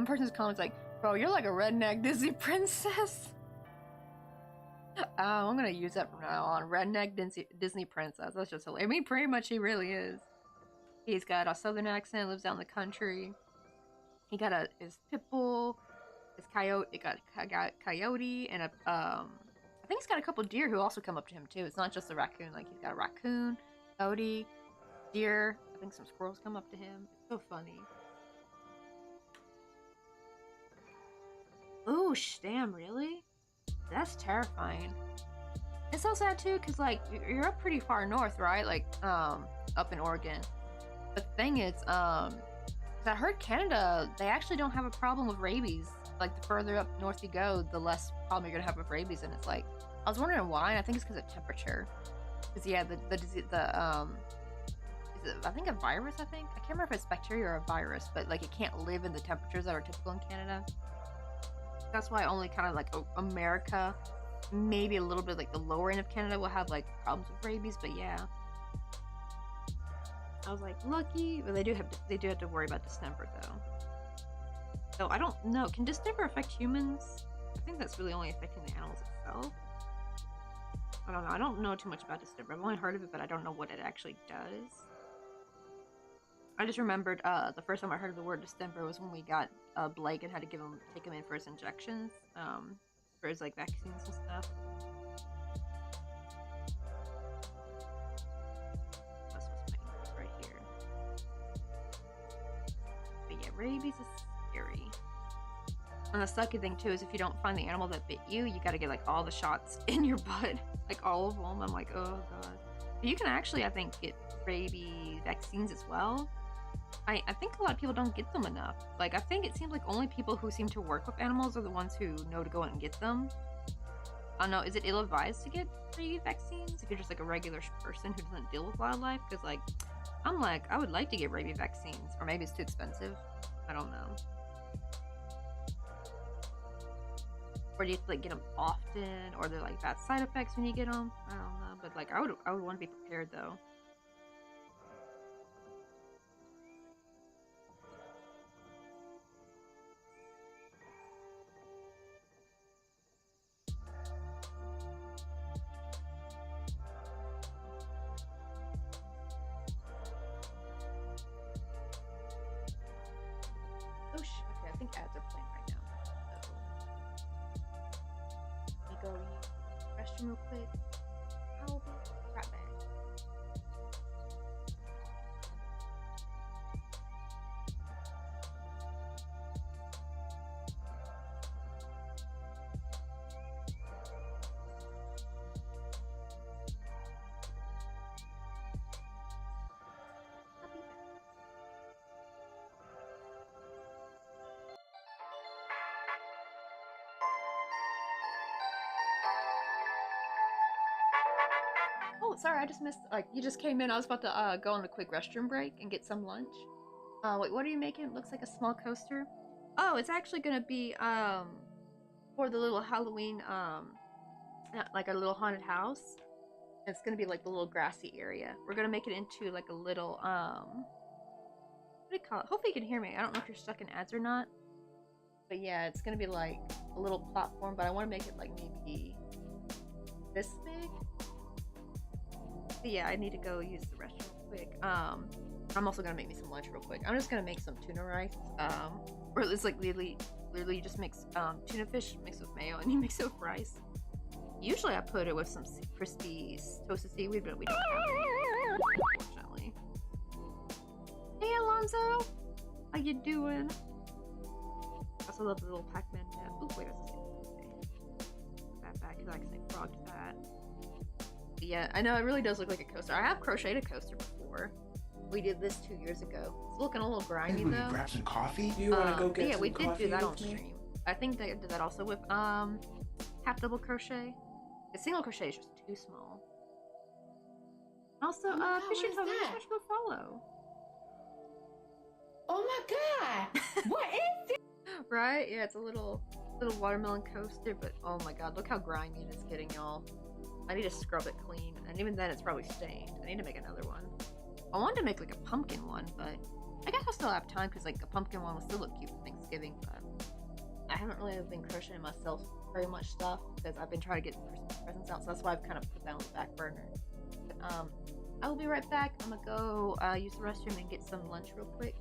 [SPEAKER 1] person's comment was like, "Bro, you're like a redneck Disney princess." I'm gonna use that from now on. Redneck Disney princess. That's just hilarious. I mean, pretty much he really is. He's got a southern accent, lives out in the country. He got his pit bull, his coyote. He got coyote and I think he's got a couple deer who also come up to him too. It's not just a raccoon. Like he's got a raccoon, coyote, deer. I think some squirrels come up to him. It's so funny. Oh, damn! Really? That's terrifying. It's so sad too, cause like you're up pretty far north, right? Like up in Oregon. But the thing is, I heard Canada, they actually don't have a problem with rabies. Like the further up north you go, the less problem you're gonna have with rabies. And it's like, I was wondering why. And I think it's because of temperature. Cause yeah, is it, I think a virus. I can't remember if it's bacteria or a virus, but like it can't live in the temperatures that are typical in Canada. That's why only kind of like America, maybe a little bit like the lower end of Canada will have like problems with rabies. But yeah, I was like lucky, but they do have to worry about distemper though. So I don't know. Can distemper affect humans? I think that's really only affecting the animals itself. I don't know. I don't know too much about distemper. I've only heard of it, but I don't know what it actually does. I just remembered the first time I heard of the word distemper was when we got Blake and had to take him in for his injections, for his like vaccines and stuff. That's what's my English right here. But yeah, rabies is scary. And the sucky thing too is if you don't find the animal that bit you, you gotta get like all the shots in your butt, like all of them. I'm like, oh god. But you can actually, I think, get rabies vaccines as well. I think a lot of people don't get them enough. Like, I think it seems like only people who seem to work with animals are the ones who know to go out and get them. I don't know, is it ill-advised to get rabies vaccines if you're just like a regular person who doesn't deal with wildlife? Because like, I would like to get rabies vaccines, or maybe it's too expensive. I don't know. Or do you have to like get them often, or they're like bad side effects when you get them? I don't know, but like I would want to be prepared though. Oh shit! Okay, I think ads are playing right now. So let me go use the restroom real quick. I'll be right back. I'll be back. Oh, sorry, I just missed. Like, you just came in. I was about to go on a quick restroom break and get some lunch. Wait, what are you making? It looks like a small coaster. Oh, it's actually gonna be for the little Halloween like a little haunted house. It's gonna be like the little grassy area. We're gonna make it into like a little what do you call it? Hopefully you can hear me. I don't know if you're stuck in ads or not. But yeah, it's gonna be like a little platform, but I want to make it like maybe this big. But yeah, I need to go use the restroom real quick. I'm also gonna make me some lunch real quick. I'm just gonna make some tuna rice. Or it's like literally you just mix tuna fish mixed with mayo and you mix it with rice. Usually I put it with some crispy toasted seaweed, but we don't have it, unfortunately. Hey Alonzo, how you doing? I also love the little Pac-Man tab. Oh wait, that's the same. Okay. Put that back because I accidentally frogged that. But yeah, I know it really does look like a coaster. I have crocheted a coaster before. We did this 2 years ago. It's looking a little grimy though.
[SPEAKER 3] Grab some coffee?
[SPEAKER 2] You wanna go get
[SPEAKER 1] yeah,
[SPEAKER 2] some
[SPEAKER 1] we did do that on
[SPEAKER 2] with me?
[SPEAKER 1] stream. I think they did that also with half double crochet. The single crochet is just too small. Also,
[SPEAKER 4] Oh my God,
[SPEAKER 1] Fishy
[SPEAKER 4] what is
[SPEAKER 1] told me
[SPEAKER 4] that?
[SPEAKER 1] to go follow.
[SPEAKER 4] Oh my god! What is this?
[SPEAKER 1] Right? Yeah, it's a little watermelon coaster, but oh my god, look how grimy it is getting, y'all. I need to scrub it clean, and even then it's probably stained. I need to make another one. I wanted to make like a pumpkin one, but I guess I'll still have time because like a pumpkin one will still look cute for Thanksgiving, but I haven't really been crocheting myself very much stuff because I've been trying to get Christmas presents out, so that's why I've kind of put that on the back burner. But, I will be right back. I'm gonna go use the restroom and get some lunch real quick.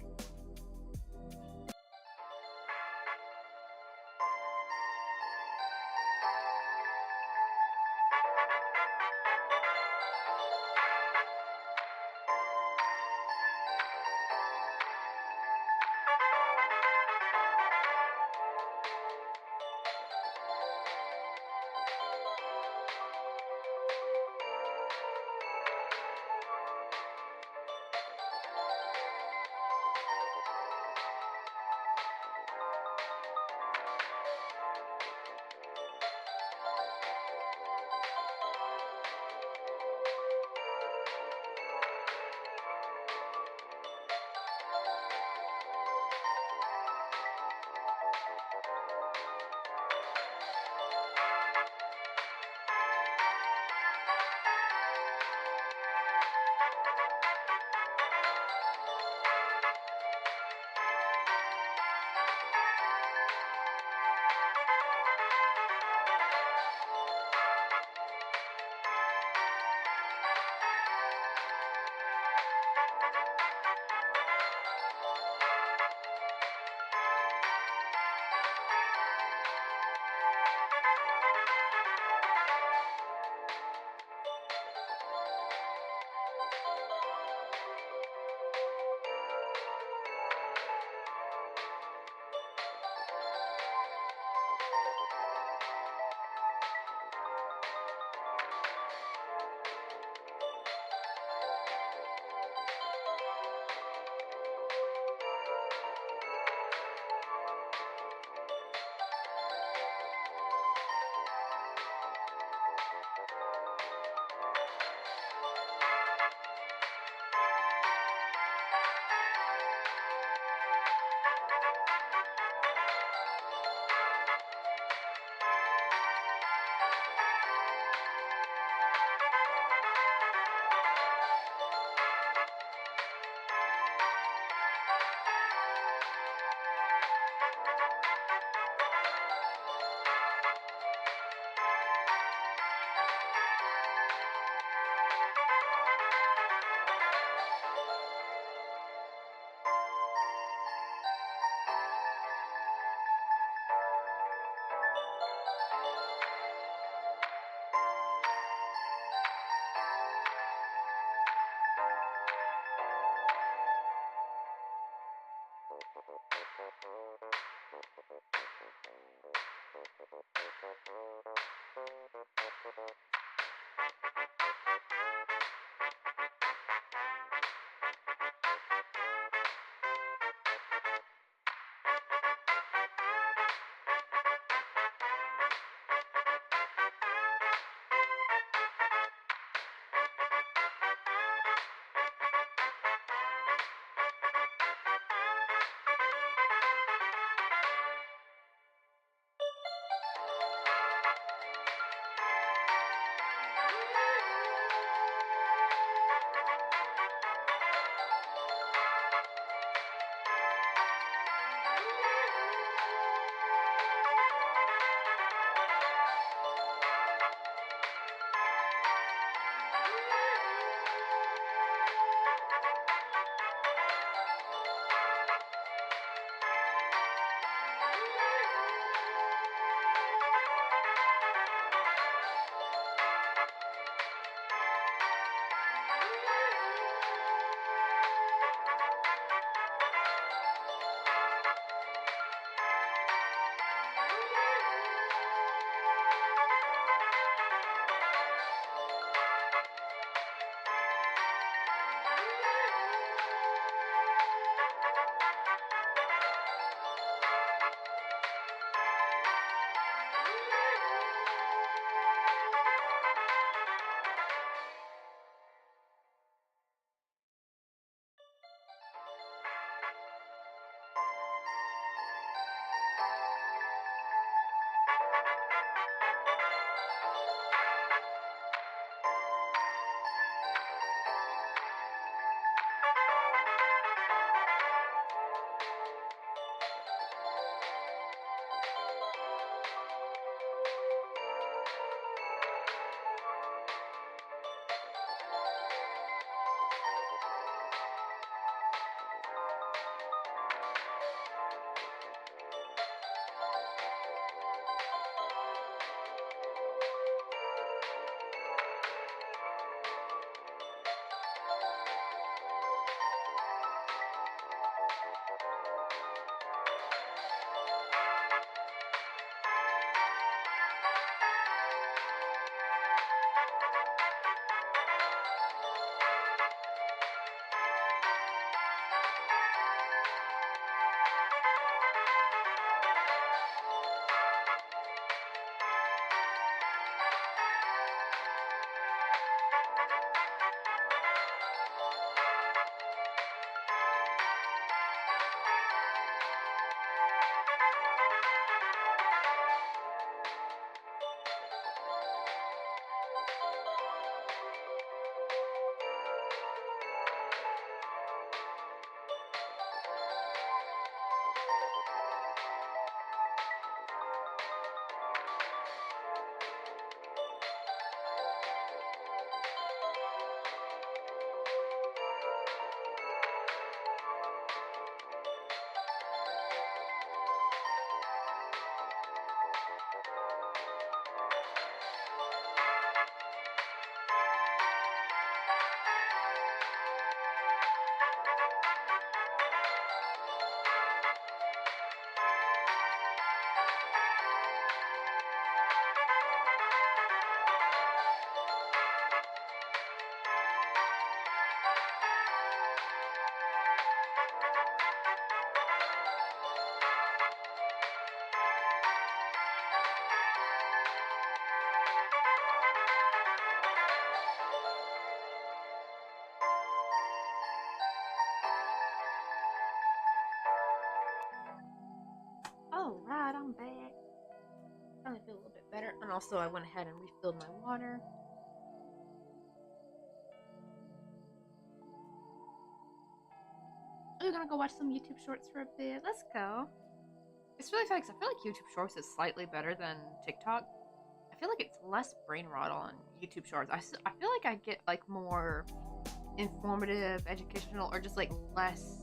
[SPEAKER 1] Alright, I'm back. Starting to feel a little bit better. And also I went ahead and refilled my water. We're gonna go watch some YouTube shorts for a bit. Let's go. It's really funny because I feel like YouTube shorts is slightly better than TikTok. I feel like it's less brain rot on YouTube shorts. I feel like I get like more informative, educational, or just like less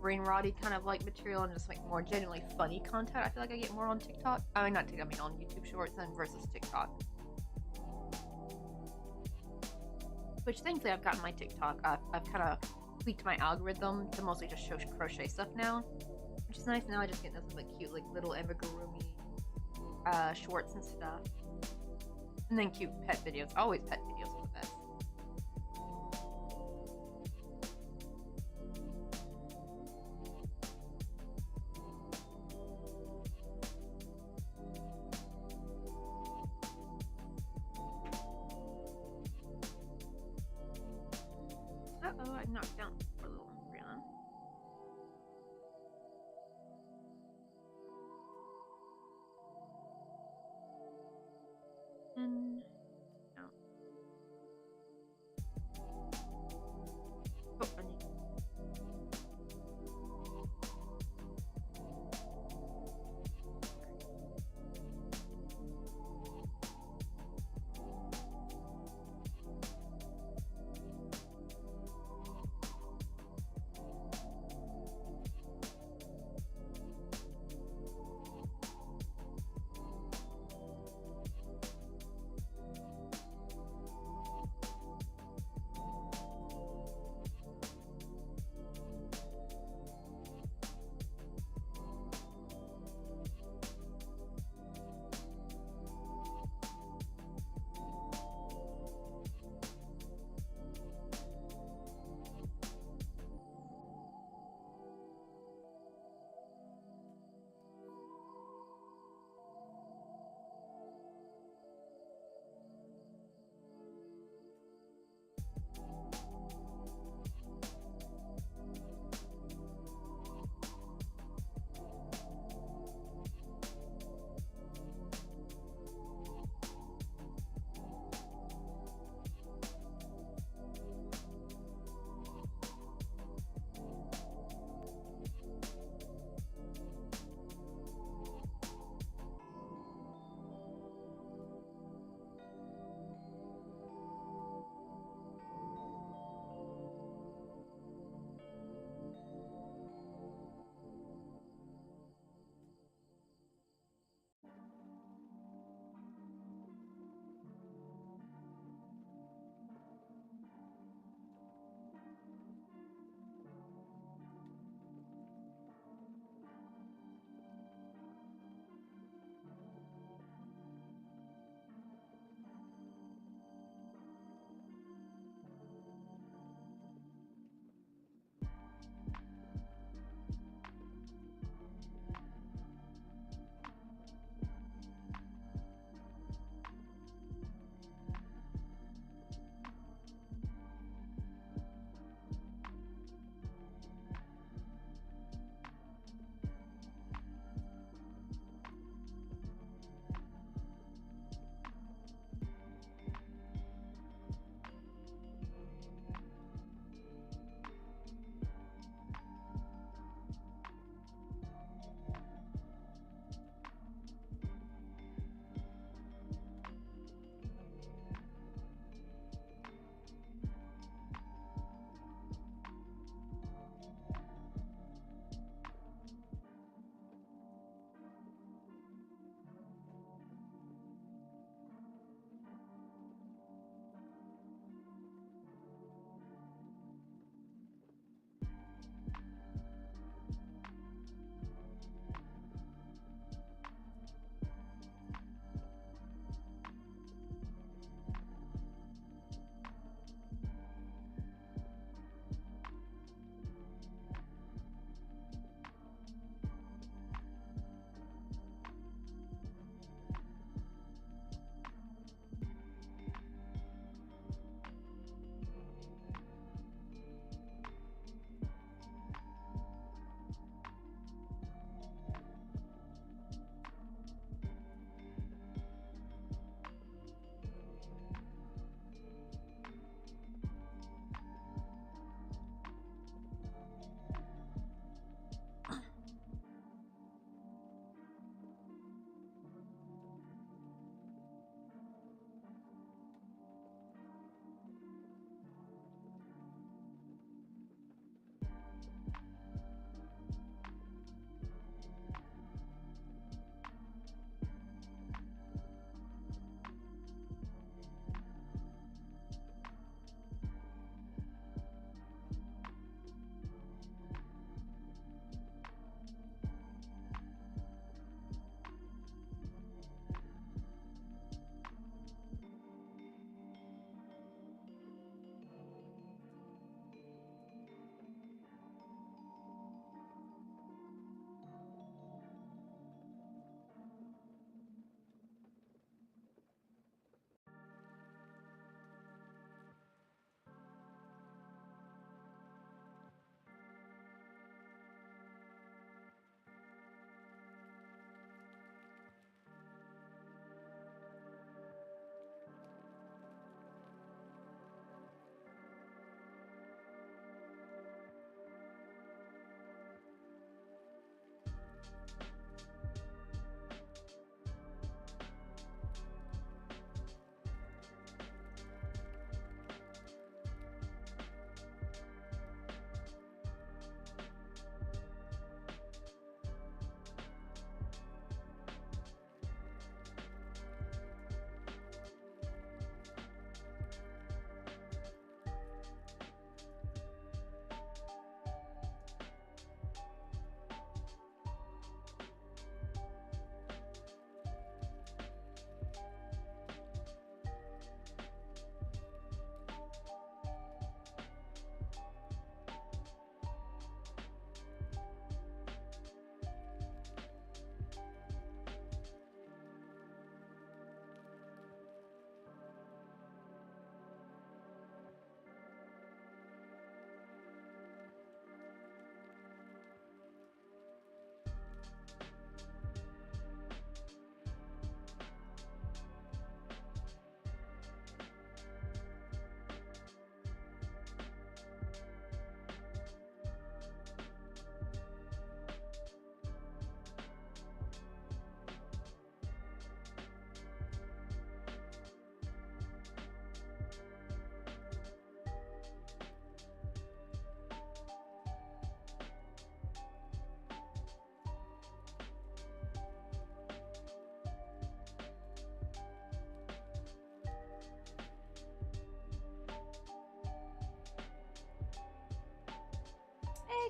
[SPEAKER 1] brain rotty kind of like material and just like more genuinely funny content. I feel like I get more on TikTok. I mean, not TikTok, I mean on YouTube shorts than versus TikTok. Which thankfully I've gotten my TikTok. I've kind of tweaked my algorithm to mostly just show crochet stuff now, which is nice. Now I just get nothing but cute, like little amigurumi shorts and stuff, and then cute pet videos. Always pet videos are the best. Uh-oh, I knocked down a little Brianna. And no. Oh, I need.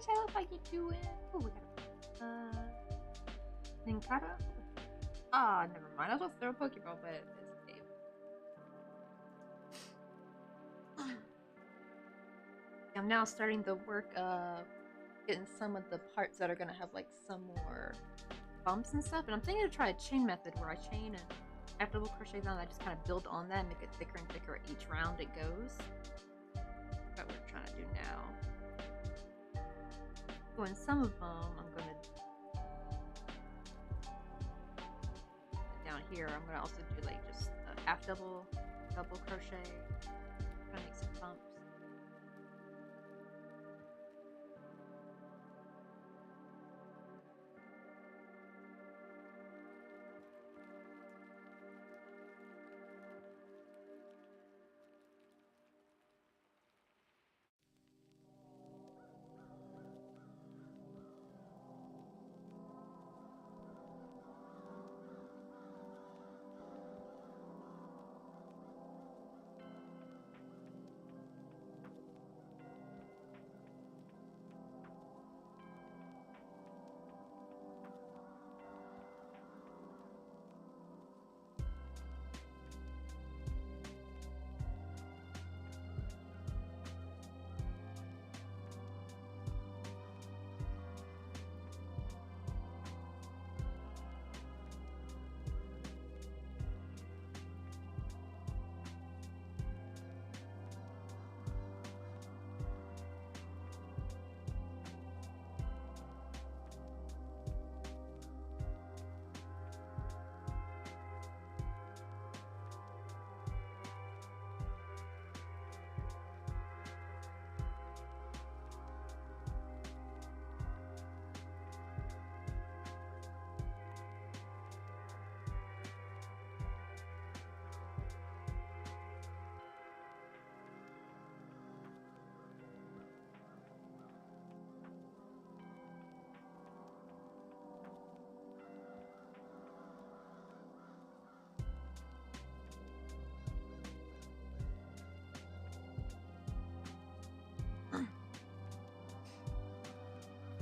[SPEAKER 1] Taylor, how you doing? Oh, we got a Ninkata. Ah, never mind. I was gonna throw a Pokeball, but it's Dave. I'm now starting the work of getting some of the parts that are gonna have like some more bumps and stuff. And I'm thinking to try a chain method where I chain and after double crochet down, I just kind of build on that and make it thicker and thicker each round it goes. That's what we're trying to do now. So in some of them, I'm gonna down here. I'm gonna also do like just a half double crochet, trying to make some bumps.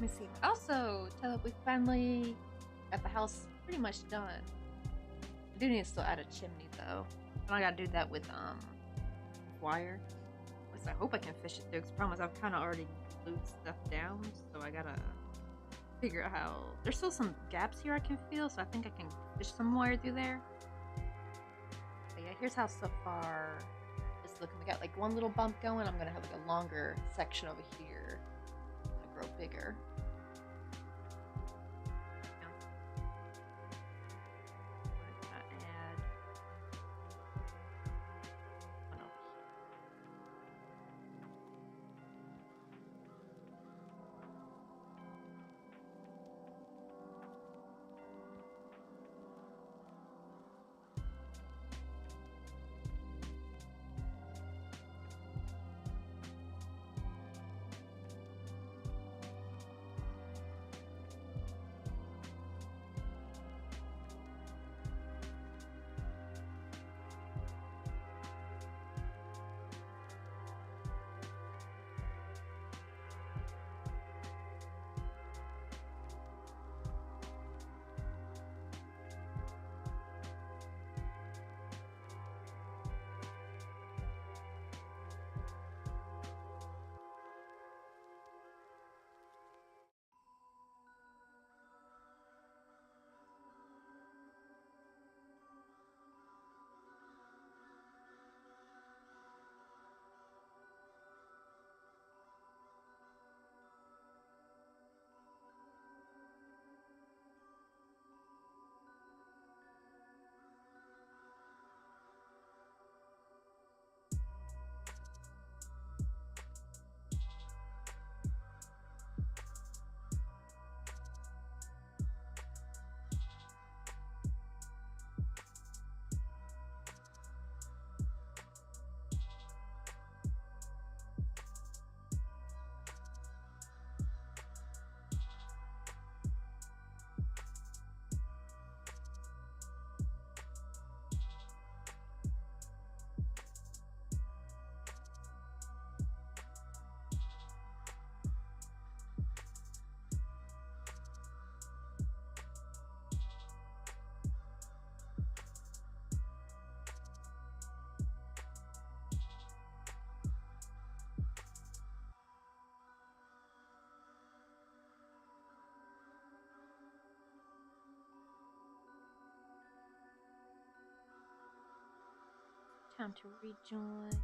[SPEAKER 1] Let me see. Also, we finally got the house pretty much done. I do need to still add a chimney though. And I gotta do that with wire. At least I hope I can fish it through. Cause promise I've kind of already glued stuff down, so I gotta figure out how. There's still some gaps here I can feel, so I think I can fish some wire through there. But yeah, here's how so far it's looking. We got like one little bump going. I'm gonna have like a longer section over here. Grow bigger. Time to rejoin.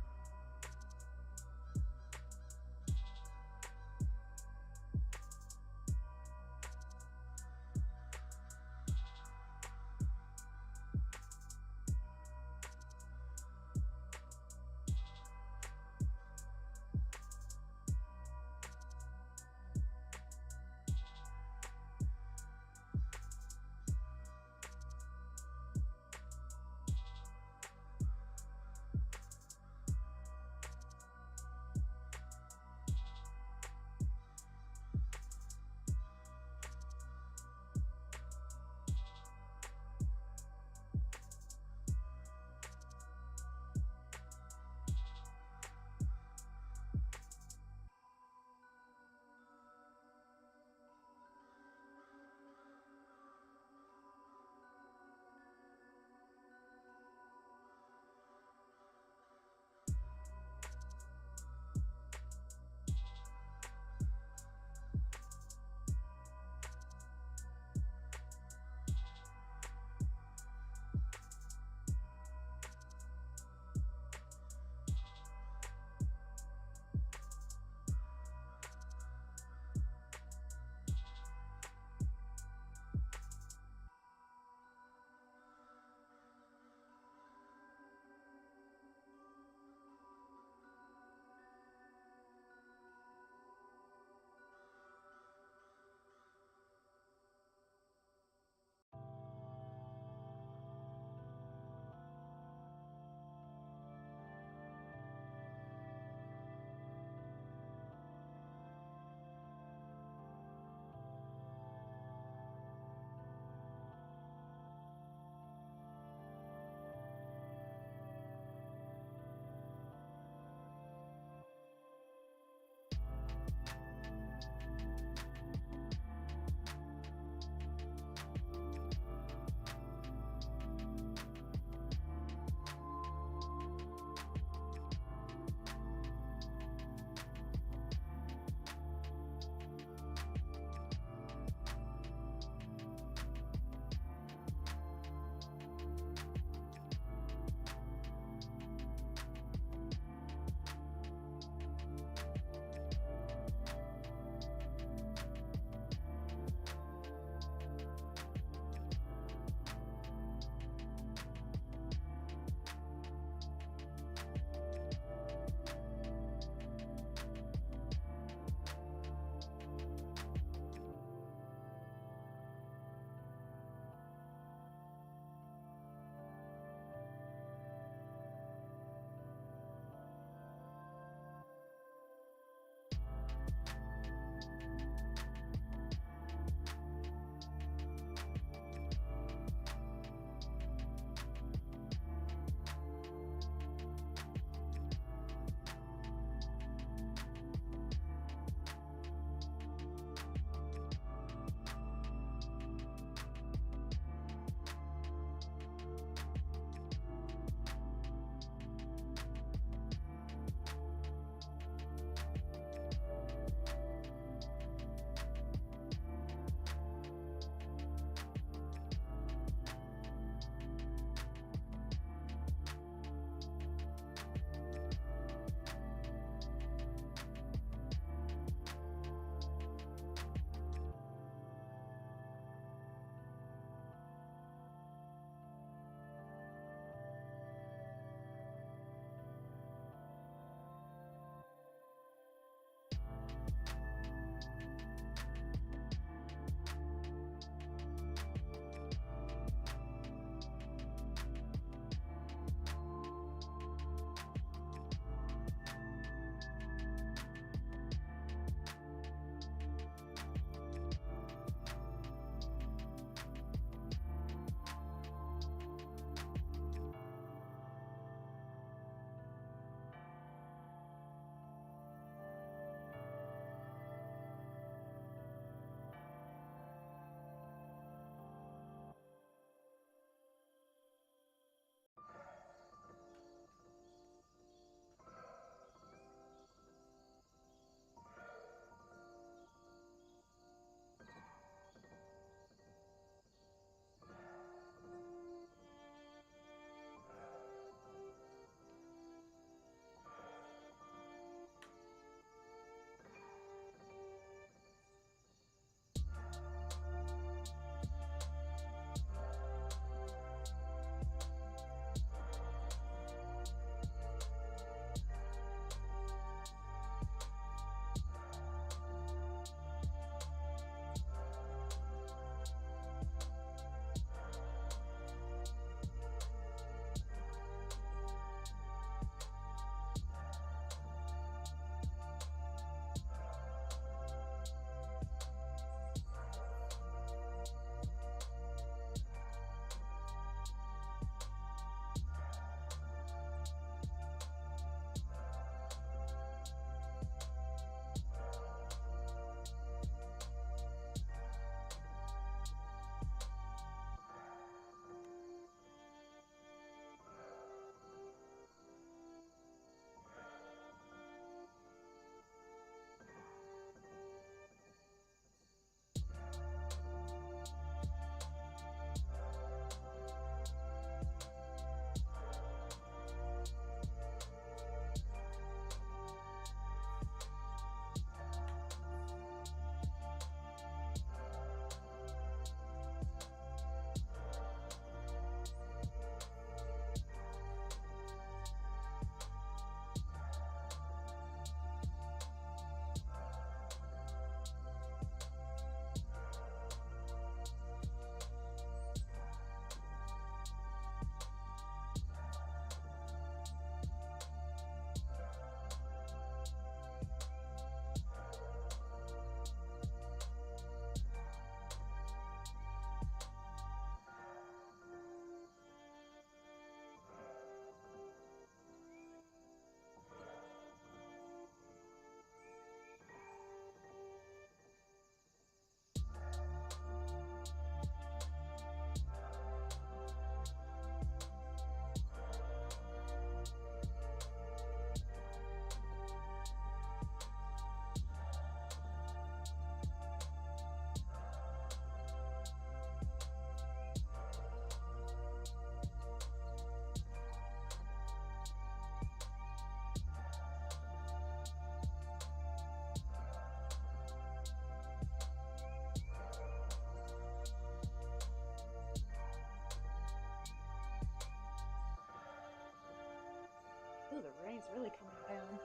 [SPEAKER 1] rain's really coming down.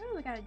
[SPEAKER 1] Oh, we got a...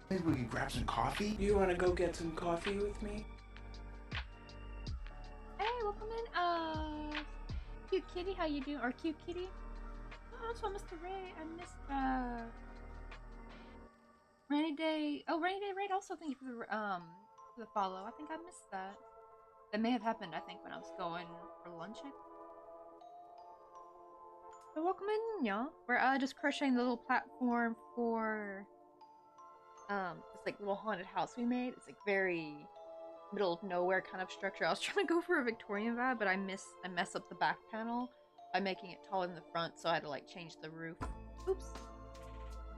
[SPEAKER 3] Maybe we could grab some coffee?
[SPEAKER 2] You want to go get some coffee with me?
[SPEAKER 1] Hey, welcome in, cute kitty, how you doing? Or cute kitty? Oh, that's what Mr. Ray, I missed, Rainy Day, oh, Rainy Day Raid, also thank you for the follow. I think I missed that. That may have happened, I think, when I was going for lunch, I think. So welcome in, y'all. We're, just crocheting the little platform for, this, like, little haunted house we made. It's, like, very middle of nowhere kind of structure. I was trying to go for a Victorian vibe, but I messed up the back panel by making it taller than the front, so I had to like change the roof. Oops.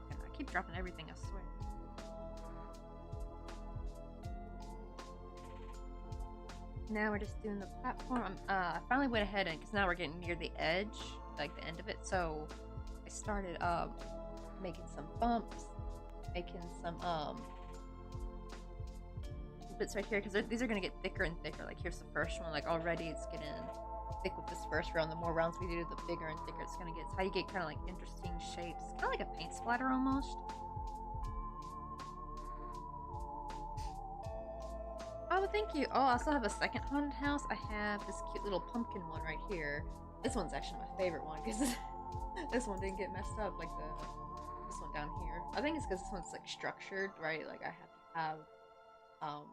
[SPEAKER 1] And I keep dropping everything, I swear. Now we're just doing the platform. I finally went ahead and, because now we're getting near the edge, like the end of it, so I started making some bumps, making some bits right here, because these are going to get thicker and thicker. Like here's the first one, like already it's getting thick with this first round. The more rounds we do, the bigger and thicker it's going to get. It's how you get kind of like interesting shapes, kind of like a paint splatter almost. Oh, well, thank you. Oh, I also have a second haunted house. I have this cute little pumpkin one right here. This one's actually my favorite one because this one didn't get messed up like this one down here. I think it's because this one's like structured, right? Like I have to have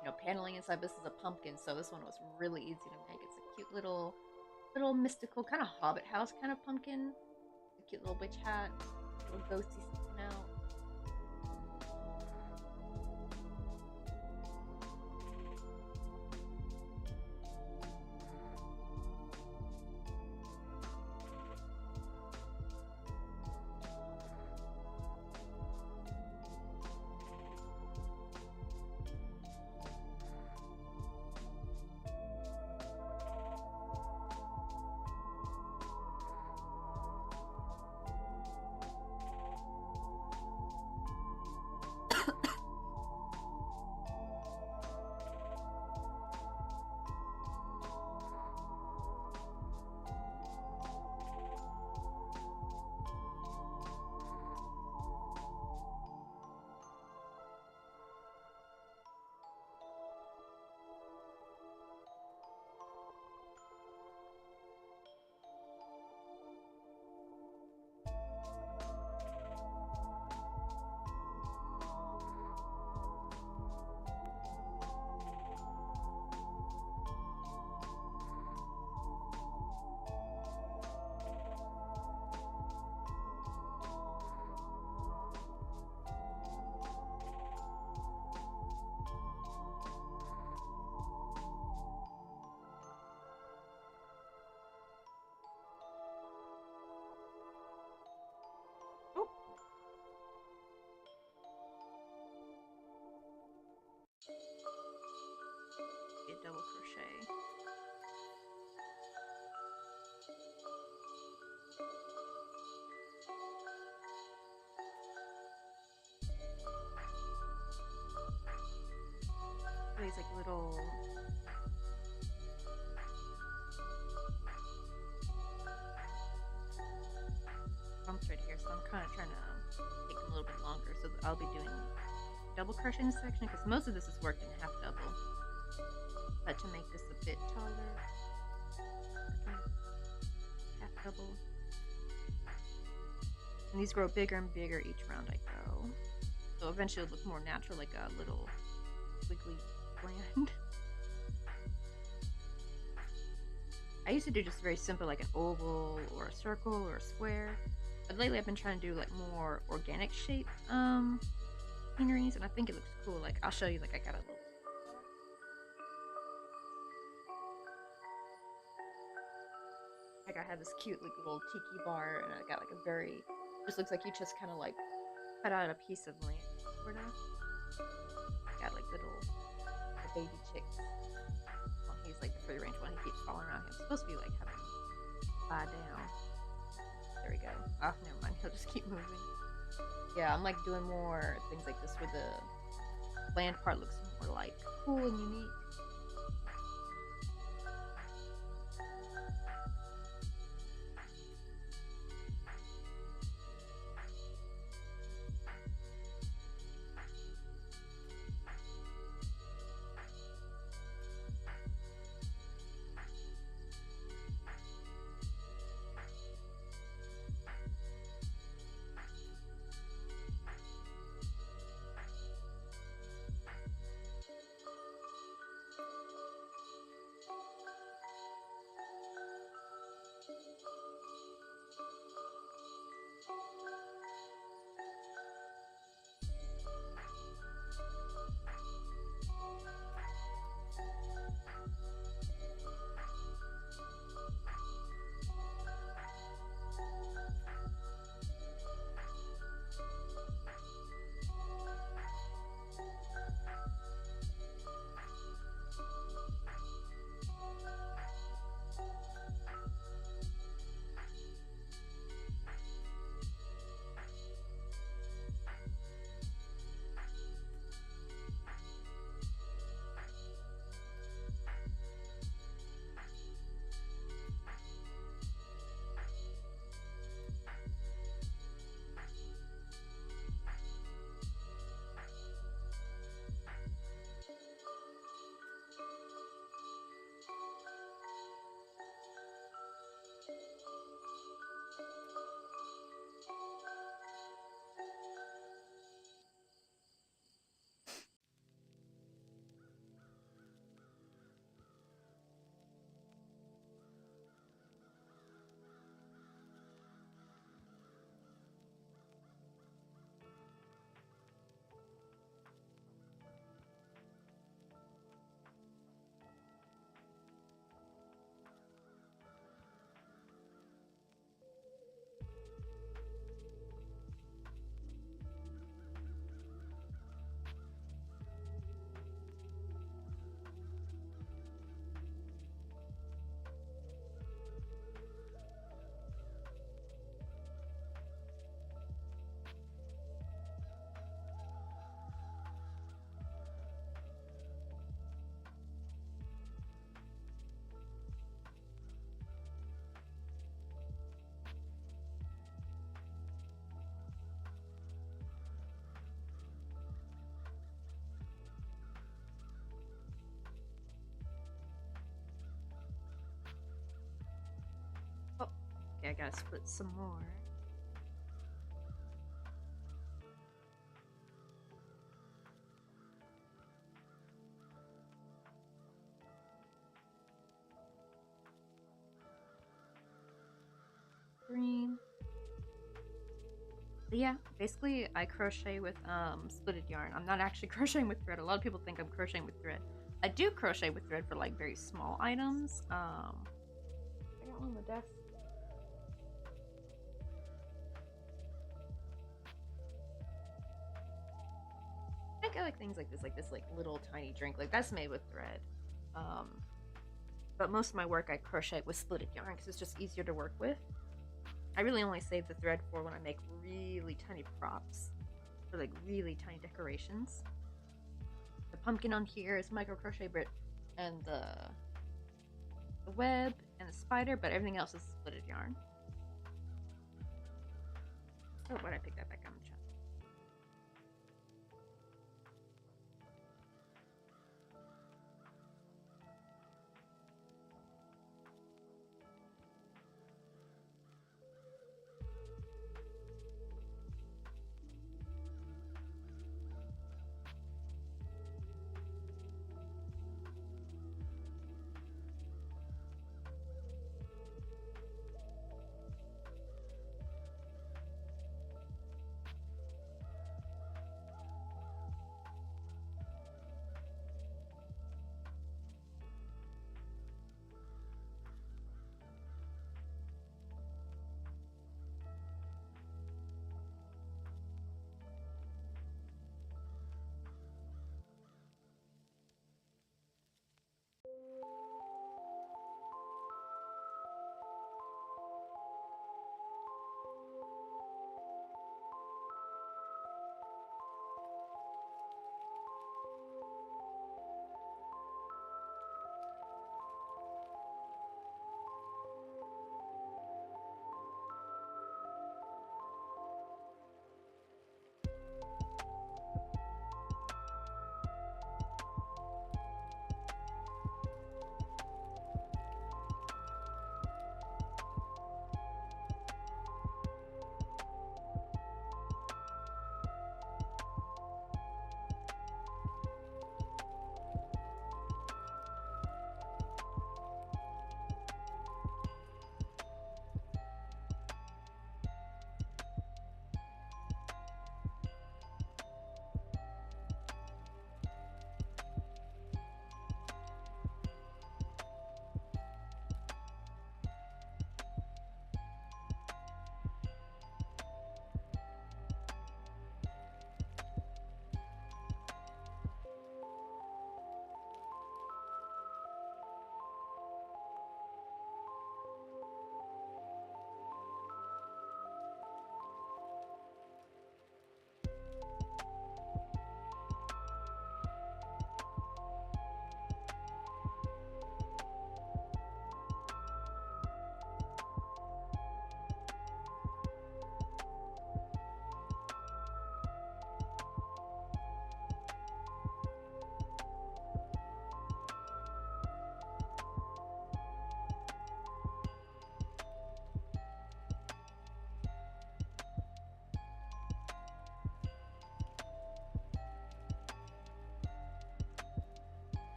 [SPEAKER 1] you know, paneling inside. This is a pumpkin, so this one was really easy to make. It's a cute little mystical kind of hobbit house kind of pumpkin. A cute little witch hat, little ghosty sticking out. double crochet. These like little bumps right here, so I'm kind of trying to make them a little bit longer, so that I'll be doing double crochet in this section because most of this is worked in half double. But to make this a bit taller, half double. And these grow bigger and bigger each round I go. So eventually it'll look more natural, like a little wiggly gland. I used to do just very simple, like an oval or a circle or a square. But lately I've been trying to do like more organic shape sceneries, and I think it looks cool. Like I'll show you, like I got a little I have this cute like little tiki bar, and I got like a very just looks like you just kind of like cut out a piece of land, sort of. Got like little baby chicks. Well, he's like the free range one. He keeps falling around. He's supposed to be like having lie down. There we go. Oh, never mind. He'll just keep moving. Yeah, I'm like doing more things like this where the land part looks more like cool and unique. Oh, okay, I gotta split some more. Green. But yeah, basically I crochet with splitted yarn. I'm not actually crocheting with thread. A lot of people think I'm crocheting with thread. I do crochet with thread for like very small items. I got one on the desk. I think I like things like this like little tiny drink. Like that's made with thread. But most of my work I crochet with splitted yarn because it's just easier to work with. I really only save the thread for when I make really tiny props or like really tiny decorations. The pumpkin on here is micro crochet Brit, and the web and the spider, but everything else is splitted yarn. Oh, why did I pick that back on the chest?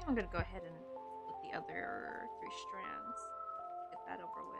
[SPEAKER 1] I'm gonna go ahead and put the other 3 strands, get that over with.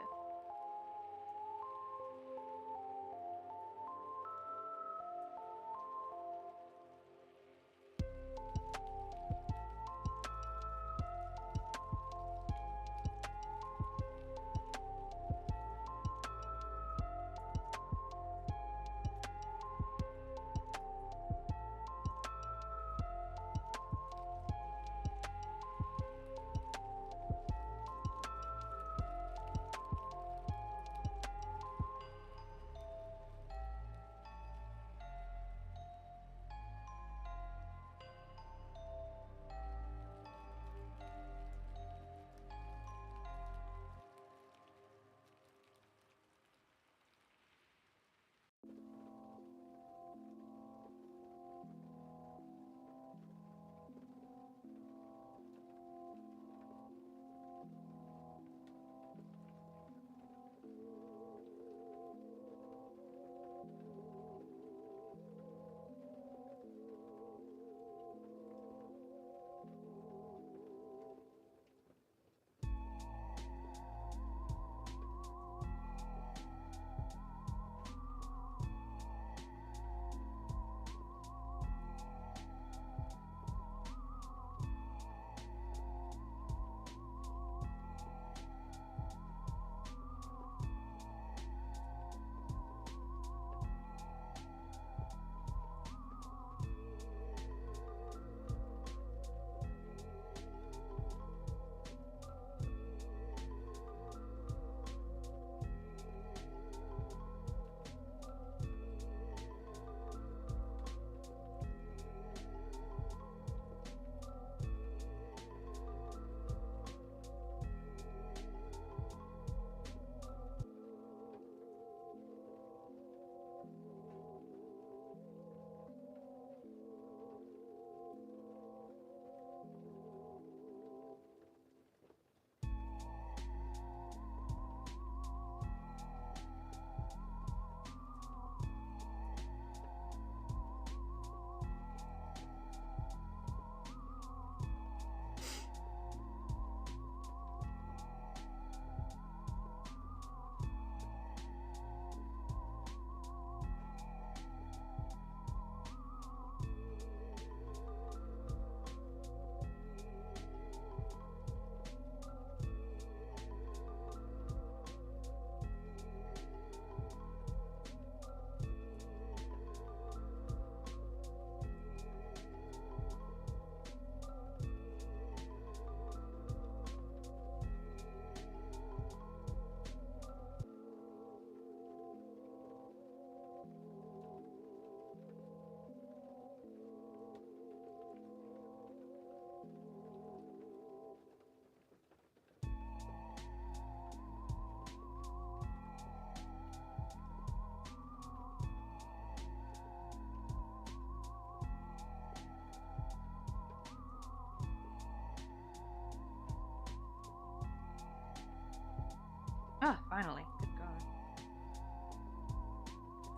[SPEAKER 1] Ah, finally. Good God.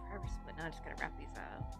[SPEAKER 1] Forever split. Now I just gotta wrap these up.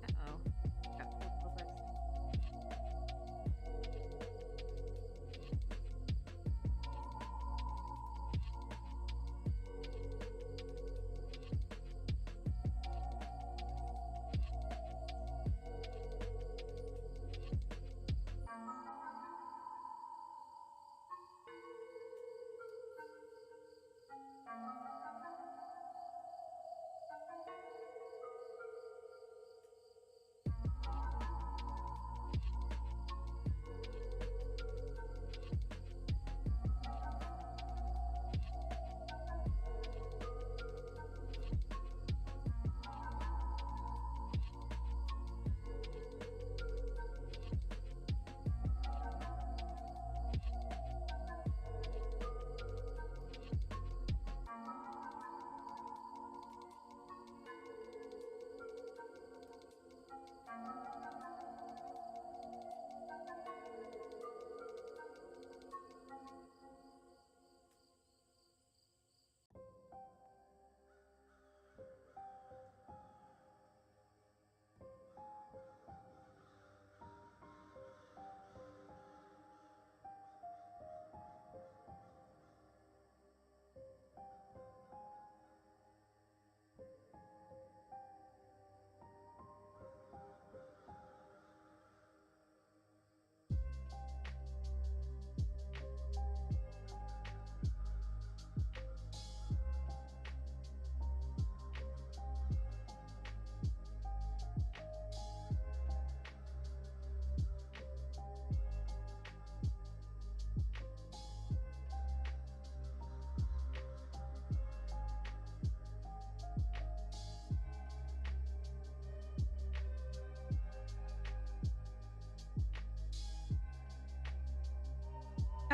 [SPEAKER 1] Uh-oh. Got full pullbacks.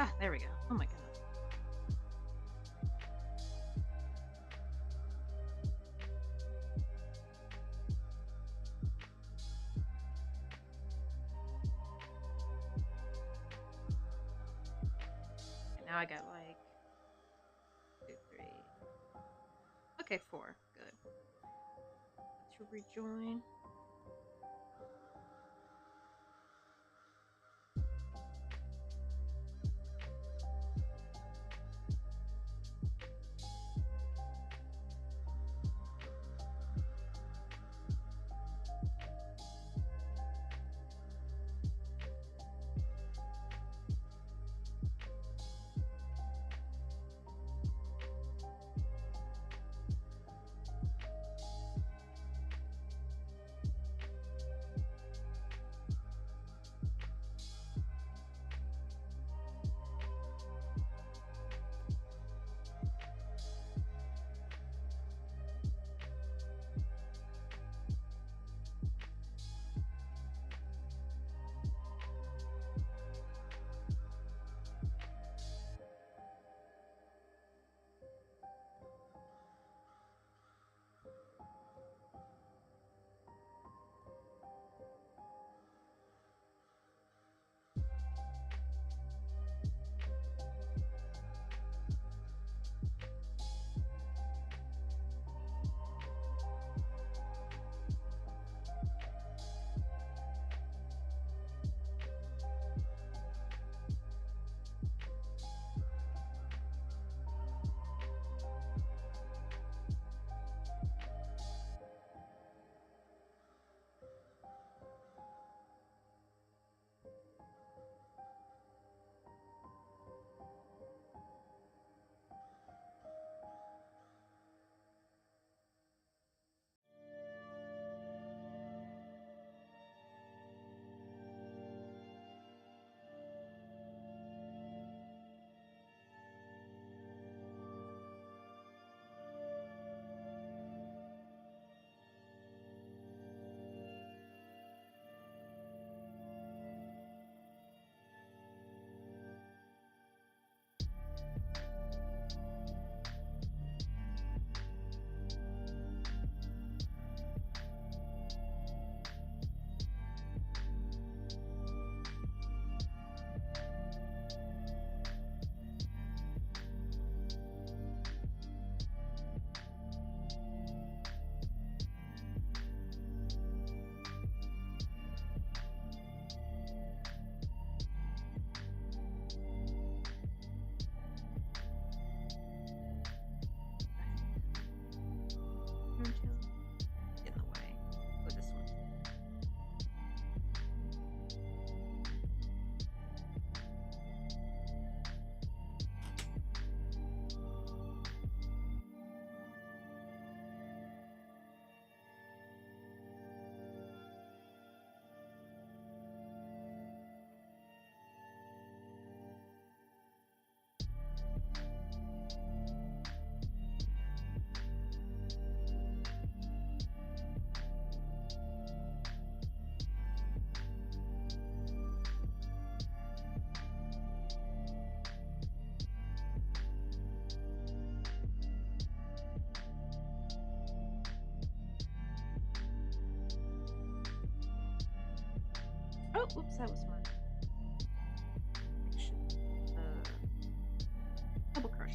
[SPEAKER 1] Ah, there we go. Oh my God. Okay, now I got like 2, 3. Okay, 4. Good. To rejoin. whoops, that was my double crochet.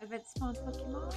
[SPEAKER 1] Event spawn Pokemon.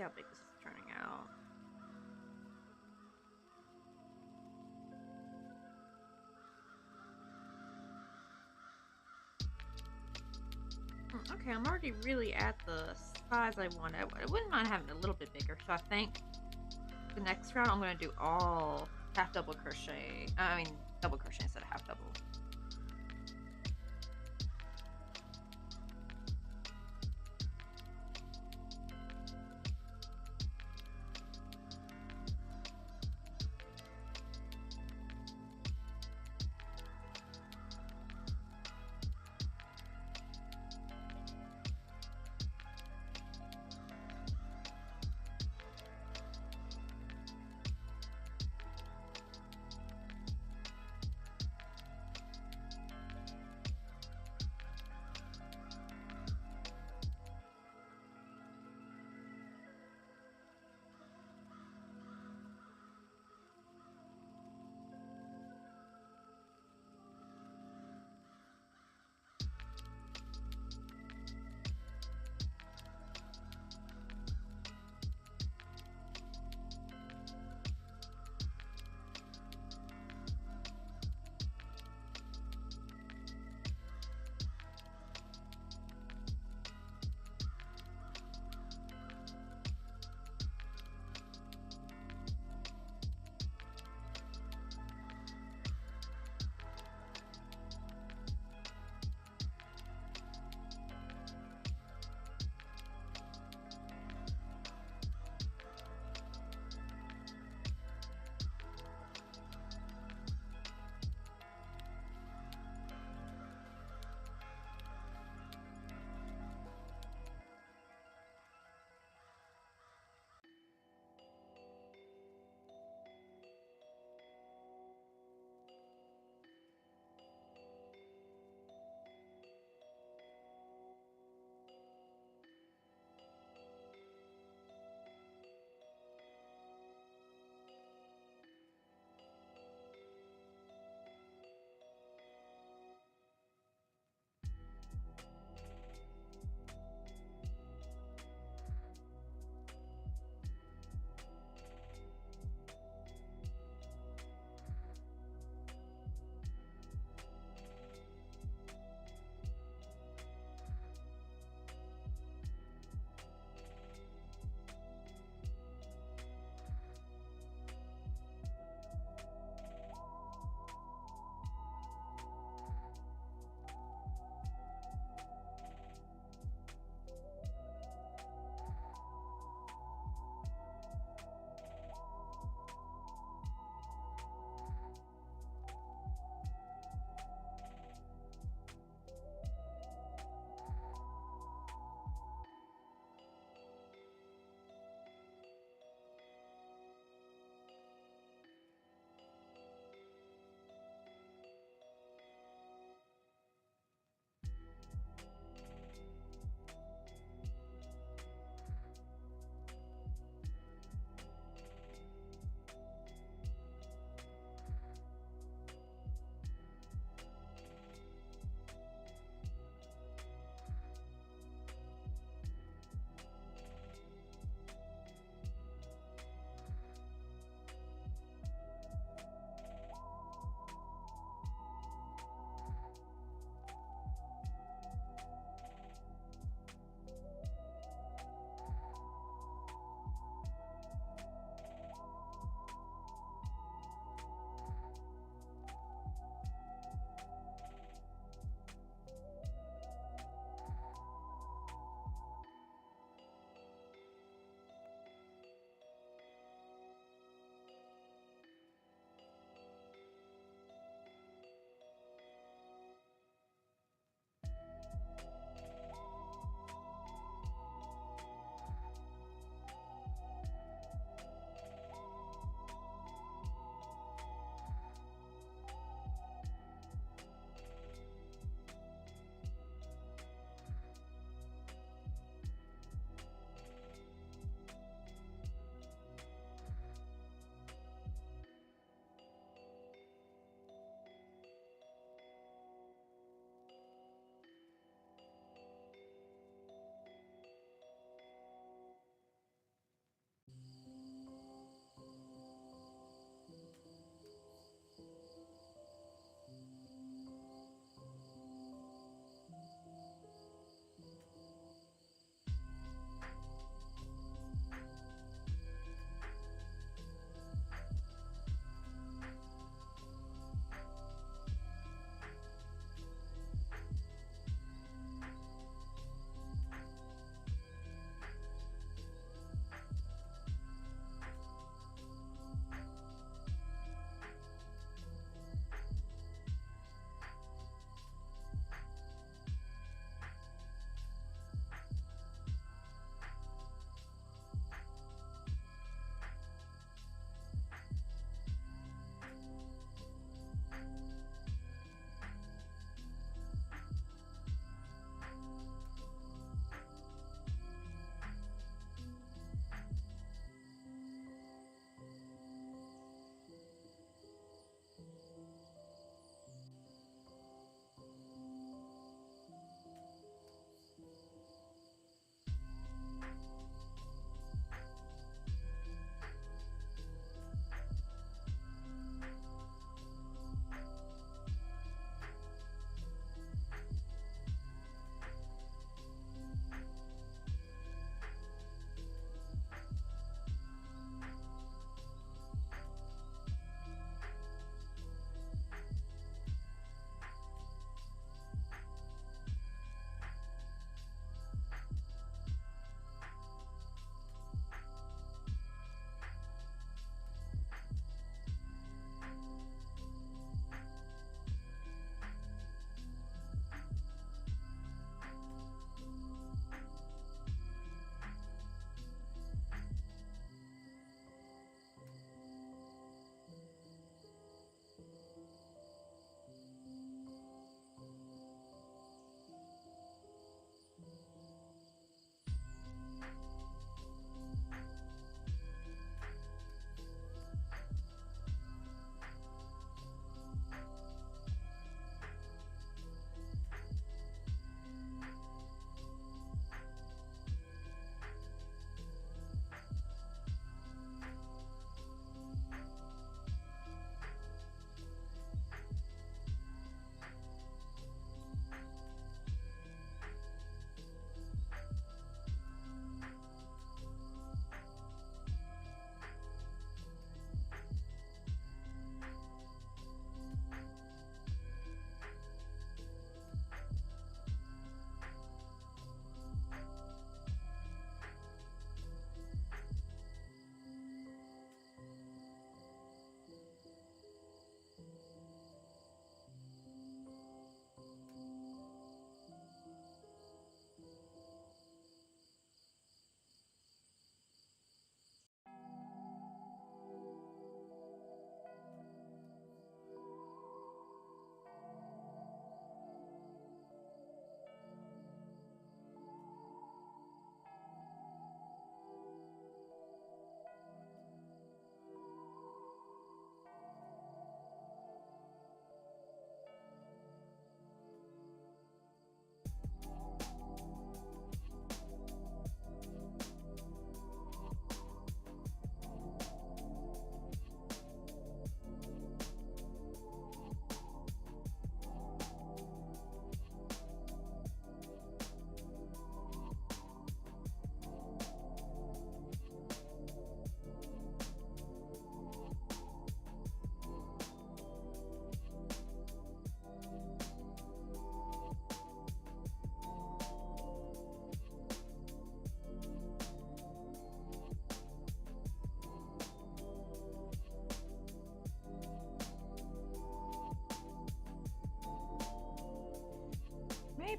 [SPEAKER 1] see how big this is turning out. Okay, I'm already really at the size I want. I wouldn't mind having it a little bit bigger. So I think the next round I'm going to do all half double crochet. I mean, double crochet instead of half double.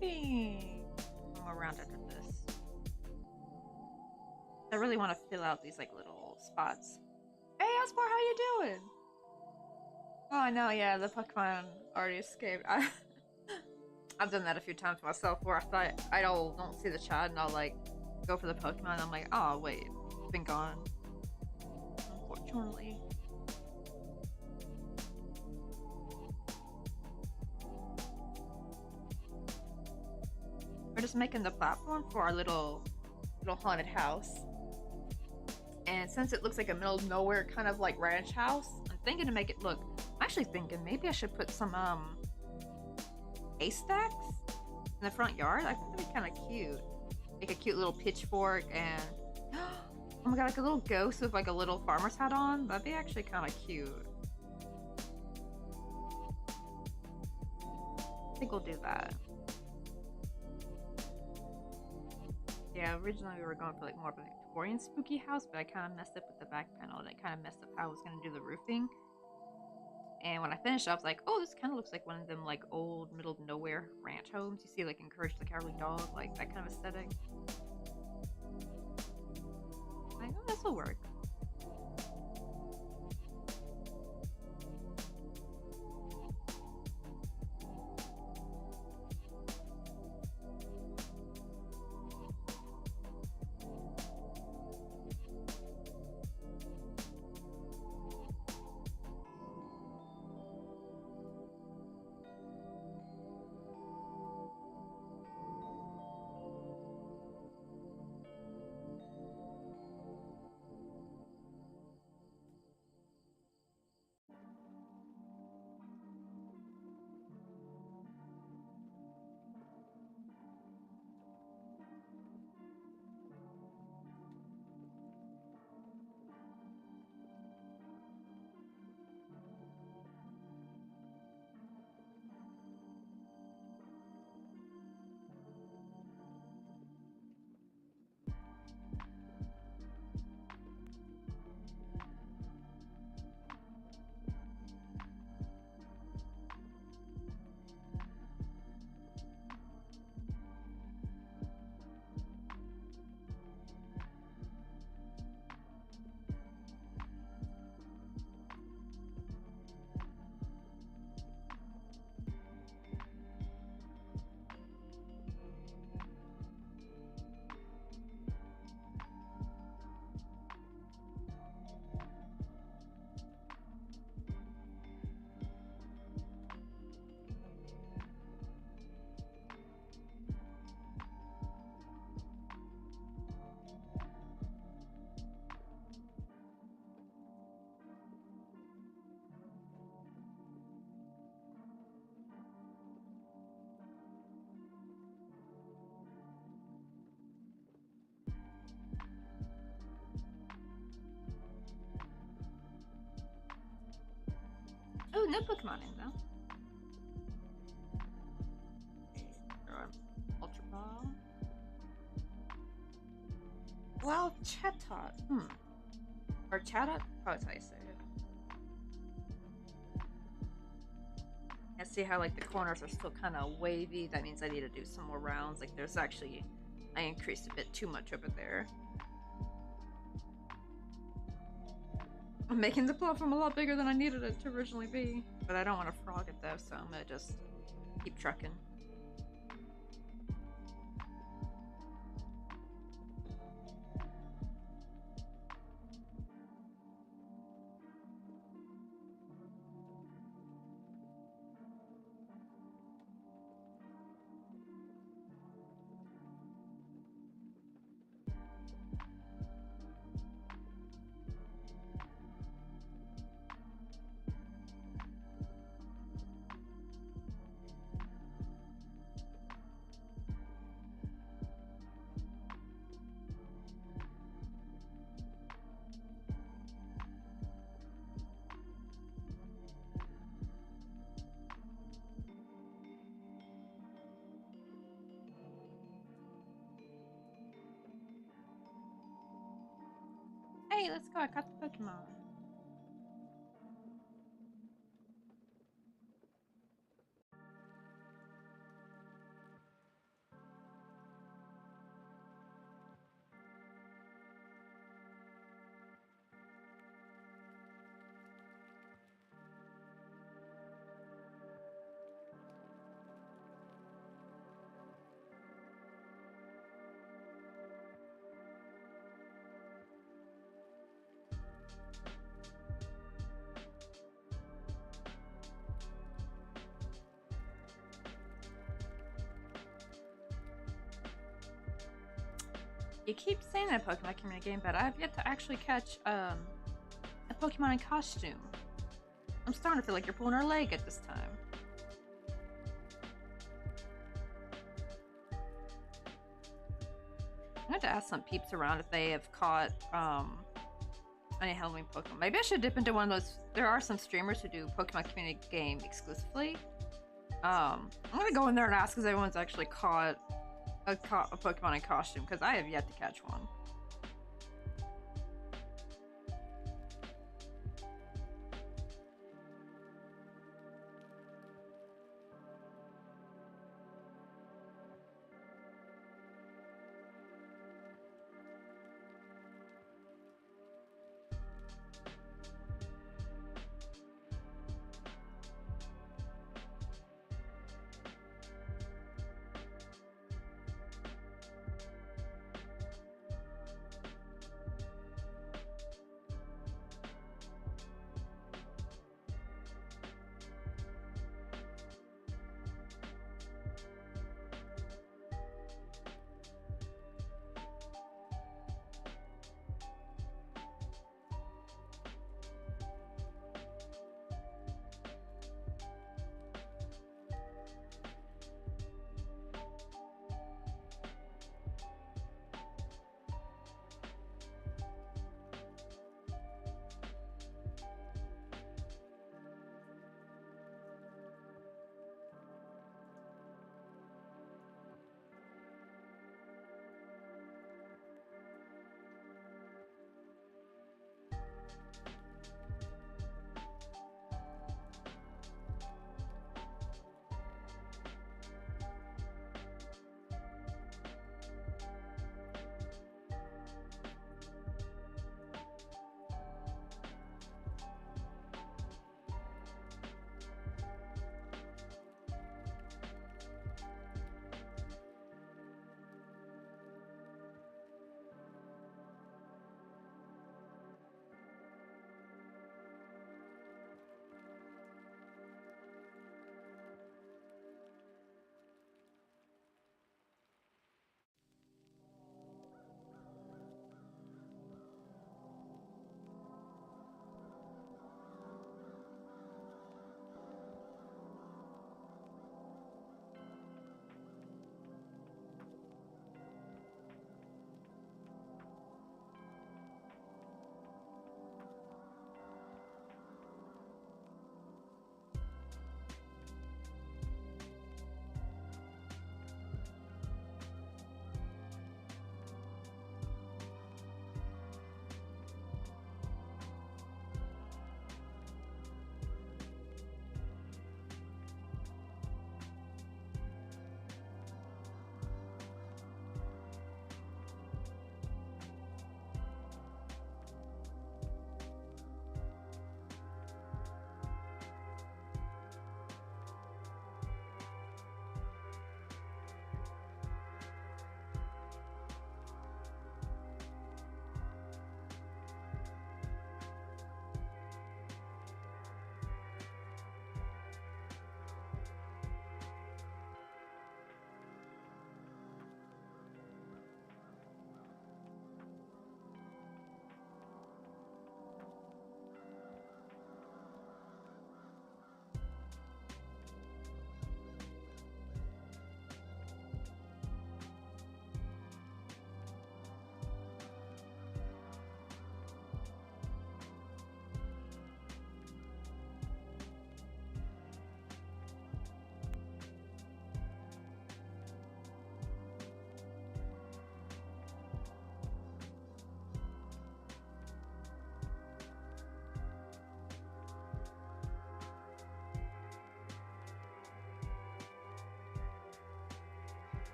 [SPEAKER 1] baby! One more round after this. I really want to fill out these like little spots. Hey, Osmore, how you doing? Oh, I know, yeah, the Pokemon already escaped. I've done that a few times myself where I don't see the chat and I'll like go for the Pokemon and I'm like, oh wait, it's been gone. Unfortunately. We're just making the platform for our little haunted house. And since it looks like a middle of nowhere kind of like ranch house, I'm thinking to make it look, I'm actually thinking maybe I should put some hay stacks in the front yard. I think that'd be kind of cute. Like a cute little pitchfork and oh my god, like a little ghost with like a little farmer's hat on. That'd be actually kind of cute. I think we'll do that. Yeah, originally we were going for like more of a Victorian spooky house, but I kind of messed up with the back panel and it kind of messed up how I was going to do the roofing. And when I finished, I was like, oh, this kind of looks like one of them like old middle of nowhere ranch homes. You see like encouraged the cowardly dog, like that kind of aesthetic. I know this will work. Oh, no Pokemon in though. Ultra Ball. Well, Chatot. Or Chatot? Oh, that's how you say it. I see how like the corners are still kind of wavy. That means I need to do some more rounds. Like there's actually, I increased a bit too much over there. I'm making the platform a lot bigger than I needed it to originally be. But I don't want to frog it though, so I'm gonna just keep trucking. Hey, let's go. I caught the Pokemon. You keep saying that Pokemon community game, but I've yet to actually catch a Pokemon in costume. I'm starting to feel like you're pulling our leg at this time. I have to ask some peeps around if they have caught any Halloween Pokemon. Maybe I should dip into one of those. There are some streamers who do Pokemon community game exclusively. I'm gonna go in there and ask if everyone's actually caught a Pokemon in costume, because I have yet to catch one.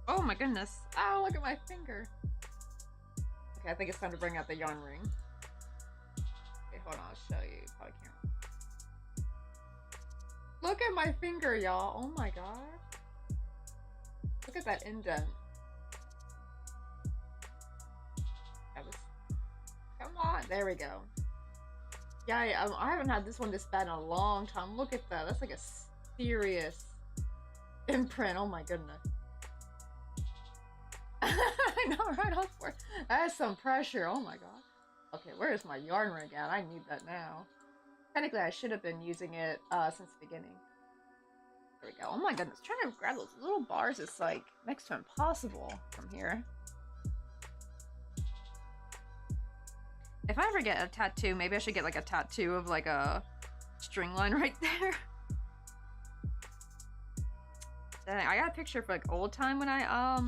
[SPEAKER 1] Oh my goodness. Oh, look at my finger. Okay, I think it's time to bring out the yarn ring. Okay, hold on, I'll show you. You probably can't. Look at my finger, y'all. Oh my god. Look at that indent. Come on. There we go. Yeah, I haven't had this one this bad in a long time. Look at that. That's like a serious imprint. Oh my goodness. I know, right off for that's some pressure. Oh my god. Okay, where is my yarn ring at? I need that now. Technically, I should have been using it since the beginning. There we go. Oh my goodness, trying to grab those little bars is like next to impossible from here. If I ever get a tattoo, maybe I should get like a tattoo of like a string line right there. Dang, I got a picture for like old time when I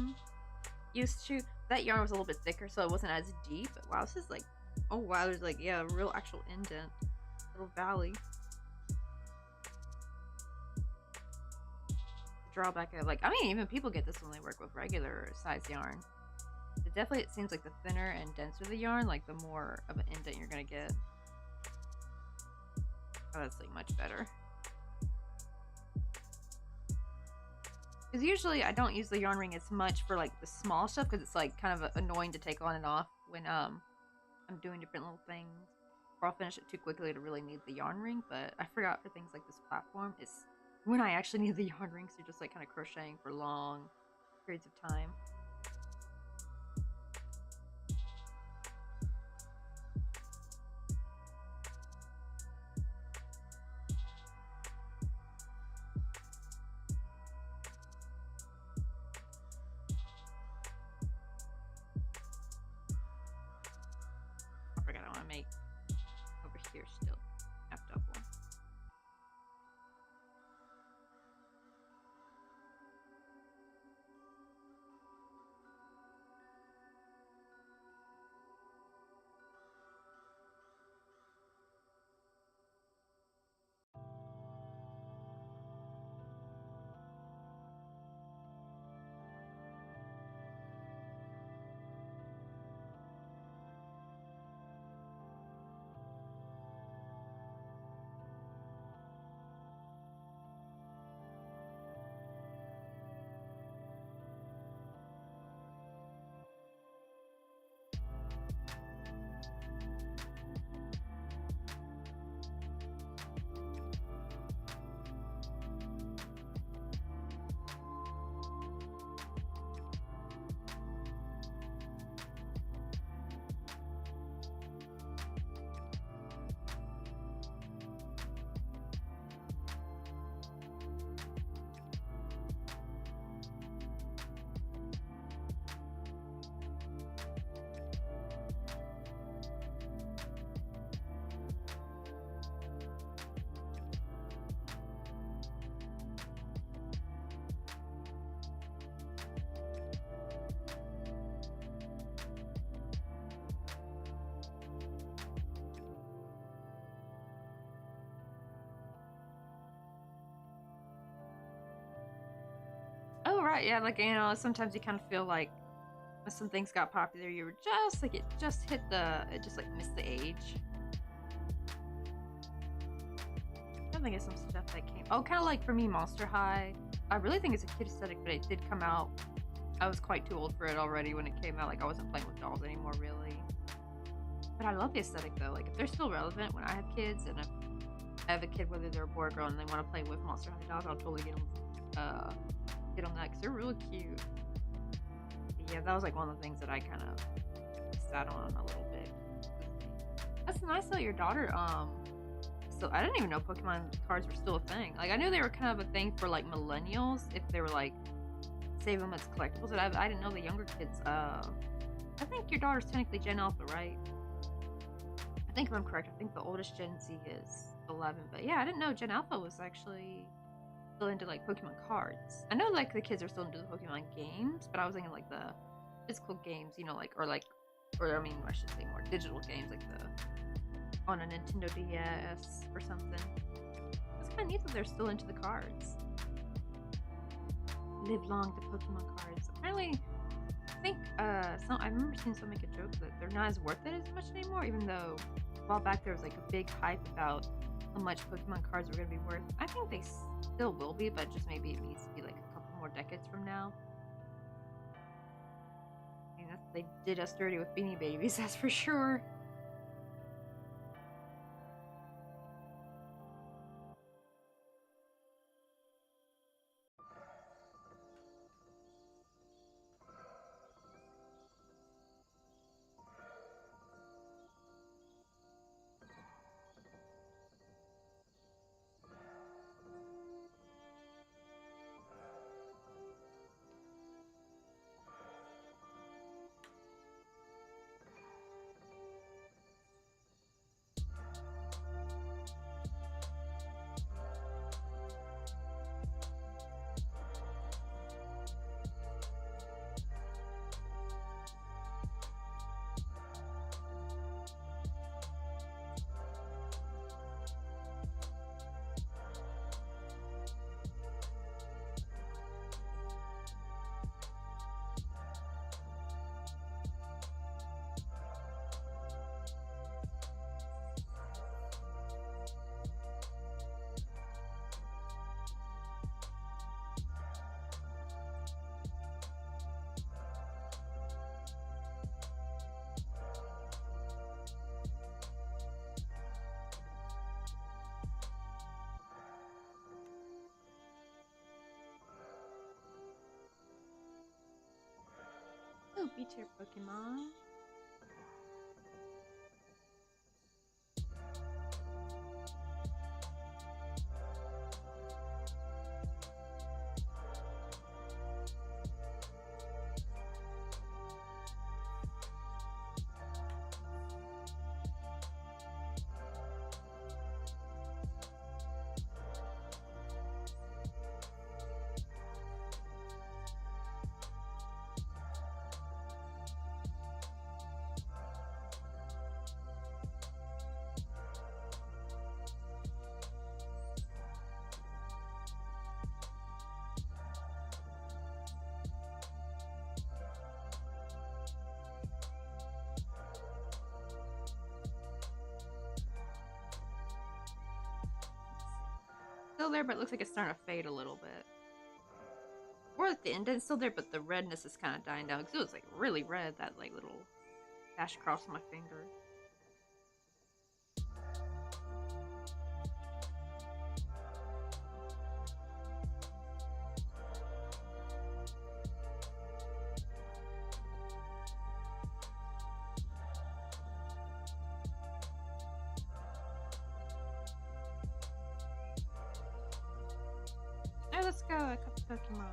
[SPEAKER 1] used to. That yarn was a little bit thicker, so it wasn't as deep. But wow, this is like, oh wow, there's like, yeah, a real actual indent, little valley. Drawback of like, I mean, even people get this when they work with regular size yarn. But definitely, it seems like the thinner and denser the yarn, like the more of an indent you're gonna get. Oh, that's like much better. Because usually I don't use the yarn ring as much for like the small stuff because it's like kind of annoying to take on and off when I'm doing different little things. Or I'll finish it too quickly to really need the yarn ring. But I forgot for things like this platform is when I actually need the yarn ring. So you're just like kind of crocheting for long periods of time. Make over here still half double. Oh, right, yeah, like, you know, sometimes you kind of feel like when some things got popular, you were just, like, it just hit the, it just, like, missed the age. I think it's some stuff that came, oh, kind of like, for me, Monster High. I really think it's a kid aesthetic, but it did come out, I was quite too old for it already when it came out, like, I wasn't playing with dolls anymore, really. But I love the aesthetic, though, like, if they're still relevant when I have kids, and if I have a kid, whether they're a boy or girl, and they want to play with Monster High dolls, I'll totally get them that because they're really cute. But yeah, that was like one of the things that I kind of sat on a little bit. That's nice that your daughter so I didn't even know Pokemon cards were still a thing. Like I knew they were kind of a thing for like millennials if they were like save them as collectibles, but I didn't know the younger kids. I think your daughter's technically Gen Alpha, right? I think if I'm correct, I think the oldest Gen Z is 11, but yeah, I didn't know Gen Alpha was actually still into like Pokemon cards. I know like the kids are still into the Pokemon games, but I was thinking like the physical games, you know, like or I mean I should say more digital games like the on a Nintendo DS or something. It's kind of neat that they're still into the cards. live long the Pokemon cards. Apparently, I think I remember seeing someone make a joke that they're not as worth it as much anymore, even though a while back there was like a big hype about how much Pokemon cards were going to be worth. I think they still will be, but just maybe it needs to be like a couple more decades from now. I mean, they did us dirty with Beanie Babies, that's for sure. Oh, beat your Pokemon. Still there, but it looks like it's starting to fade a little bit. Or at the end, it's still there, but the redness is kind of dying down. Because it was like really red, that like little dash across my finger. Alright, let's go. I caught the Pokemon.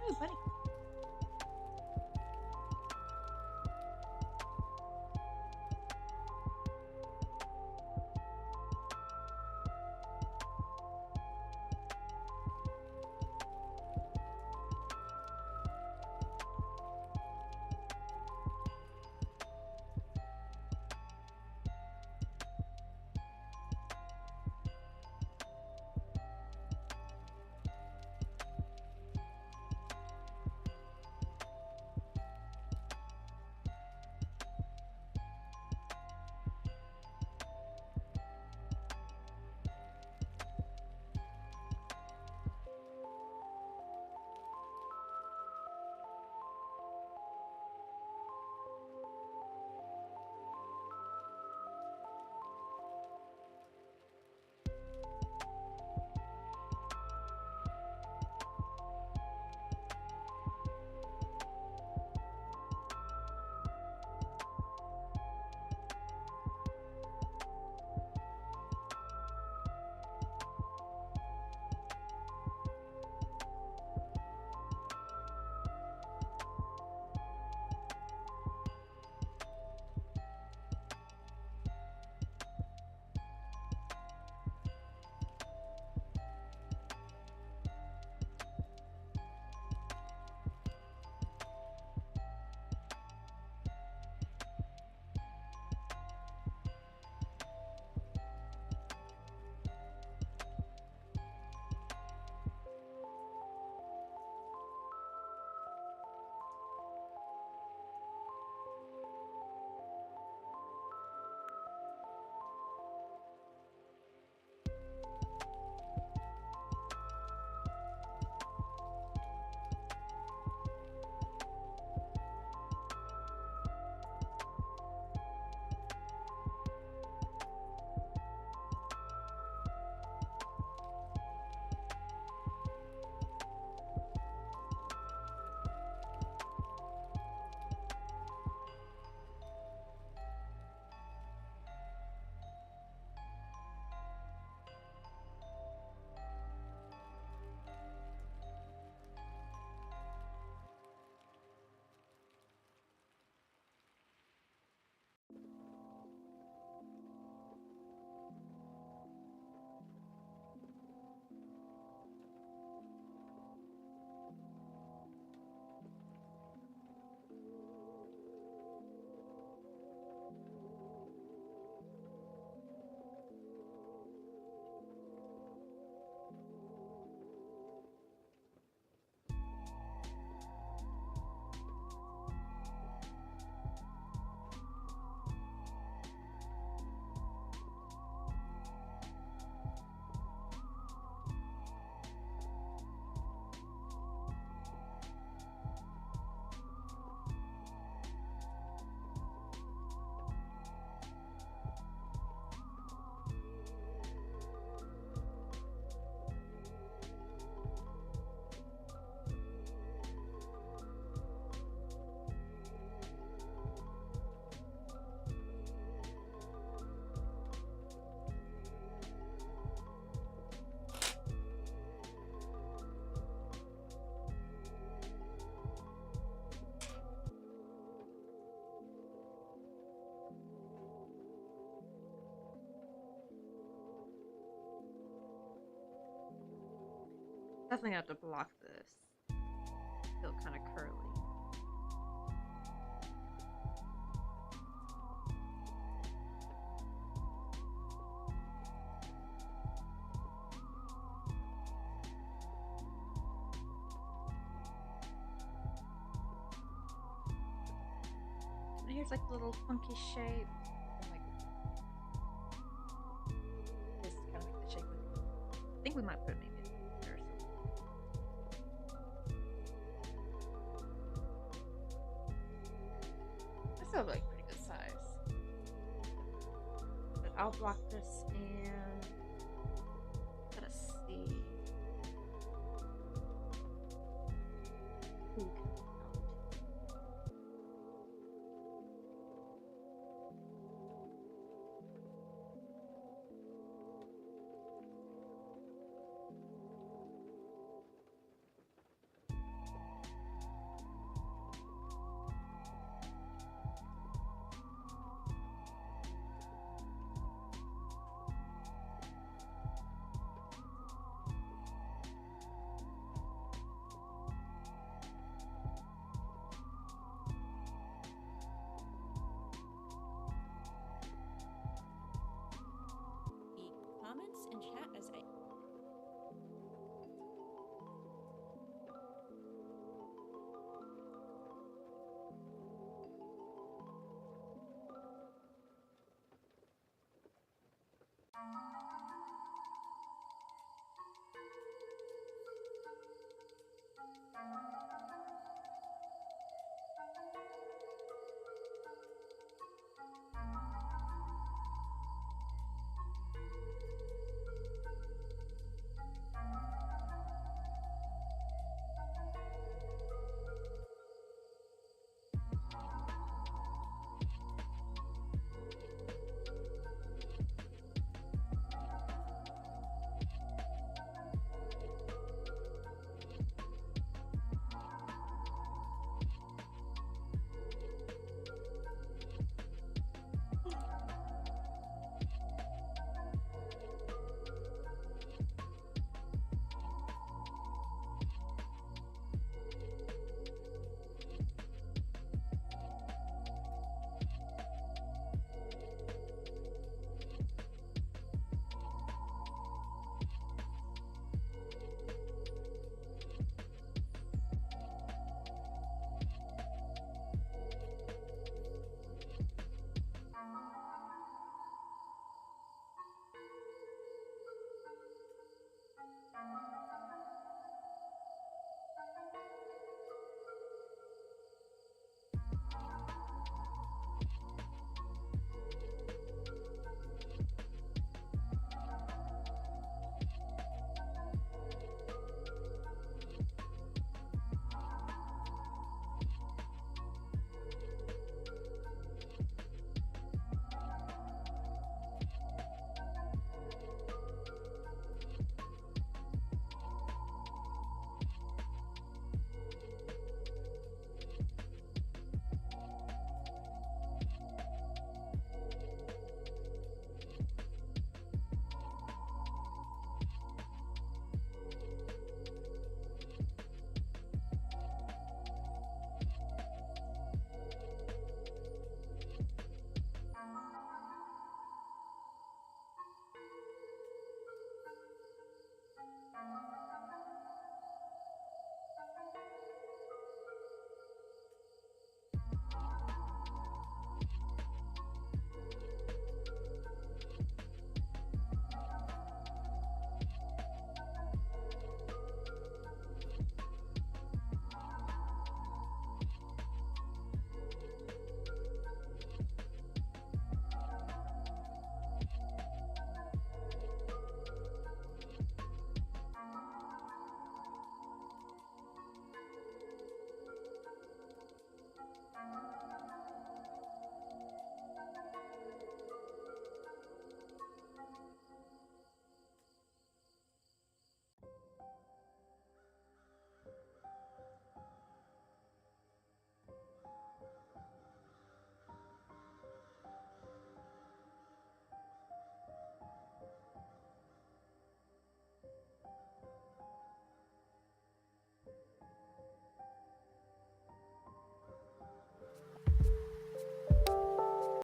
[SPEAKER 1] Ooh, bunny. Definitely have to block this. Feel kind of curly. And here's like the little funky shape. Like this kind of like the shape. I think we might put maybe. Still like pretty good size. But I'll block this in